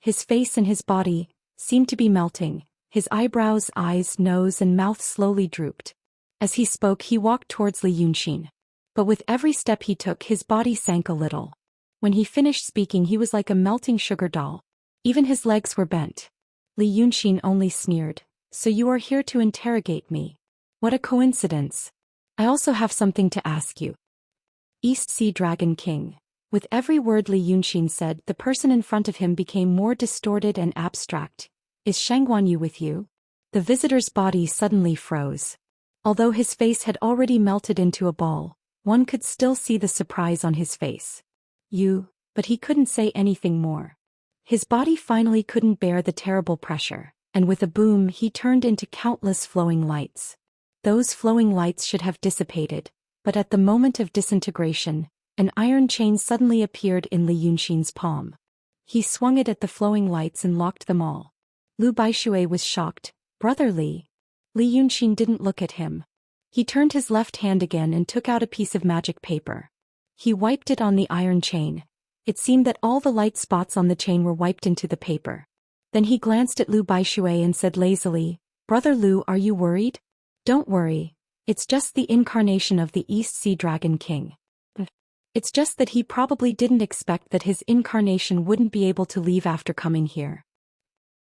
His face and his body seemed to be melting. His eyebrows, eyes, nose and mouth slowly drooped. As he spoke he walked towards Li Yunxin. But with every step he took his body sank a little. When he finished speaking he was like a melting sugar doll. Even his legs were bent. Li Yunxin only sneered. "So you are here to interrogate me? What a coincidence. I also have something to ask you." East Sea Dragon King. With every word Li Yunxin said, the person in front of him became more distorted and abstract. "Is Shangguan Yu with you?" The visitor's body suddenly froze. Although his face had already melted into a ball, one could still see the surprise on his face. But he couldn't say anything more. His body finally couldn't bear the terrible pressure, and with a boom he turned into countless flowing lights. Those flowing lights should have dissipated, but at the moment of disintegration, an iron chain suddenly appeared in Li Yunxin's palm. He swung it at the flowing lights and locked them all. Lu Baishui was shocked. "Brother Li." Li Yunxin didn't look at him. He turned his left hand again and took out a piece of magic paper. He wiped it on the iron chain. It seemed that all the light spots on the chain were wiped into the paper. Then he glanced at Lu Baishui and said lazily, "Brother Lu, are you worried?" "Don't worry. It's just the incarnation of the East Sea Dragon King. It's just that he probably didn't expect that his incarnation wouldn't be able to leave after coming here.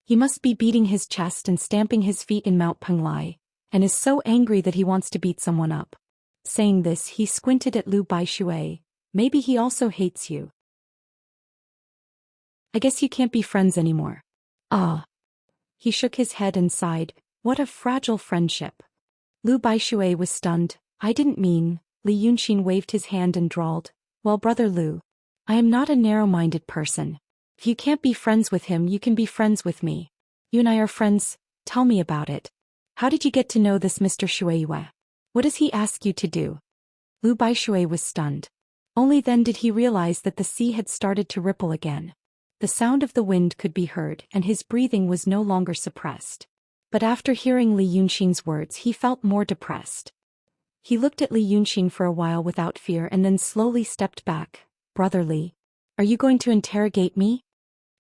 He must be beating his chest and stamping his feet in Mount Penglai, and is so angry that he wants to beat someone up." Saying this, he squinted at Lu Baishui. "Maybe he also hates you. I guess you can't be friends anymore." "Ah." He shook his head and sighed. "What a fragile friendship." Lu Baishui was stunned. "I didn't mean." Li Yunxin waved his hand and drawled, "Well, Brother Lu, I am not a narrow-minded person. If you can't be friends with him, you can be friends with me. You and I are friends. Tell me about it. How did you get to know this Mr. Shueiyue? What does he ask you to do?" Lu Baishui was stunned. Only then did he realize that the sea had started to ripple again. The sound of the wind could be heard and his breathing was no longer suppressed. But after hearing Li Yunxin's words, he felt more depressed. He looked at Li Yunxin for a while without fear and then slowly stepped back. "Brother Li, are you going to interrogate me?"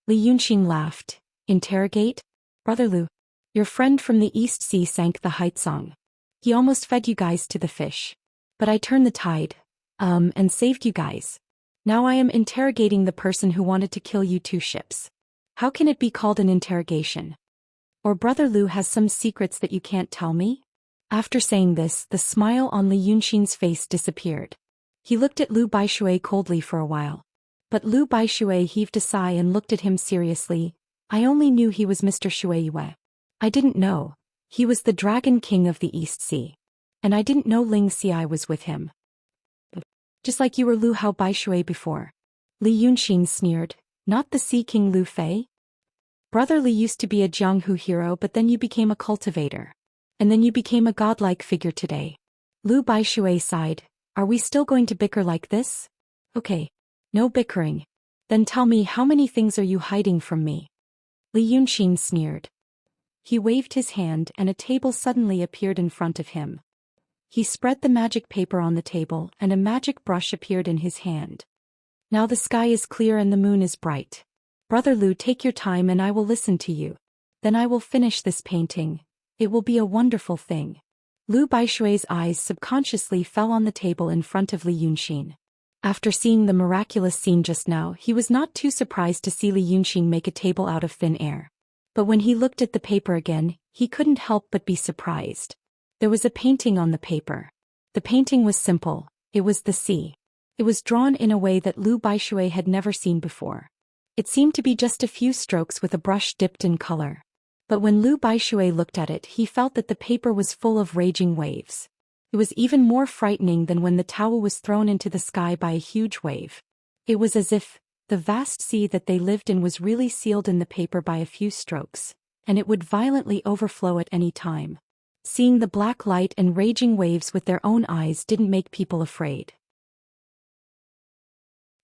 Li Yunxin laughed. "Interrogate? Brother Lu, your friend from the East Sea sank the Haitsong. He almost fed you guys to the fish. But I turned the tide, and saved you guys. Now I am interrogating the person who wanted to kill you 2 ships. How can it be called an interrogation? Or Brother Lu has some secrets that you can't tell me?" After saying this, the smile on Li Yunxin's face disappeared. He looked at Lu Baishui coldly for a while. But Lu Baishui heaved a sigh and looked at him seriously. "I only knew he was Mr. Shueiyue. I didn't know he was the Dragon King of the East Sea. And I didn't know Ling Xi was with him. Just like you were Lu Hao Baishui before." Li Yunxin sneered. "Not the Sea King Lu Fei? Brother Li used to be a Jianghu hero, but then you became a cultivator. And then you became a godlike figure today." Lu Baishui sighed. "Are we still going to bicker like this? Okay. No bickering. Then tell me, how many things are you hiding from me?" Li Yunxin sneered. He waved his hand and a table suddenly appeared in front of him. He spread the magic paper on the table and a magic brush appeared in his hand. "Now the sky is clear and the moon is bright. Brother Lu, take your time and I will listen to you. Then I will finish this painting. It will be a wonderful thing." Lu Baishui's eyes subconsciously fell on the table in front of Li Yunxin. After seeing the miraculous scene just now, he was not too surprised to see Li Yunxin make a table out of thin air. But when he looked at the paper again, he couldn't help but be surprised. There was a painting on the paper. The painting was simple. It was the sea. It was drawn in a way that Lu Baishui had never seen before. It seemed to be just a few strokes with a brush dipped in color. But when Lu Baishui looked at it, he felt that the paper was full of raging waves. It was even more frightening than when the towel was thrown into the sky by a huge wave. It was as if the vast sea that they lived in was really sealed in the paper by a few strokes, and it would violently overflow at any time. Seeing the black light and raging waves with their own eyes didn't make people afraid.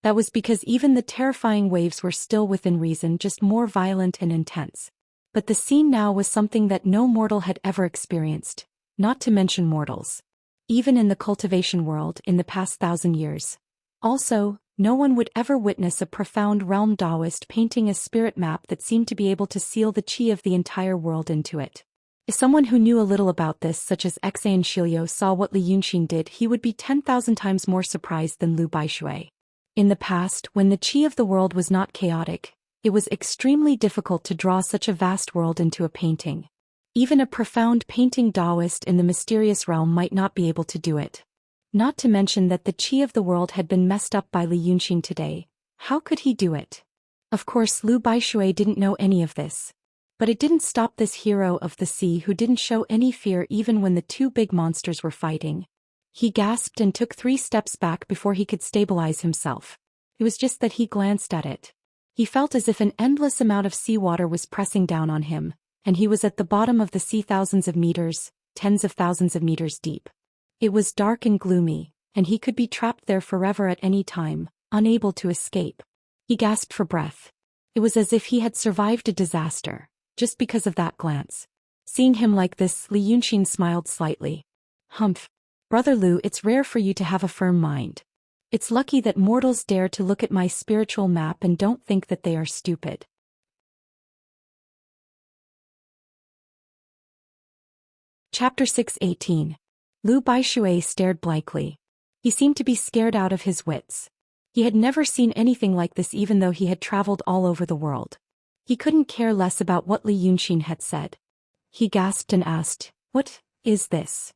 That was because even the terrifying waves were still within reason, just more violent and intense. But the scene now was something that no mortal had ever experienced, not to mention mortals. Even in the cultivation world in the past 1,000 years. Also, no one would ever witness a profound realm Taoist painting a spirit map that seemed to be able to seal the qi of the entire world into it. If someone who knew a little about this, such as Xianxia, saw what Li Yunxin did, he would be 10,000 times more surprised than Lu Baishui. In the past, when the qi of the world was not chaotic, it was extremely difficult to draw such a vast world into a painting. Even a profound painting Taoist in the mysterious realm might not be able to do it. Not to mention that the qi of the world had been messed up by Li Yunxin today. How could he do it? Of course, Lu Baishui didn't know any of this. But it didn't stop this hero of the sea who didn't show any fear even when the two big monsters were fighting. He gasped and took 3 steps back before he could stabilize himself. It was just that he glanced at it. He felt as if an endless amount of seawater was pressing down on him, and he was at the bottom of the sea thousands of meters, tens of thousands of meters deep. It was dark and gloomy, and he could be trapped there forever at any time, unable to escape. He gasped for breath. It was as if he had survived a disaster, just because of that glance. Seeing him like this, Li Yunxin smiled slightly. Humph. Brother Lu, it's rare for you to have a firm mind. It's lucky that mortals dare to look at my spiritual map and don't think that they are stupid. Chapter 6:18. Lu Baishui stared blankly. He seemed to be scared out of his wits. He had never seen anything like this even though he had traveled all over the world. He couldn't care less about what Li Yunxin had said. He gasped and asked, "What is this?"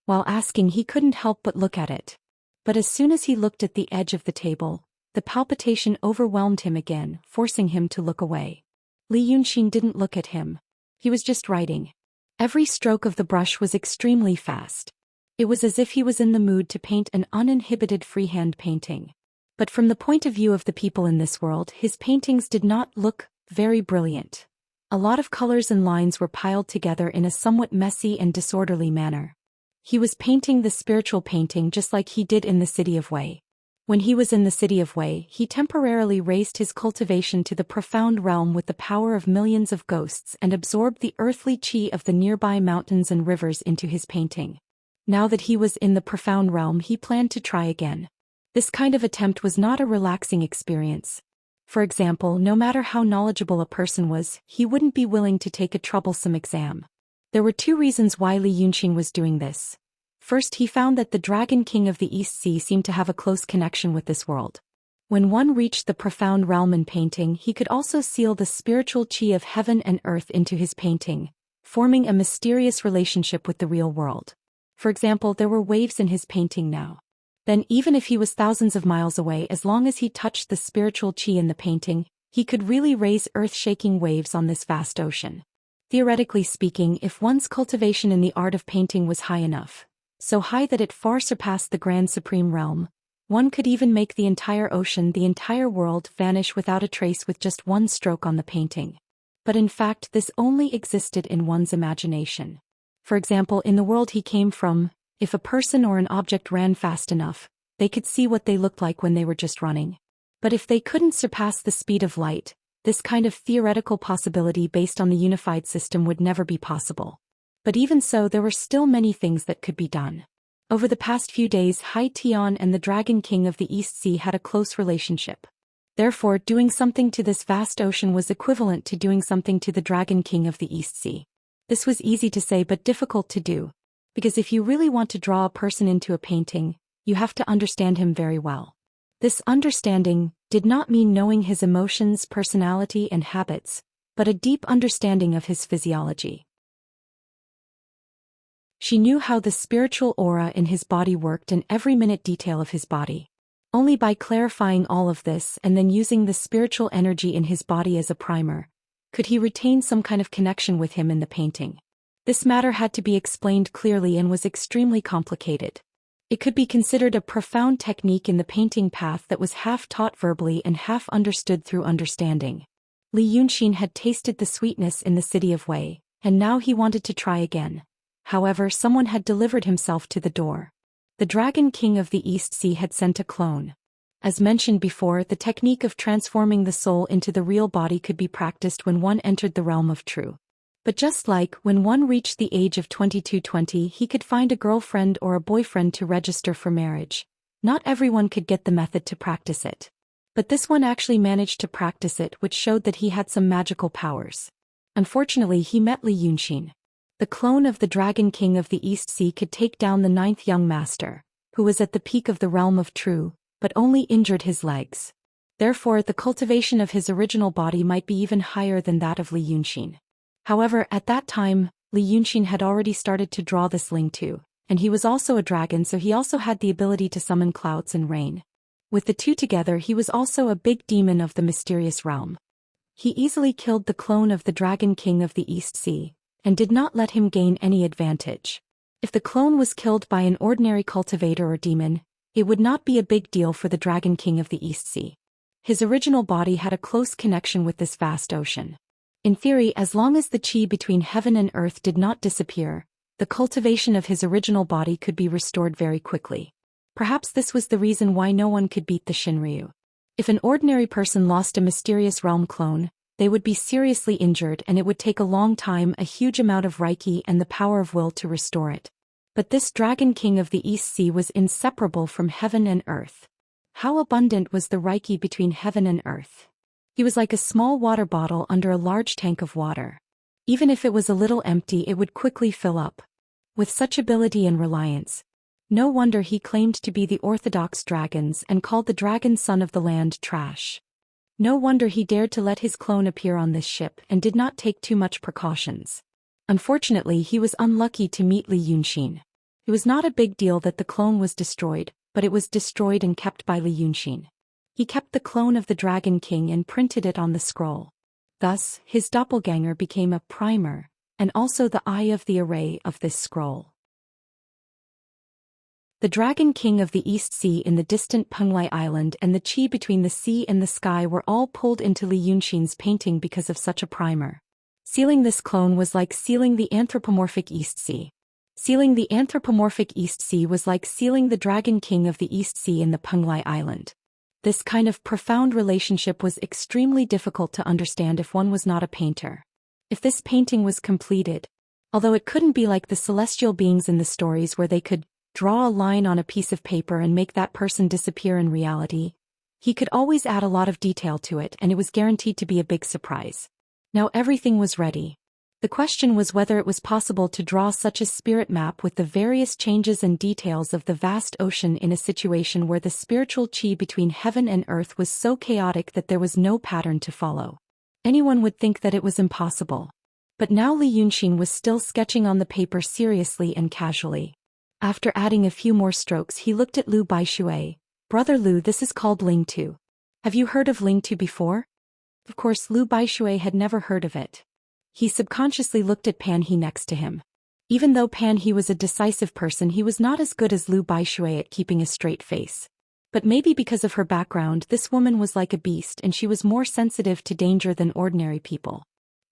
While asking, he couldn't help but look at it. But as soon as he looked at the edge of the table, the palpitation overwhelmed him again, forcing him to look away. Li Yunxin didn't look at him. He was just writing. Every stroke of the brush was extremely fast. It was as if he was in the mood to paint an uninhibited freehand painting. But from the point of view of the people in this world, his paintings did not look very brilliant. A lot of colors and lines were piled together in a somewhat messy and disorderly manner. He was painting the spiritual painting just like he did in the city of Wei. When he was in the city of Wei, he temporarily raised his cultivation to the profound realm with the power of millions of ghosts and absorbed the earthly chi of the nearby mountains and rivers into his painting. Now that he was in the profound realm, he planned to try again. This kind of attempt was not a relaxing experience. For example, no matter how knowledgeable a person was, he wouldn't be willing to take a troublesome exam. There were 2 reasons why Li Yunxin was doing this. First, he found that the Dragon King of the East Sea seemed to have a close connection with this world. When one reached the profound realm in painting, he could also seal the spiritual chi of heaven and earth into his painting, forming a mysterious relationship with the real world. For example, there were waves in his painting now. Then even if he was thousands of miles away, as long as he touched the spiritual chi in the painting, he could really raise earth-shaking waves on this vast ocean. Theoretically speaking, if one's cultivation in the art of painting was high enough, so high that it far surpassed the grand supreme realm, one could even make the entire ocean, the entire world, vanish without a trace with just one stroke on the painting. But in fact, this only existed in one's imagination. For example, in the world he came from, if a person or an object ran fast enough, they could see what they looked like when they were just running. But if they couldn't surpass the speed of light, this kind of theoretical possibility based on the unified system would never be possible. But even so, there were still many things that could be done. Over the past few days, Hai Tian and the Dragon King of the East Sea had a close relationship. Therefore, doing something to this vast ocean was equivalent to doing something to the Dragon King of the East Sea. This was easy to say but difficult to do, because if you really want to draw a person into a painting, you have to understand him very well. This understanding did not mean knowing his emotions, personality, and habits, but a deep understanding of his physiology. She knew how the spiritual aura in his body worked and every minute detail of his body. Only by clarifying all of this and then using the spiritual energy in his body as a primer, could he retain some kind of connection with him in the painting. This matter had to be explained clearly and was extremely complicated. It could be considered a profound technique in the painting path that was half taught verbally and half understood through understanding. Li Yunxin had tasted the sweetness in the city of Wei, and now he wanted to try again. However, someone had delivered himself to the door. The Dragon King of the East Sea had sent a clone. As mentioned before, the technique of transforming the soul into the real body could be practiced when one entered the realm of true. But just like when one reached the age of 22-20, he could find a girlfriend or a boyfriend to register for marriage. Not everyone could get the method to practice it. But this one actually managed to practice it, which showed that he had some magical powers. Unfortunately, he met Li Yunxin. The clone of the Dragon King of the East Sea could take down the 9th young master, who was at the peak of the realm of true, but only injured his legs. Therefore, the cultivation of his original body might be even higher than that of Li Yunxin. However, at that time, Li Yunxin had already started to draw this Ling too, and he was also a dragon, so he also had the ability to summon clouds and rain. With the two together, he was also a big demon of the mysterious realm. He easily killed the clone of the Dragon King of the East Sea, and did not let him gain any advantage. If the clone was killed by an ordinary cultivator or demon, it would not be a big deal for the Dragon King of the East Sea. His original body had a close connection with this vast ocean. In theory, as long as the qi between heaven and earth did not disappear, the cultivation of his original body could be restored very quickly. Perhaps this was the reason why no one could beat the Shinryu. If an ordinary person lost a mysterious realm clone, they would be seriously injured and it would take a long time, a huge amount of Reiki and the power of will to restore it. But this Dragon King of the East Sea was inseparable from heaven and earth. How abundant was the Reiki between heaven and earth? He was like a small water bottle under a large tank of water. Even if it was a little empty, it would quickly fill up. With such ability and reliance, no wonder he claimed to be the orthodox dragons and called the dragon son of the land trash. No wonder he dared to let his clone appear on this ship and did not take too much precautions. Unfortunately, he was unlucky to meet Li Yunxin. It was not a big deal that the clone was destroyed, but it was destroyed and kept by Li Yunxin. He kept the clone of the Dragon King and printed it on the scroll. Thus, his doppelganger became a primer, and also the eye of the array of this scroll. The Dragon King of the East Sea in the distant Penglai Island and the qi between the sea and the sky were all pulled into Li Yunxin's painting because of such a primer. Sealing this clone was like sealing the anthropomorphic East Sea. Sealing the anthropomorphic East Sea was like sealing the Dragon King of the East Sea in the Penglai Island. This kind of profound relationship was extremely difficult to understand if one was not a painter. If this painting was completed, although it couldn't be like the celestial beings in the stories where they could draw a line on a piece of paper and make that person disappear in reality, he could always add a lot of detail to it and it was guaranteed to be a big surprise. Now everything was ready. The question was whether it was possible to draw such a spirit map with the various changes and details of the vast ocean in a situation where the spiritual qi between heaven and earth was so chaotic that there was no pattern to follow. Anyone would think that it was impossible. But now Li Yunxin was still sketching on the paper seriously and casually. After adding a few more strokes, he looked at Lu Baishui. "Brother Lu, this is called Ling Tu. Have you heard of Ling Tu before?" Of course, Lu Baishui had never heard of it. He subconsciously looked at Pan He next to him. Even though Pan He was a decisive person, he was not as good as Lu Baishui at keeping a straight face. But maybe because of her background, this woman was like a beast and she was more sensitive to danger than ordinary people.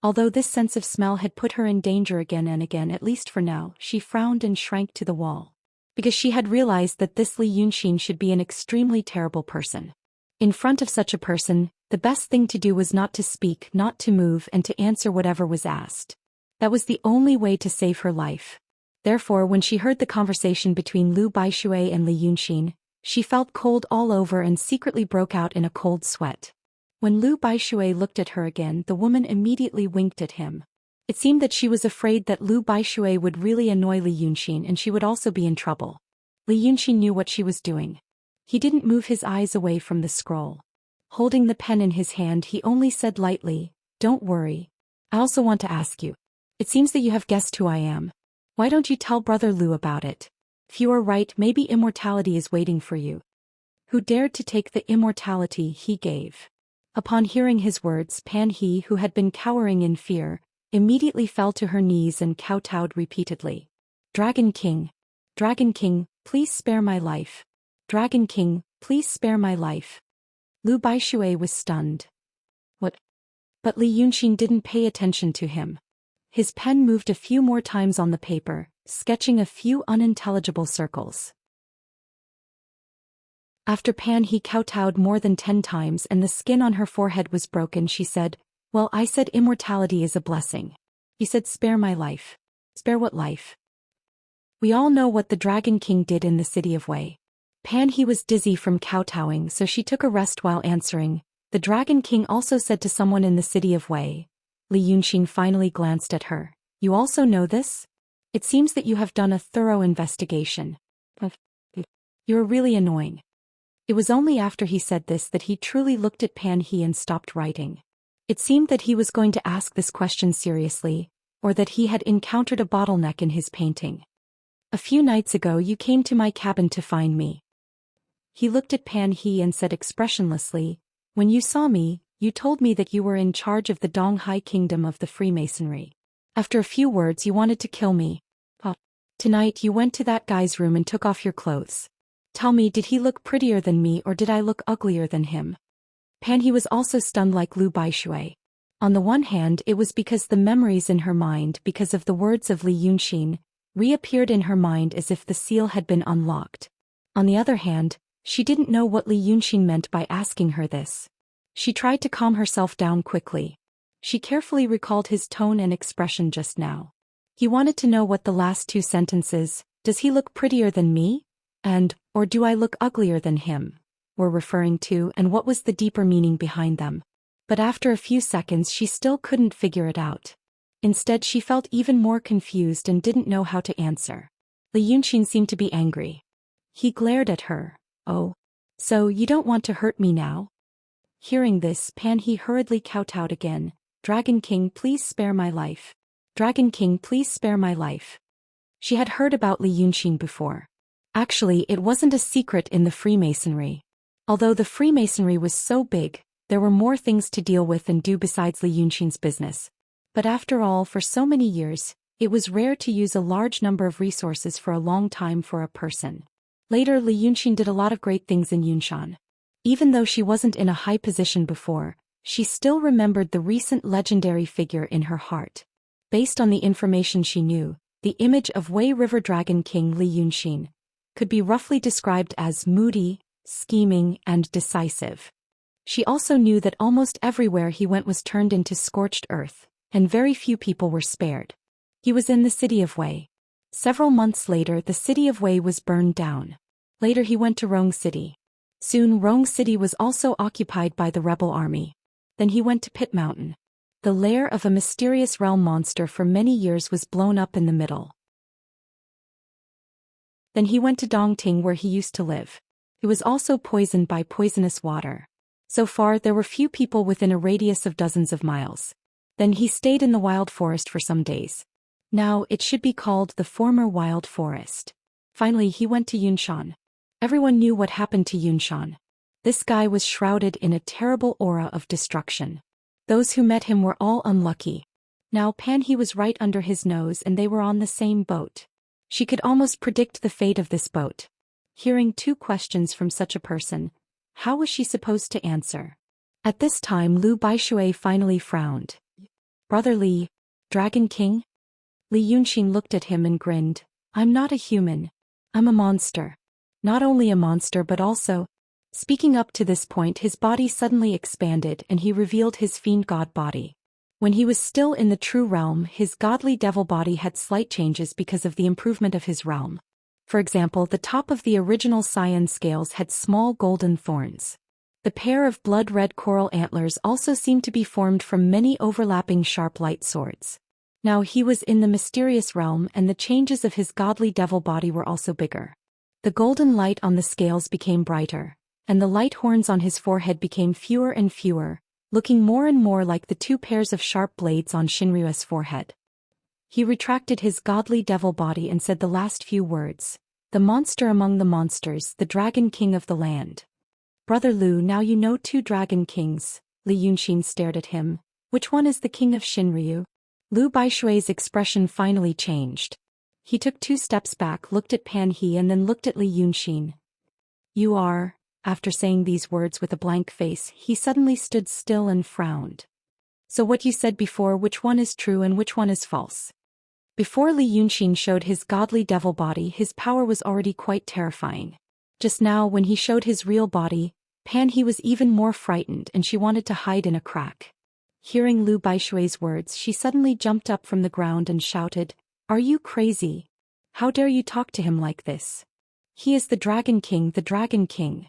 Although this sense of smell had put her in danger again and again, at least for now, she frowned and shrank to the wall. Because she had realized that this Li Yunxin should be an extremely terrible person. In front of such a person, the best thing to do was not to speak, not to move, and to answer whatever was asked. That was the only way to save her life. Therefore, when she heard the conversation between Lu Baishui and Li Yunxin, she felt cold all over and secretly broke out in a cold sweat. When Lu Baishui looked at her again, the woman immediately winked at him. It seemed that she was afraid that Lu Baishui would really annoy Li Yunxin and she would also be in trouble. Li Yunxin knew what she was doing. He didn't move his eyes away from the scroll. Holding the pen in his hand, he only said lightly, "Don't worry. I also want to ask you. It seems that you have guessed who I am. Why don't you tell Brother Lu about it? If you are right, maybe immortality is waiting for you." Who dared to take the immortality he gave? Upon hearing his words, Pan He, who had been cowering in fear, immediately fell to her knees and kowtowed repeatedly. "Dragon King. Dragon King, please spare my life. Dragon King, please spare my life." Lu Baishui was stunned. What? But Li Yunxin didn't pay attention to him. His pen moved a few more times on the paper, sketching a few unintelligible circles. After Pan He kowtowed more than 10 times and the skin on her forehead was broken, she said, "Well, I said immortality is a blessing. He said spare my life." Spare what life? We all know what the Dragon King did in the city of Wei. Pan He was dizzy from kowtowing, so she took a rest while answering. The Dragon King also said to someone in the city of Wei. Li Yunxin finally glanced at her. "You also know this? It seems that you have done a thorough investigation. You're really annoying." It was only after he said this that he truly looked at Pan He and stopped writing. It seemed that he was going to ask this question seriously, or that he had encountered a bottleneck in his painting. "A few nights ago you came to my cabin to find me." He looked at Pan He and said expressionlessly, "When you saw me, you told me that you were in charge of the Donghai Kingdom of the Freemasonry. After a few words you wanted to kill me. Tonight you went to that guy's room and took off your clothes. Tell me, did he look prettier than me or did I look uglier than him? Pan He was also stunned like Lu Baishui. On the one hand, it was because the memories in her mind because of the words of Li Yunxin reappeared in her mind as if the seal had been unlocked. On the other hand, she didn't know what Li Yunxin meant by asking her this. She tried to calm herself down quickly. She carefully recalled his tone and expression just now. He wanted to know what the last two sentences, does he look prettier than me? And, or do I look uglier than him? Were referring to, and what was the deeper meaning behind them. But after a few seconds she still couldn't figure it out. Instead she felt even more confused and didn't know how to answer. Li Yunxin seemed to be angry. He glared at her. Oh. So you don't want to hurt me now? Hearing this, Pan He hurriedly kowtowed again. Dragon King, please spare my life. Dragon King, please spare my life. She had heard about Li Yunxin before. Actually, it wasn't a secret in the Freemasonry. Although the Freemasonry was so big, there were more things to deal with and do besides Li Yunxin's business. But after all, for so many years, it was rare to use a large number of resources for a long time for a person. Later, Li Yunxin did a lot of great things in Yunshan. Even though she wasn't in a high position before, she still remembered the recent legendary figure in her heart. Based on the information she knew, the image of Wei River Dragon King Li Yunxin could be roughly described as moody, scheming, and decisive. She also knew that almost everywhere he went was turned into scorched earth, and very few people were spared. He was in the city of Wei. Several months later, the city of Wei was burned down. Later he went to Rong City. Soon Rong City was also occupied by the rebel army. Then he went to Pit Mountain. The lair of a mysterious realm monster for many years was blown up in the middle. Then he went to Dongting where he used to live. It was also poisoned by poisonous water. So far there were few people within a radius of dozens of miles. Then he stayed in the wild forest for some days. Now it should be called the former wild forest. Finally he went to Yunshan. Everyone knew what happened to Yunshan. This guy was shrouded in a terrible aura of destruction. Those who met him were all unlucky. Now Pan He was right under his nose and they were on the same boat. She could almost predict the fate of this boat. Hearing two questions from such a person, how was she supposed to answer? At this time Lu Baishui finally frowned. Brother Li, Dragon King? Li Yunxin looked at him and grinned. I'm not a human. I'm a monster. Not only a monster but also... Speaking up to this point his body suddenly expanded and he revealed his fiend god body. When he was still in the true realm, his godly devil body had slight changes because of the improvement of his realm. For example, the top of the original Xian scales had small golden thorns. The pair of blood-red coral antlers also seemed to be formed from many overlapping sharp light swords. Now he was in the mysterious realm and the changes of his godly devil body were also bigger. The golden light on the scales became brighter, and the light horns on his forehead became fewer and fewer, looking more and more like the two pairs of sharp blades on Shinryu's forehead. He retracted his godly devil body and said the last few words. The monster among the monsters, the Dragon King of the land. Brother Lu, now you know two Dragon Kings. Li Yunxin stared at him. Which one is the king of Shinryu? Lu Baishui's expression finally changed. He took 2 steps back, looked at Pan He and then looked at Li Yunxin. You are... After saying these words with a blank face, he suddenly stood still and frowned. So what you said before, which one is true and which one is false? Before Li Yunxin showed his godly devil body, his power was already quite terrifying. Just now, when he showed his real body, Pan He was even more frightened and she wanted to hide in a crack. Hearing Lu Baishui's words, she suddenly jumped up from the ground and shouted, Are you crazy? How dare you talk to him like this? He is the Dragon King, the Dragon King.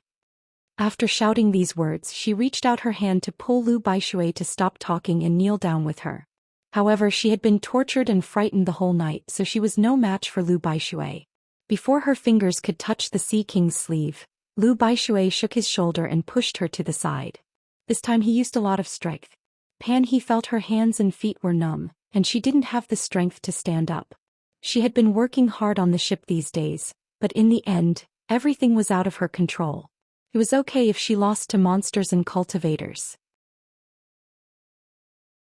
After shouting these words, she reached out her hand to pull Lu Baishui to stop talking and kneel down with her. However, she had been tortured and frightened the whole night, so she was no match for Lu Baishui. Before her fingers could touch the Sea King's sleeve, Lu Baishui shook his shoulder and pushed her to the side. This time he used a lot of strength. Pan He felt her hands and feet were numb, and she didn't have the strength to stand up. She had been working hard on the ship these days, but in the end, everything was out of her control. It was okay if she lost to monsters and cultivators.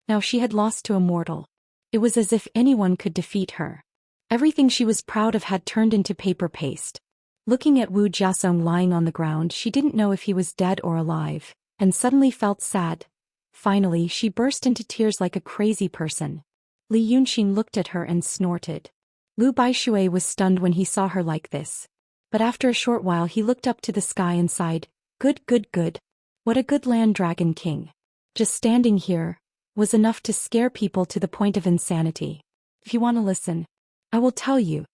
Now she had lost to a mortal. It was as if anyone could defeat her. Everything she was proud of had turned into paper paste. Looking at Wu Jiasong lying on the ground, she didn't know if he was dead or alive, and suddenly felt sad. Finally, she burst into tears like a crazy person. Li Yunxin looked at her and snorted. Lu Baishui was stunned when he saw her like this. But after a short while he looked up to the sky and sighed, "Good, good, good. What a good land dragon king. Just standing here was enough to scare people to the point of insanity. If you want to listen, I will tell you."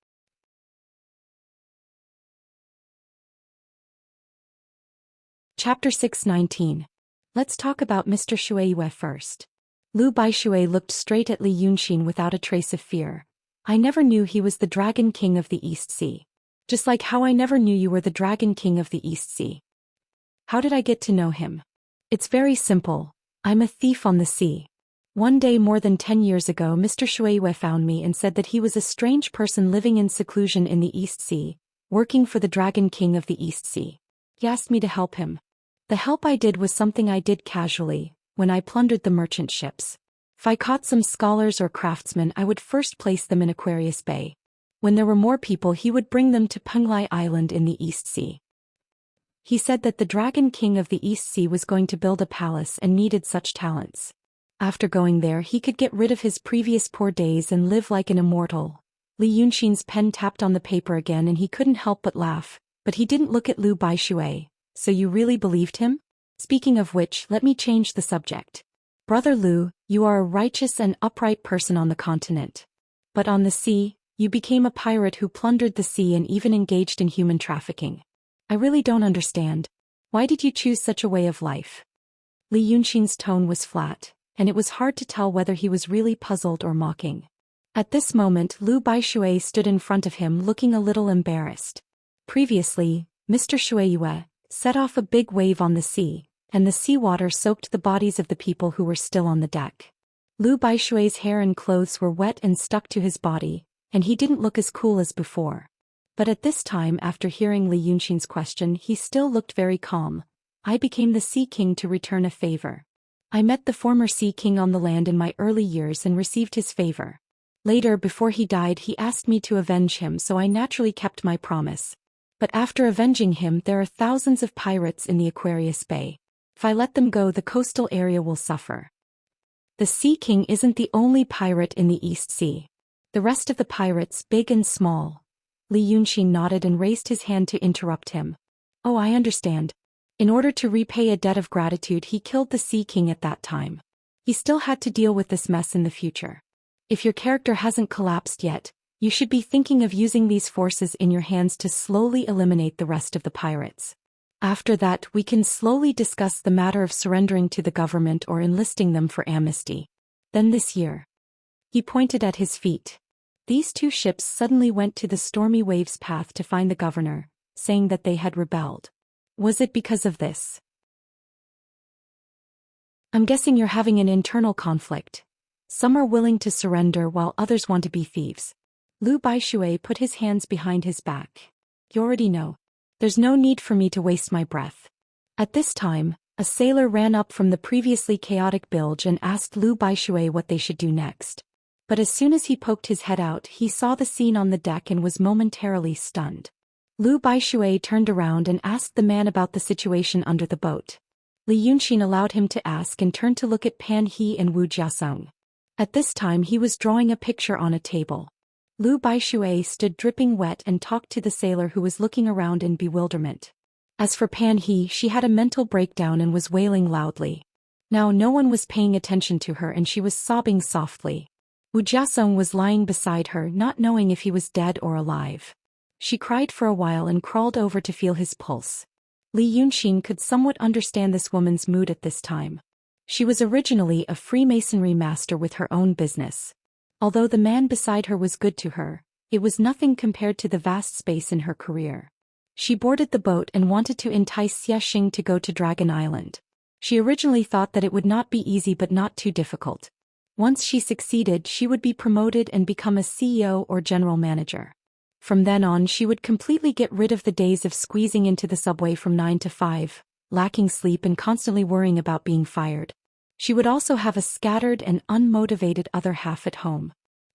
Chapter 619. Let's talk about Mr. Shueiyue first. Lu Baishui looked straight at Li Yunxin without a trace of fear. "I never knew he was the Dragon King of the East Sea. Just like how I never knew you were the Dragon King of the East Sea. How did I get to know him? It's very simple. I'm a thief on the sea. One day more than 10 years ago Mr. Shueiyue found me and said that he was a strange person living in seclusion in the East Sea, working for the Dragon King of the East Sea. He asked me to help him. The help I did was something I did casually, when I plundered the merchant ships. If I caught some scholars or craftsmen I would first place them in Aquarius Bay. When there were more people he would bring them to Penglai Island in the East Sea. He said that the Dragon King of the East Sea was going to build a palace and needed such talents. After going there he could get rid of his previous poor days and live like an immortal." Li Yunxin's pen tapped on the paper again and he couldn't help but laugh, but he didn't look at Lu Baishui. "So you really believed him? Speaking of which, let me change the subject. Brother Lu, you are a righteous and upright person on the continent. But on the sea, you became a pirate who plundered the sea and even engaged in human trafficking. I really don't understand. Why did you choose such a way of life?" Li Yunxin's tone was flat, and it was hard to tell whether he was really puzzled or mocking. At this moment Lu Baishui stood in front of him looking a little embarrassed. Previously, Mr. Shueiyue set off a big wave on the sea, and the seawater soaked the bodies of the people who were still on the deck. Lu Baishui's hair and clothes were wet and stuck to his body, and he didn't look as cool as before. But at this time, after hearing Li Yunxin's question, he still looked very calm. "I became the Sea King to return a favor. I met the former Sea King on the land in my early years and received his favor. Later, before he died, he asked me to avenge him, so I naturally kept my promise. But after avenging him, there are thousands of pirates in the Aquarius Bay. If I let them go, the coastal area will suffer. The Sea King isn't the only pirate in the East Sea. The rest of the pirates, big and small." Li Yunxin nodded and raised his hand to interrupt him. "Oh, I understand. In order to repay a debt of gratitude he killed the Sea King at that time. He still had to deal with this mess in the future. If your character hasn't collapsed yet, you should be thinking of using these forces in your hands to slowly eliminate the rest of the pirates. After that we can slowly discuss the matter of surrendering to the government or enlisting them for amnesty. Then this year." He pointed at his feet. These two ships suddenly went to the stormy waves path to find the governor, saying that they had rebelled. Was it because of this? "I'm guessing you're having an internal conflict. Some are willing to surrender while others want to be thieves." Lu Baishui put his hands behind his back. "You already know. There's no need for me to waste my breath." At this time, a sailor ran up from the previously chaotic bilge and asked Lu Baishui what they should do next. But as soon as he poked his head out, he saw the scene on the deck and was momentarily stunned. Lu Baishui turned around and asked the man about the situation under the boat. Li Yunxin allowed him to ask and turned to look at Pan He and Wu Jiasong. At this time he was drawing a picture on a table. Lu Baishui stood dripping wet and talked to the sailor who was looking around in bewilderment. As for Pan He, she had a mental breakdown and was wailing loudly. Now no one was paying attention to her and she was sobbing softly. Wu Jiasong was lying beside her, not knowing if he was dead or alive. She cried for a while and crawled over to feel his pulse. Li Yunxin could somewhat understand this woman's mood at this time. She was originally a Freemasonry master with her own business. Although the man beside her was good to her, it was nothing compared to the vast space in her career. She boarded the boat and wanted to entice Xianxia to go to Dragon Island. She originally thought that it would not be easy but not too difficult. Once she succeeded, she would be promoted and become a CEO or general manager. From then on she would completely get rid of the days of squeezing into the subway from 9 to 5, lacking sleep and constantly worrying about being fired. She would also have a scattered and unmotivated other half at home,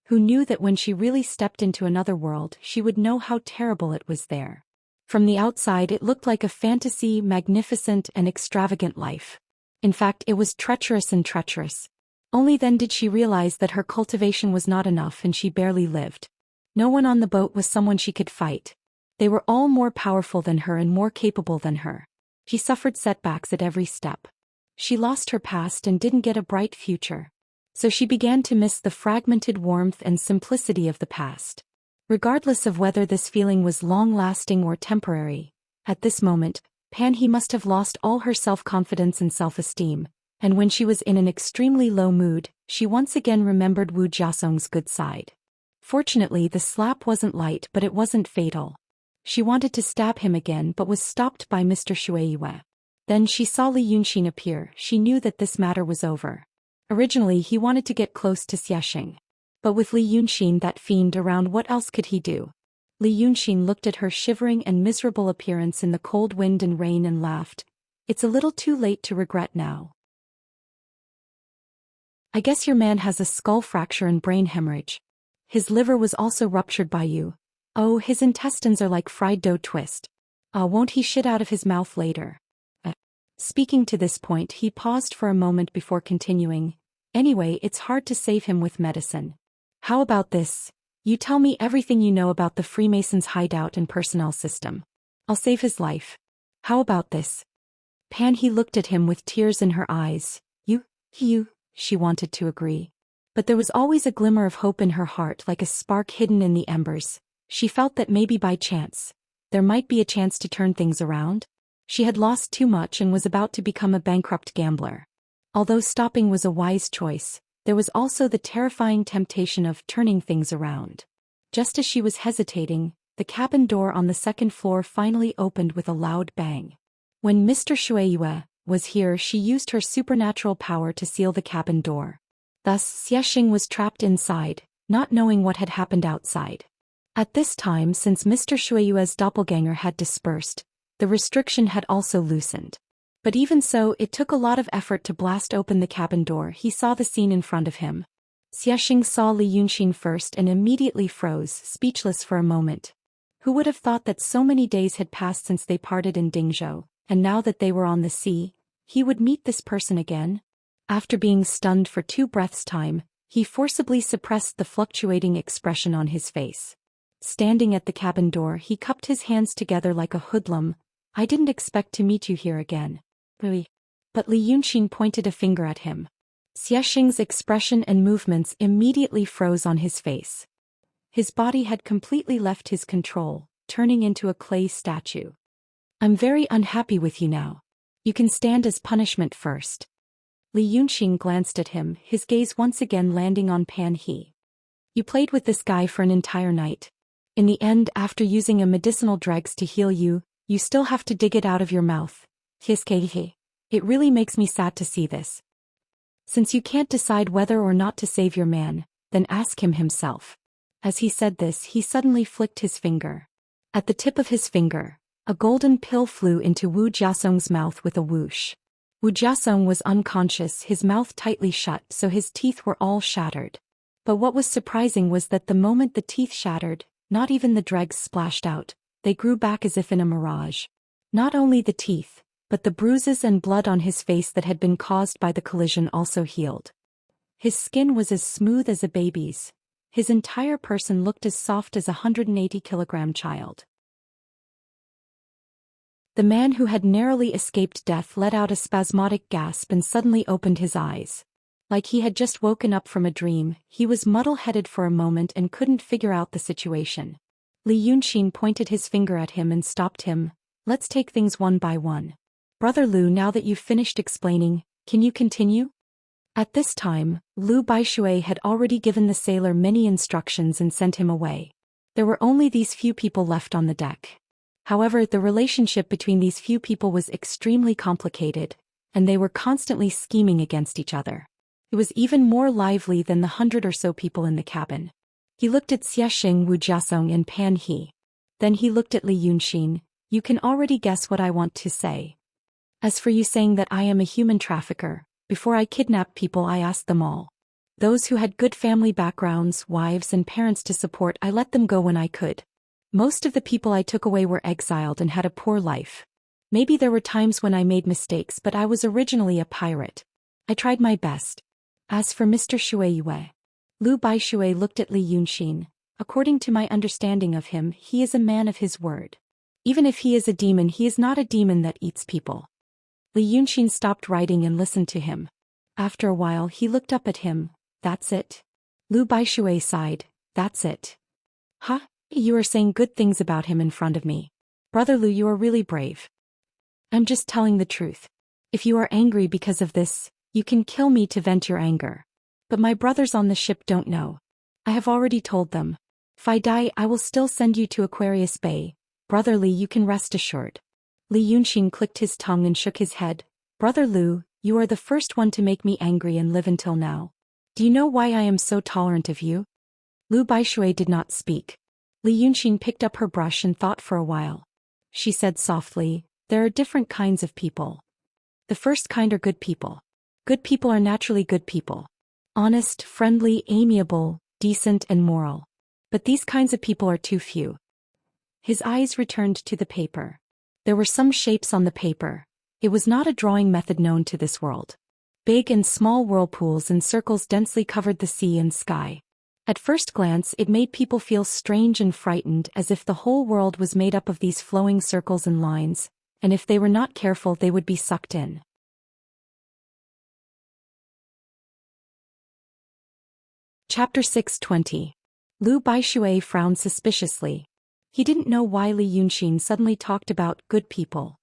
who knew that when she really stepped into another world she would know how terrible it was there. From the outside it looked like a fantasy, magnificent and extravagant life. In fact, it was treacherous and treacherous. Only then did she realize that her cultivation was not enough and she barely lived. No one on the boat was someone she could fight. They were all more powerful than her and more capable than her. She suffered setbacks at every step. She lost her past and didn't get a bright future. So she began to miss the fragmented warmth and simplicity of the past. Regardless of whether this feeling was long-lasting or temporary, at this moment, Pan-hee must have lost all her self-confidence and self-esteem, and when she was in an extremely low mood, she once again remembered Wu Jiasong's good side. Fortunately, the slap wasn't light, but it wasn't fatal. She wanted to stab him again but was stopped by Mr. Shueiyue. Then she saw Li Yunxin appear. She knew that this matter was over. Originally he wanted to get close to Xianxia. But with Li Yunxin, that fiend around, what else could he do? Li Yunxin looked at her shivering and miserable appearance in the cold wind and rain and laughed. It's a little too late to regret now. I guess your man has a skull fracture and brain hemorrhage. His liver was also ruptured by you. Oh, his intestines are like fried dough twist. Won't he shit out of his mouth later? Speaking to this point, he paused for a moment before continuing. Anyway, it's hard to save him with medicine. How about this? You tell me everything you know about the Freemasons' hideout and personnel system. I'll save his life. How about this? Pan-hee looked at him with tears in her eyes. You, she wanted to agree. But there was always a glimmer of hope in her heart, like a spark hidden in the embers. She felt that maybe by chance, there might be a chance to turn things around. She had lost too much and was about to become a bankrupt gambler. Although stopping was a wise choice, there was also the terrifying temptation of turning things around. Just as she was hesitating, the cabin door on the second floor finally opened with a loud bang. When Mr. Shueiyue was here, she used her supernatural power to seal the cabin door. Thus, Xianxia was trapped inside, not knowing what had happened outside. At this time, since Mr. Shueiyue's doppelganger had dispersed, the restriction had also loosened. But even so, it took a lot of effort to blast open the cabin door. He saw the scene in front of him. Xianxia saw Li Yunxin first and immediately froze, speechless for a moment. Who would have thought that so many days had passed since they parted in Dingzhou, and now that they were on the sea, he would meet this person again? After being stunned for 2 breaths' time, he forcibly suppressed the fluctuating expression on his face. Standing at the cabin door, he cupped his hands together like a hoodlum. I didn't expect to meet you here again. Really? But Li Yunxin pointed a finger at him. Xianxia's expression and movements immediately froze on his face. His body had completely left his control, turning into a clay statue. I'm very unhappy with you now. You can stand as punishment first. Li Yunxin glanced at him, his gaze once again landing on Pan-hee. You played with this guy for an entire night. In the end, after using a medicinal dregs to heal you, you still have to dig it out of your mouth. It really makes me sad to see this. Since you can't decide whether or not to save your man, then ask him himself. As he said this, he suddenly flicked his finger. At the tip of his finger, a golden pill flew into Wu Jiasong's mouth with a whoosh. Wu Jiasong was unconscious, his mouth tightly shut, so his teeth were all shattered. But what was surprising was that the moment the teeth shattered, not even the dregs splashed out, they grew back as if in a mirage. Not only the teeth, but the bruises and blood on his face that had been caused by the collision also healed. His skin was as smooth as a baby's. His entire person looked as soft as a 180-kilogram child. The man who had narrowly escaped death let out a spasmodic gasp and suddenly opened his eyes. Like he had just woken up from a dream, he was muddle-headed for a moment and couldn't figure out the situation. Li Yunxin pointed his finger at him and stopped him. Let's take things one by one. Brother Lu, now that you've finished explaining, can you continue? At this time, Lu Baishui had already given the sailor many instructions and sent him away. There were only these few people left on the deck. However, the relationship between these few people was extremely complicated, and they were constantly scheming against each other. It was even more lively than the 100 or so people in the cabin. He looked at Xianxia, Wu Jiasong and Pan-hee. Then he looked at Li Yunxin. You can already guess what I want to say. As for you saying that I am a human trafficker, Before I kidnapped people, I asked them all. Those who had good family backgrounds, wives and parents to support, I let them go when I could. Most of the people I took away were exiled and had a poor life. Maybe there were times when I made mistakes, but I was originally a pirate. I tried my best. As for Mr. Shui Yue, Lu Baishui looked at Li Yunxin. According to my understanding of him, he is a man of his word. Even if he is a demon, he is not a demon that eats people. Li Yunxin stopped writing and listened to him. After a while he looked up at him. That's it? Lu Baishui sighed. That's it. Huh? You are saying good things about him in front of me. Brother Lu, you are really brave. I'm just telling the truth. If you are angry because of this, you can kill me to vent your anger. But my brothers on the ship don't know. I have already told them. If I die, I will still send you to Aquarius Bay. Brother Li, you can rest assured. Li Yunxin clicked his tongue and shook his head. Brother Lu, you are the first one to make me angry and live until now. Do you know why I am so tolerant of you? Lu Baishui did not speak. Li Yunxin picked up her brush and thought for a while. She said softly, there are different kinds of people. The first kind are good people. Good people are naturally good people. Honest, friendly, amiable, decent and moral. But these kinds of people are too few. His eyes returned to the paper. There were some shapes on the paper. It was not a drawing method known to this world. Big and small whirlpools and circles densely covered the sea and sky. At first glance, it made people feel strange and frightened, as if the whole world was made up of these flowing circles and lines, and if they were not careful, they would be sucked in. Chapter 620. Lu Baishui frowned suspiciously. He didn't know why Li Yunxin suddenly talked about good people.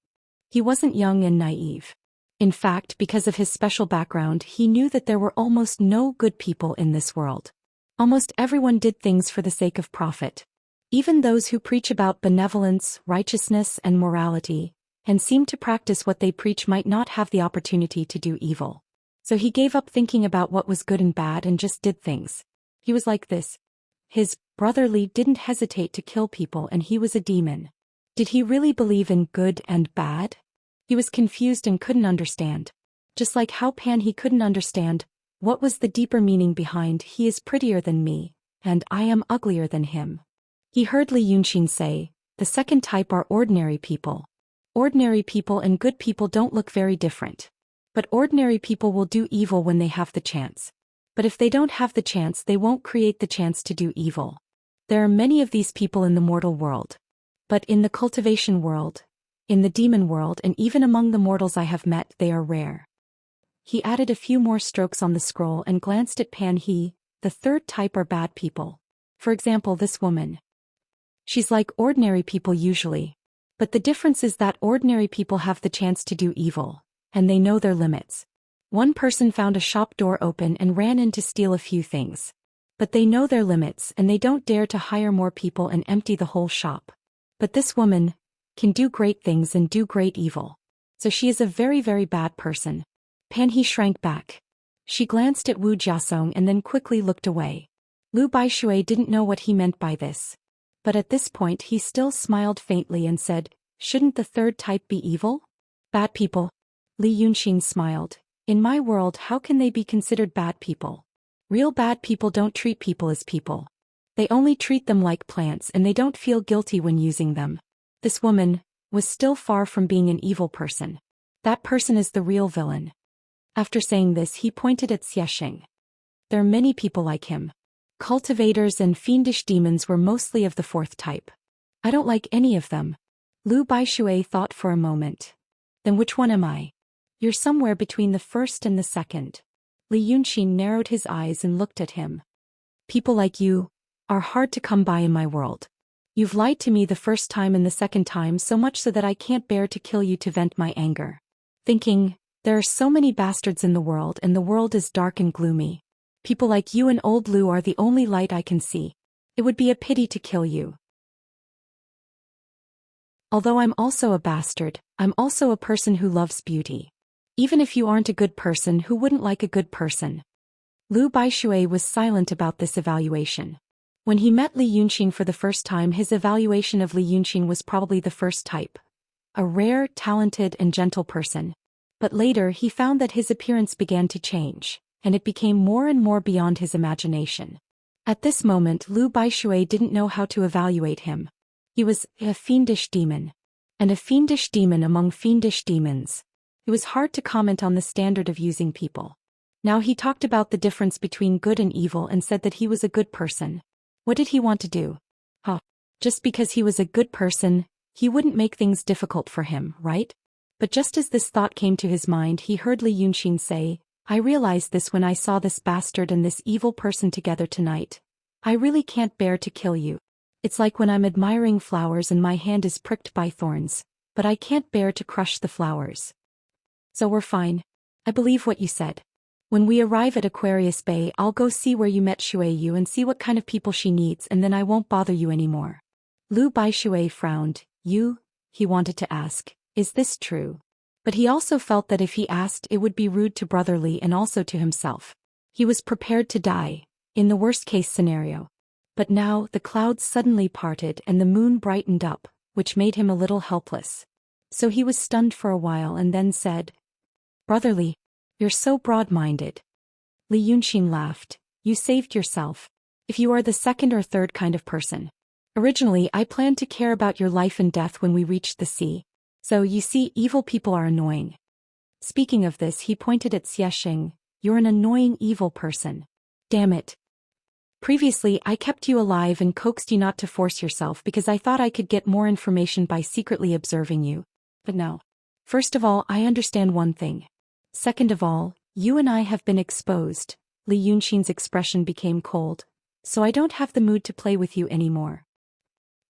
He wasn't young and naive. In fact, because of his special background, he knew that there were almost no good people in this world. Almost everyone did things for the sake of profit. Even those who preach about benevolence, righteousness, and morality, and seem to practice what they preach, might not have the opportunity to do evil. So he gave up thinking about what was good and bad and just did things. He was like this. His brother Li didn't hesitate to kill people, and he was a demon. Did he really believe in good and bad? He was confused and couldn't understand. Just like how he couldn't understand what was the deeper meaning behind he is prettier than me, and I am uglier than him. He heard Li Yunxin say, the second type are ordinary people. Ordinary people and good people don't look very different. But ordinary people will do evil when they have the chance. But if they don't have the chance, they won't create the chance to do evil. There are many of these people in the mortal world. But in the cultivation world, in the demon world, and even among the mortals I have met, they are rare. He added a few more strokes on the scroll and glanced at Pan He. The third type are bad people. For example, this woman. She's like ordinary people usually. But the difference is that ordinary people have the chance to do evil, and they know their limits. One person found a shop door open and ran in to steal a few things. But they know their limits and they don't dare to hire more people and empty the whole shop. But this woman can do great things and do great evil. So she is a very, very bad person. Pan He shrank back. She glanced at Wu Jiasong and then quickly looked away. Lu Baishui didn't know what he meant by this. But at this point he still smiled faintly and said, shouldn't the third type be evil? Bad people. Li Yunxin smiled. In my world, how can they be considered bad people? Real bad people don't treat people as people. They only treat them like plants, and they don't feel guilty when using them. This woman was still far from being an evil person. That person is the real villain. After saying this, he pointed at Xianxia. There are many people like him. Cultivators and fiendish demons were mostly of the fourth type. I don't like any of them. Lu Baishui thought for a moment. Then which one am I? You're somewhere between the first and the second. Li Yunxin narrowed his eyes and looked at him. People like you are hard to come by in my world. You've lied to me the first time and the second time, so much so that I can't bear to kill you to vent my anger. Thinking, there are so many bastards in the world and the world is dark and gloomy. People like you and old Lu are the only light I can see. It would be a pity to kill you. Although I'm also a bastard, I'm also a person who loves beauty. Even if you aren't a good person, who wouldn't like a good person? Lu Baishui was silent about this evaluation. When he met Li Yunxin for the first time, his evaluation of Li Yunxin was probably the first type. A rare, talented and gentle person. But later he found that his appearance began to change, and it became more and more beyond his imagination. At this moment Lu Baishui didn't know how to evaluate him. He was a fiendish demon. And a fiendish demon among fiendish demons. It was hard to comment on the standard of using people. Now he talked about the difference between good and evil and said that he was a good person. What did he want to do? Just because he was a good person, he wouldn't make things difficult for him, right? But just as this thought came to his mind, he heard Li Yunxin say, I realized this when I saw this bastard and this evil person together tonight. I really can't bear to kill you. It's like when I'm admiring flowers and my hand is pricked by thorns, but I can't bear to crush the flowers. So we're fine. I believe what you said. When we arrive at Aquarius Bay, I'll go see where you met Shui Yu and see what kind of people she needs, and then I won't bother you anymore. Lu Baishui frowned. You? He wanted to ask, is this true? But he also felt that if he asked it would be rude to Brother Li and also to himself. He was prepared to die, in the worst-case scenario. But now the clouds suddenly parted and the moon brightened up, which made him a little helpless. So he was stunned for a while and then said, Brother Li, you're so broad-minded. Li Yunxin laughed. You saved yourself. If you are the second or third kind of person. Originally I planned to care about your life and death when we reached the sea. So you see, evil people are annoying. Speaking of this, he pointed at Xianxia. You're an annoying evil person. Damn it. Previously I kept you alive and coaxed you not to force yourself because I thought I could get more information by secretly observing you. But now. First of all, I understand one thing. Second of all, you and I have been exposed. Li Yunxin's expression became cold. So I don't have the mood to play with you anymore.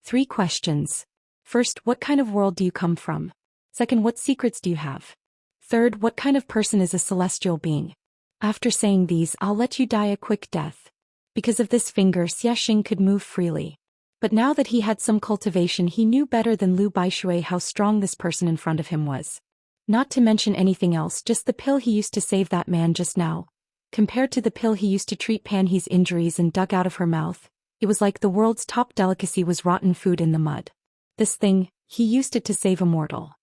3 questions. First, what kind of world do you come from? Second, what secrets do you have? Third, what kind of person is a celestial being? After saying these, I'll let you die a quick death. Because of this finger, Xianxia could move freely. But now that he had some cultivation, he knew better than Lu Baishui how strong this person in front of him was. Not to mention anything else, just the pill he used to save that man just now. Compared to the pill he used to treat Panhee's injuries and dug out of her mouth, it was like the world's top delicacy was rotten food in the mud. This thing, he used it to save a mortal.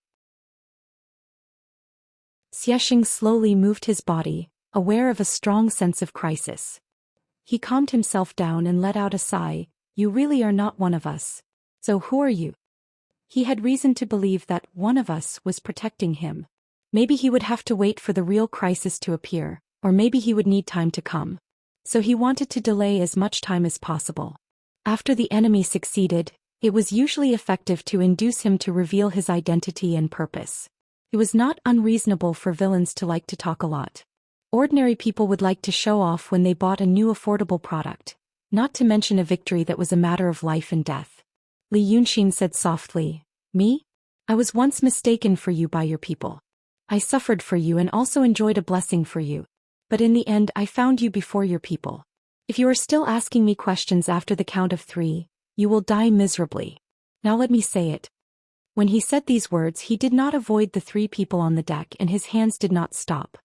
Xianxia slowly moved his body, aware of a strong sense of crisis. He calmed himself down and let out a sigh. You really are not one of us. So who are you? He had reason to believe that one of us was protecting him. Maybe he would have to wait for the real crisis to appear, or maybe he would need time to come. So he wanted to delay as much time as possible. After the enemy succeeded, it was usually effective to induce him to reveal his identity and purpose. It was not unreasonable for villains to like to talk a lot. Ordinary people would like to show off when they bought a new affordable product, not to mention a victory that was a matter of life and death. Li Yunxin said softly, Me? I was once mistaken for you by your people. I suffered for you and also enjoyed a blessing for you. But in the end I found you before your people. If you are still asking me questions after the count of 3, you will die miserably. Now let me say it. When he said these words, he did not avoid the 3 people on the deck and his hands did not stop.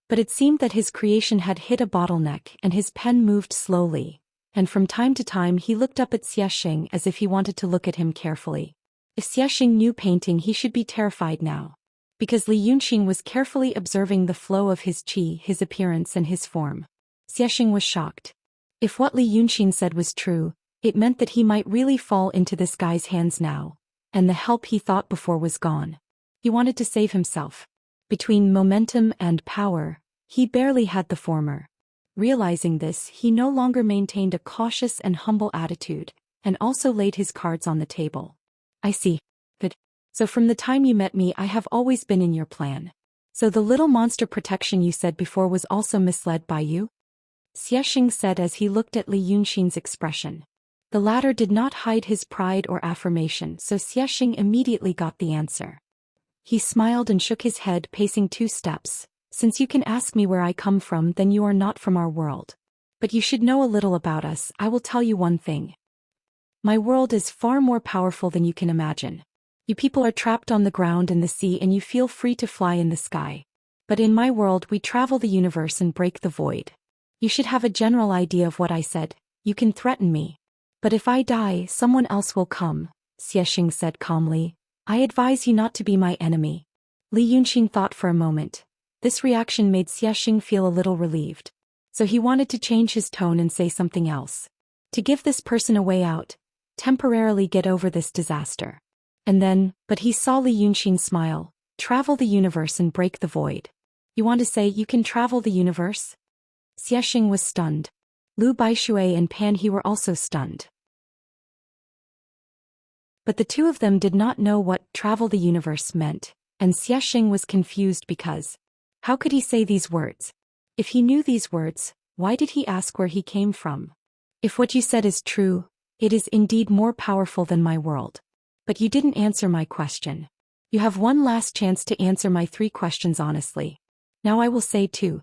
But it seemed that his creation had hit a bottleneck and his pen moved slowly, and from time to time he looked up at Xianxia as if he wanted to look at him carefully. If Xianxia knew painting, he should be terrified now. Because Li Yunxin was carefully observing the flow of his qi, his appearance and his form. Xianxia was shocked. If what Li Yunxin said was true, it meant that he might really fall into this guy's hands now, and the help he thought before was gone. He wanted to save himself. Between momentum and power, he barely had the former. Realizing this, he no longer maintained a cautious and humble attitude, and also laid his cards on the table. I see. Good. So from the time you met me I have always been in your plan. So the little monster protection you said before was also misled by you? Xianxia said as he looked at Li Yunxin's expression. The latter did not hide his pride or affirmation, so Xianxia immediately got the answer. He smiled and shook his head, pacing 2 steps. Since you can ask me where I come from, then you are not from our world. But you should know a little about us. I will tell you one thing. My world is far more powerful than you can imagine. You people are trapped on the ground and the sea and you feel free to fly in the sky. But in my world we travel the universe and break the void. You should have a general idea of what I said. You can threaten me. But if I die, someone else will come, Xianxia said calmly. I advise you not to be my enemy. Li Yunqing thought for a moment. This reaction made Xiaxing feel a little relieved. So he wanted to change his tone and say something else. To give this person a way out. Temporarily get over this disaster. And then, but he saw Li Yunqing smile. Travel the universe and break the void. You want to say you can travel the universe? Xiaxing was stunned. Lu Baishui and Pan He were also stunned. But the two of them did not know what travel the universe meant, and Xiaxing was confused because how could he say these words? If he knew these words, why did he ask where he came from? If what you said is true, it is indeed more powerful than my world. But you didn't answer my question. You have one last chance to answer my 3 questions honestly. Now I will say 2.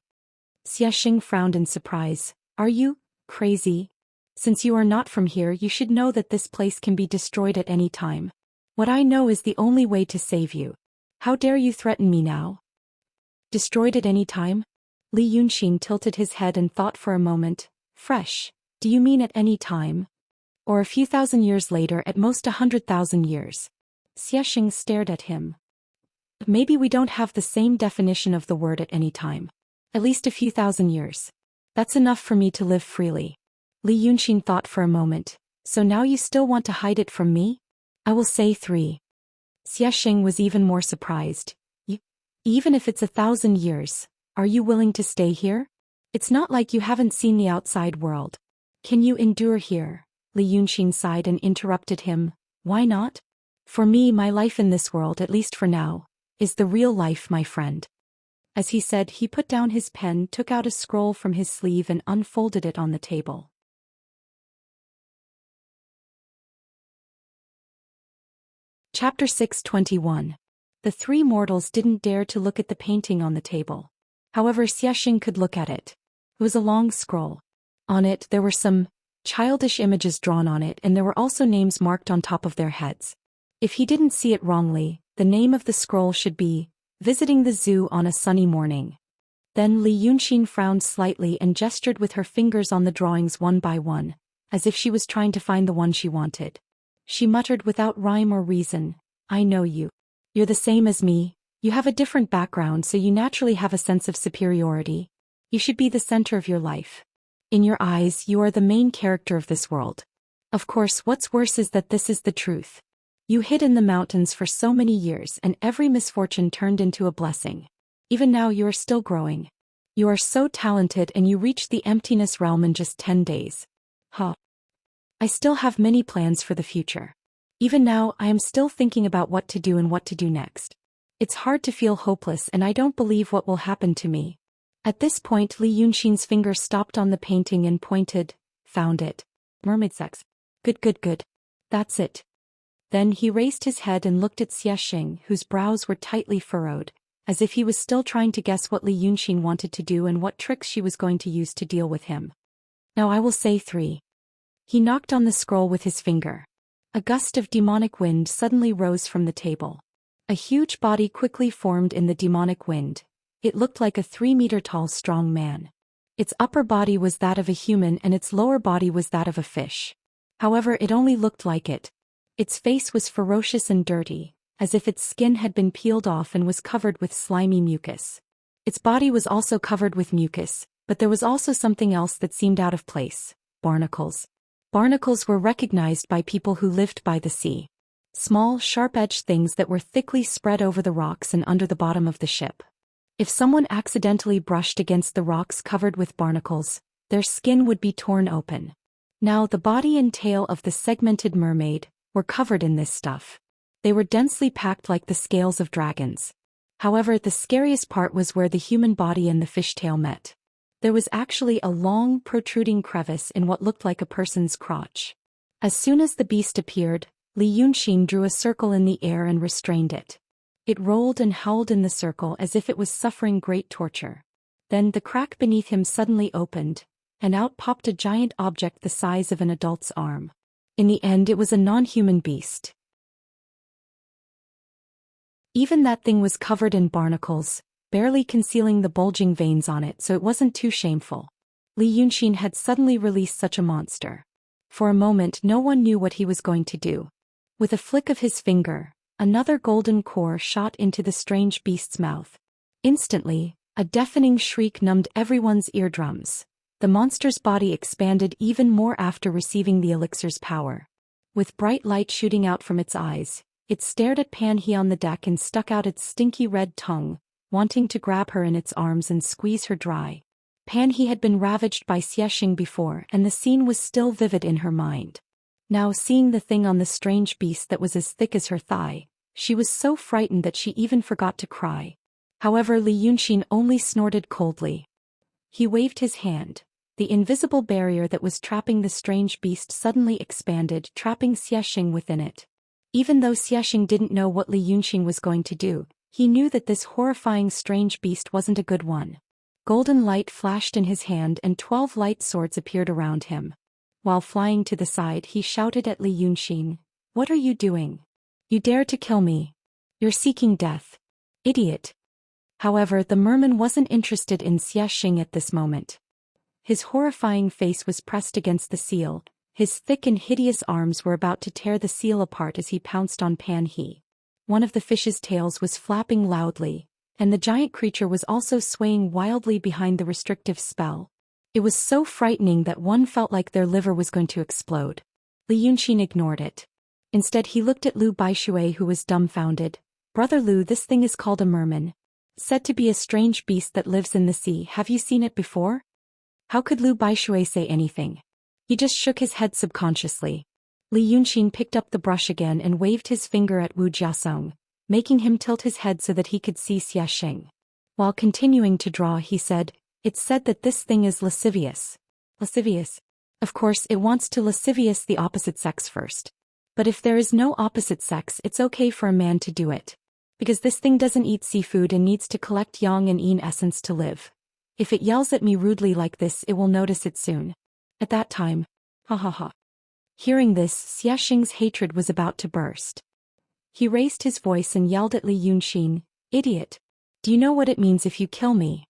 Xiaxing frowned in surprise. Are you crazy? Since you are not from here, you should know that this place can be destroyed at any time. What I know is the only way to save you. How dare you threaten me now? Destroyed at any time? Li Yunqing tilted his head and thought for a moment. Fresh. Do you mean at any time? Or a few thousand years later, at most 100,000 years? Xiaxing stared at him. Maybe we don't have the same definition of the word at any time. At least a few thousand years. That's enough for me to live freely. Li Yunqing thought for a moment. So now you still want to hide it from me? I will say 3. Xiaxing was even more surprised. Even if it's 1,000 years, are you willing to stay here? It's not like you haven't seen the outside world. Can you endure here? Li Yunqing sighed and interrupted him. Why not? For me, my life in this world, at least for now, is the real life, my friend. As he said, he put down his pen, took out a scroll from his sleeve and unfolded it on the table. Chapter 621. The 3 mortals didn't dare to look at the painting on the table. However, Xiaxing could look at it. It was a long scroll. On it, there were some childish images drawn on it, and there were also names marked on top of their heads. If he didn't see it wrongly, the name of the scroll should be, Visiting the Zoo on a Sunny Morning. Then Li Yunqing frowned slightly and gestured with her fingers on the drawings one by one, as if she was trying to find the one she wanted. She muttered without rhyme or reason, I know you. You're the same as me. You have a different background, so you naturally have a sense of superiority. You should be the center of your life. In your eyes, you are the main character of this world. Of course, what's worse is that this is the truth. You hid in the mountains for so many years, and every misfortune turned into a blessing. Even now you are still growing. You are so talented and you reached the emptiness realm in just 10 days. I still have many plans for the future. Even now, I am still thinking about what to do and what to do next. It's hard to feel hopeless, and I don't believe what will happen to me. At this point, Li Yunqing's finger stopped on the painting and pointed. Found it. Mermaid sex. Good. That's it. Then he raised his head and looked at Xiaxing, whose brows were tightly furrowed, as if he was still trying to guess what Li Yunqing wanted to do and what tricks she was going to use to deal with him. Now I will say 3. He knocked on the scroll with his finger. A gust of demonic wind suddenly rose from the table. A huge body quickly formed in the demonic wind. It looked like a 3-meter-tall strong man. Its upper body was that of a human and its lower body was that of a fish. However, it only looked like it. Its face was ferocious and dirty, as if its skin had been peeled off and was covered with slimy mucus. Its body was also covered with mucus, but there was also something else that seemed out of place. Barnacles. Barnacles were recognized by people who lived by the sea. Small, sharp-edged things that were thickly spread over the rocks and under the bottom of the ship. If someone accidentally brushed against the rocks covered with barnacles, their skin would be torn open. Now the body and tail of the segmented mermaid were covered in this stuff. They were densely packed like the scales of dragons. However, the scariest part was where the human body and the fish tail met. There was actually a long, protruding crevice in what looked like a person's crotch. As soon as the beast appeared, Li Yunqing drew a circle in the air and restrained it. It rolled and howled in the circle as if it was suffering great torture. Then the crack beneath him suddenly opened, and out popped a giant object the size of an adult's arm. In the end, it was a non-human beast. Even that thing was covered in barnacles, barely concealing the bulging veins on it, so it wasn't too shameful. Li Yunqing had suddenly released such a monster. For a moment no one knew what he was going to do. With a flick of his finger, Another golden core shot into the strange beast's mouth. Instantly, a deafening shriek numbed everyone's eardrums. The monster's body expanded even more after receiving the elixir's power. With bright light shooting out from its eyes, it stared at Pan He on the deck and stuck out its stinky red tongue, wanting to grab her in its arms and squeeze her dry. Pan He had been ravaged by Xianxia before, and the scene was still vivid in her mind. Now seeing the thing on the strange beast that was as thick as her thigh, she was so frightened that she even forgot to cry. However, Li Yunxin only snorted coldly. He waved his hand. The invisible barrier that was trapping the strange beast suddenly expanded, trapping Xianxia within it. Even though Xianxia didn't know what Li Yunxin was going to do, he knew that this horrifying strange beast wasn't a good one. Golden light flashed in his hand and 12 light swords appeared around him. While flying to the side, he shouted at Li Yunxin, "What are you doing? You dare to kill me? You're seeking death. Idiot." However, the merman wasn't interested in Xianxia at this moment. His horrifying face was pressed against the seal. His thick and hideous arms were about to tear the seal apart as he pounced on Pan He. One of the fish's tails was flapping loudly, and the giant creature was also swaying wildly behind the restrictive spell. It was so frightening that one felt like their liver was going to explode. Li Yunxin ignored it. Instead he looked at Lu Baishui, who was dumbfounded. "Brother Lu, this thing is called a merman. Said to be a strange beast that lives in the sea. Have you seen it before?" How could Lu Baishui say anything? He just shook his head subconsciously. Li Yunxin picked up the brush again and waved his finger at Wu Jiasong, making him tilt his head so that he could see Xianxia. While continuing to draw, he said, "It's said that this thing is lascivious." Lascivious? Of course, it wants to lascivious the opposite sex first. But if there is no opposite sex, it's okay for a man to do it. Because this thing doesn't eat seafood and needs to collect yang and yin essence to live. If it yells at me rudely like this, it will notice it soon. At that time, ha ha ha. Hearing this, Xiaxing's hatred was about to burst. He raised his voice and yelled at Li Yunxin, "Idiot! Do you know what it means if you kill me?"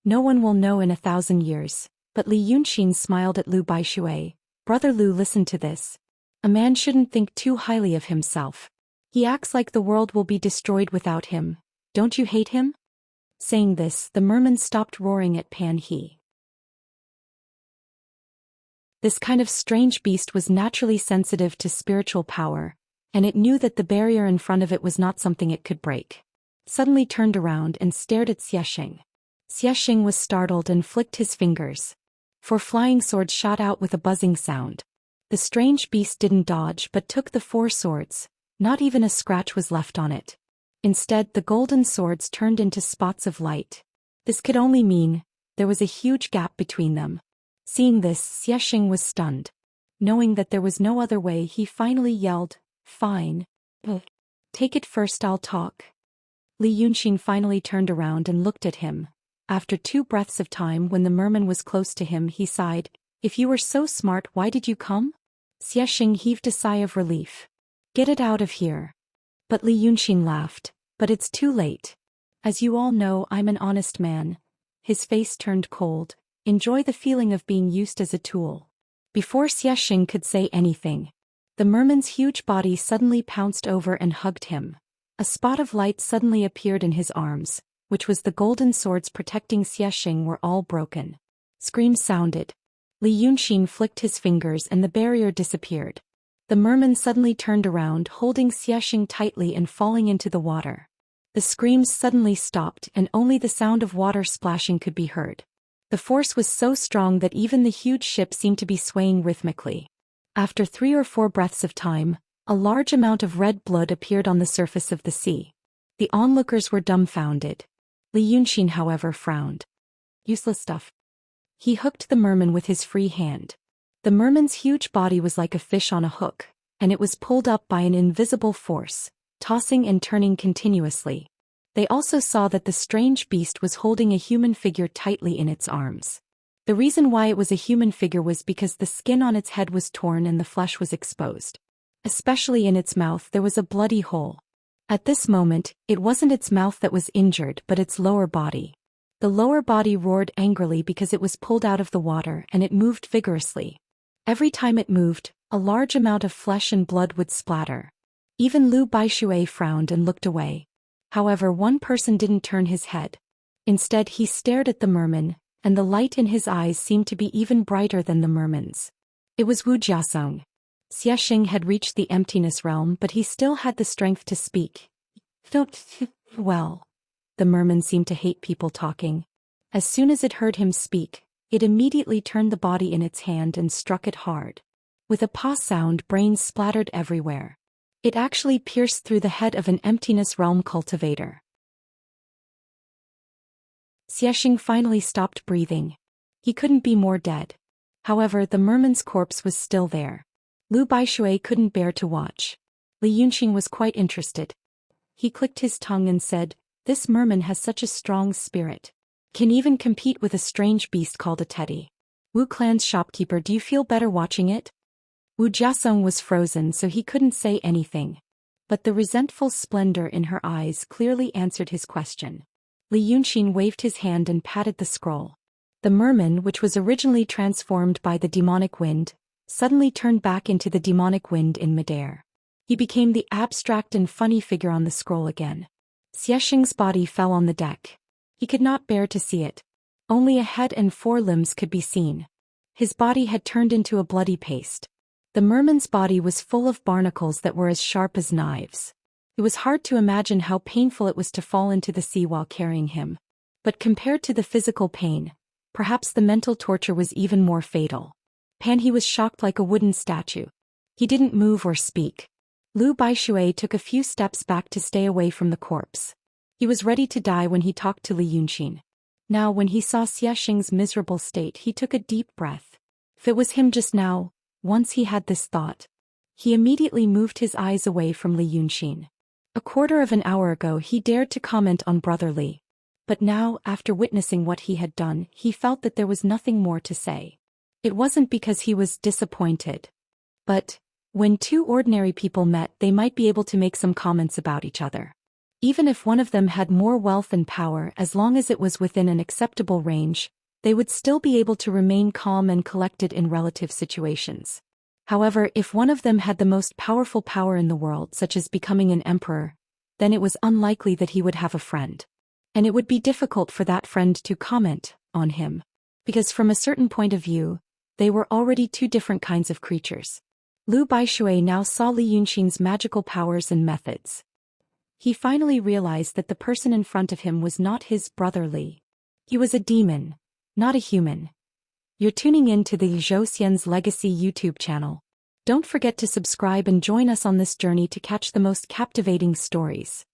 "No one will know in 1,000 years. But Li Yunxin smiled at Lu Baishui. "Brother Lu, listen to this. A man shouldn't think too highly of himself. He acts like the world will be destroyed without him. Don't you hate him?" Saying this, the merman stopped roaring at Pan He. This kind of strange beast was naturally sensitive to spiritual power, and it knew that the barrier in front of it was not something it could break. Suddenly turned around and stared at Xianxia. Xianxia was startled and flicked his fingers. 4 flying swords shot out with a buzzing sound. The strange beast didn't dodge but took the 4 swords. Not even a scratch was left on it. Instead, the golden swords turned into spots of light. This could only mean there was a huge gap between them. Seeing this, Xianxia was stunned. Knowing that there was no other way, he finally yelled, "Fine. Take it first, I'll talk." Li Yunxin finally turned around and looked at him. After 2 breaths of time, when the merman was close to him, he sighed, "If you were so smart, why did you come?" Xianxia heaved a sigh of relief. "Get it out of here." But Li Yunxin laughed. "But it's too late. As you all know, I'm an honest man." His face turned cold. "Enjoy the feeling of being used as a tool." Before Xianxia could say anything, the merman's huge body suddenly pounced over and hugged him. A spot of light suddenly appeared in his arms, which was the golden swords protecting Xianxia were all broken. Screams sounded. Li Yunxin flicked his fingers and the barrier disappeared. The merman suddenly turned around, holding Xianxia tightly and falling into the water. The screams suddenly stopped and only the sound of water splashing could be heard. The force was so strong that even the huge ship seemed to be swaying rhythmically. After 3 or 4 breaths of time, a large amount of red blood appeared on the surface of the sea. The onlookers were dumbfounded. Li Yunxin, however, frowned. "Useless stuff." He hooked the merman with his free hand. The merman's huge body was like a fish on a hook, and it was pulled up by an invisible force, tossing and turning continuously. They also saw that the strange beast was holding a human figure tightly in its arms. The reason why it was a human figure was because the skin on its head was torn and the flesh was exposed. Especially in its mouth there was a bloody hole. At this moment, it wasn't its mouth that was injured but its lower body. The lower body roared angrily because it was pulled out of the water and it moved vigorously. Every time it moved, a large amount of flesh and blood would splatter. Even Lu Baishui frowned and looked away. However, one person didn't turn his head. Instead, he stared at the merman, and the light in his eyes seemed to be even brighter than the merman's. It was Wu Jiasong. Xiaxing had reached the emptiness realm, but he still had the strength to speak. Well. The merman seemed to hate people talking. As soon as it heard him speak, it immediately turned the body in its hand and struck it hard. With a paw sound, brains splattered everywhere. It actually pierced through the head of an emptiness realm cultivator. Xiaxing finally stopped breathing. He couldn't be more dead. However, the merman's corpse was still there. Lu Baishui couldn't bear to watch. Li Yunqing was quite interested. He clicked his tongue and said, "This merman has such a strong spirit. Can even compete with a strange beast called a teddy. Wu clan's shopkeeper, do you feel better watching it?" Wu Jiasong was frozen, so he couldn't say anything. But the resentful splendor in her eyes clearly answered his question. Li Yunqing waved his hand and patted the scroll. The merman, which was originally transformed by the demonic wind, suddenly turned back into the demonic wind in midair. He became the abstract and funny figure on the scroll again. Xiaxing's body fell on the deck. He could not bear to see it. Only a head and 4 limbs could be seen. His body had turned into a bloody paste. The merman's body was full of barnacles that were as sharp as knives. It was hard to imagine how painful it was to fall into the sea while carrying him. But compared to the physical pain, perhaps the mental torture was even more fatal. He was shocked like a wooden statue. He didn't move or speak. Lu Baishui took a few steps back to stay away from the corpse. He was ready to die when he talked to Li Yunqing. Now when he saw Xiaxing's miserable state, he took a deep breath. If it was him just now, once he had this thought, he immediately moved his eyes away from Li Yunqing. A quarter of an hour ago he dared to comment on Brother Li. But now, after witnessing what he had done, he felt that there was nothing more to say. It wasn't because he was disappointed. But when 2 ordinary people met, they might be able to make some comments about each other. Even if one of them had more wealth and power, as long as it was within an acceptable range, they would still be able to remain calm and collected in relative situations. However, if one of them had the most powerful power in the world, such as becoming an emperor, then it was unlikely that he would have a friend. And it would be difficult for that friend to comment on him. Because from a certain point of view, they were already 2 different kinds of creatures. Lu Baishui now saw Li Yunqing's magical powers and methods. He finally realized that the person in front of him was not his brother Li. He was a demon, not a human. You're tuning in to the Zhou Xian's Legacy YouTube channel. Don't forget to subscribe and join us on this journey to catch the most captivating stories.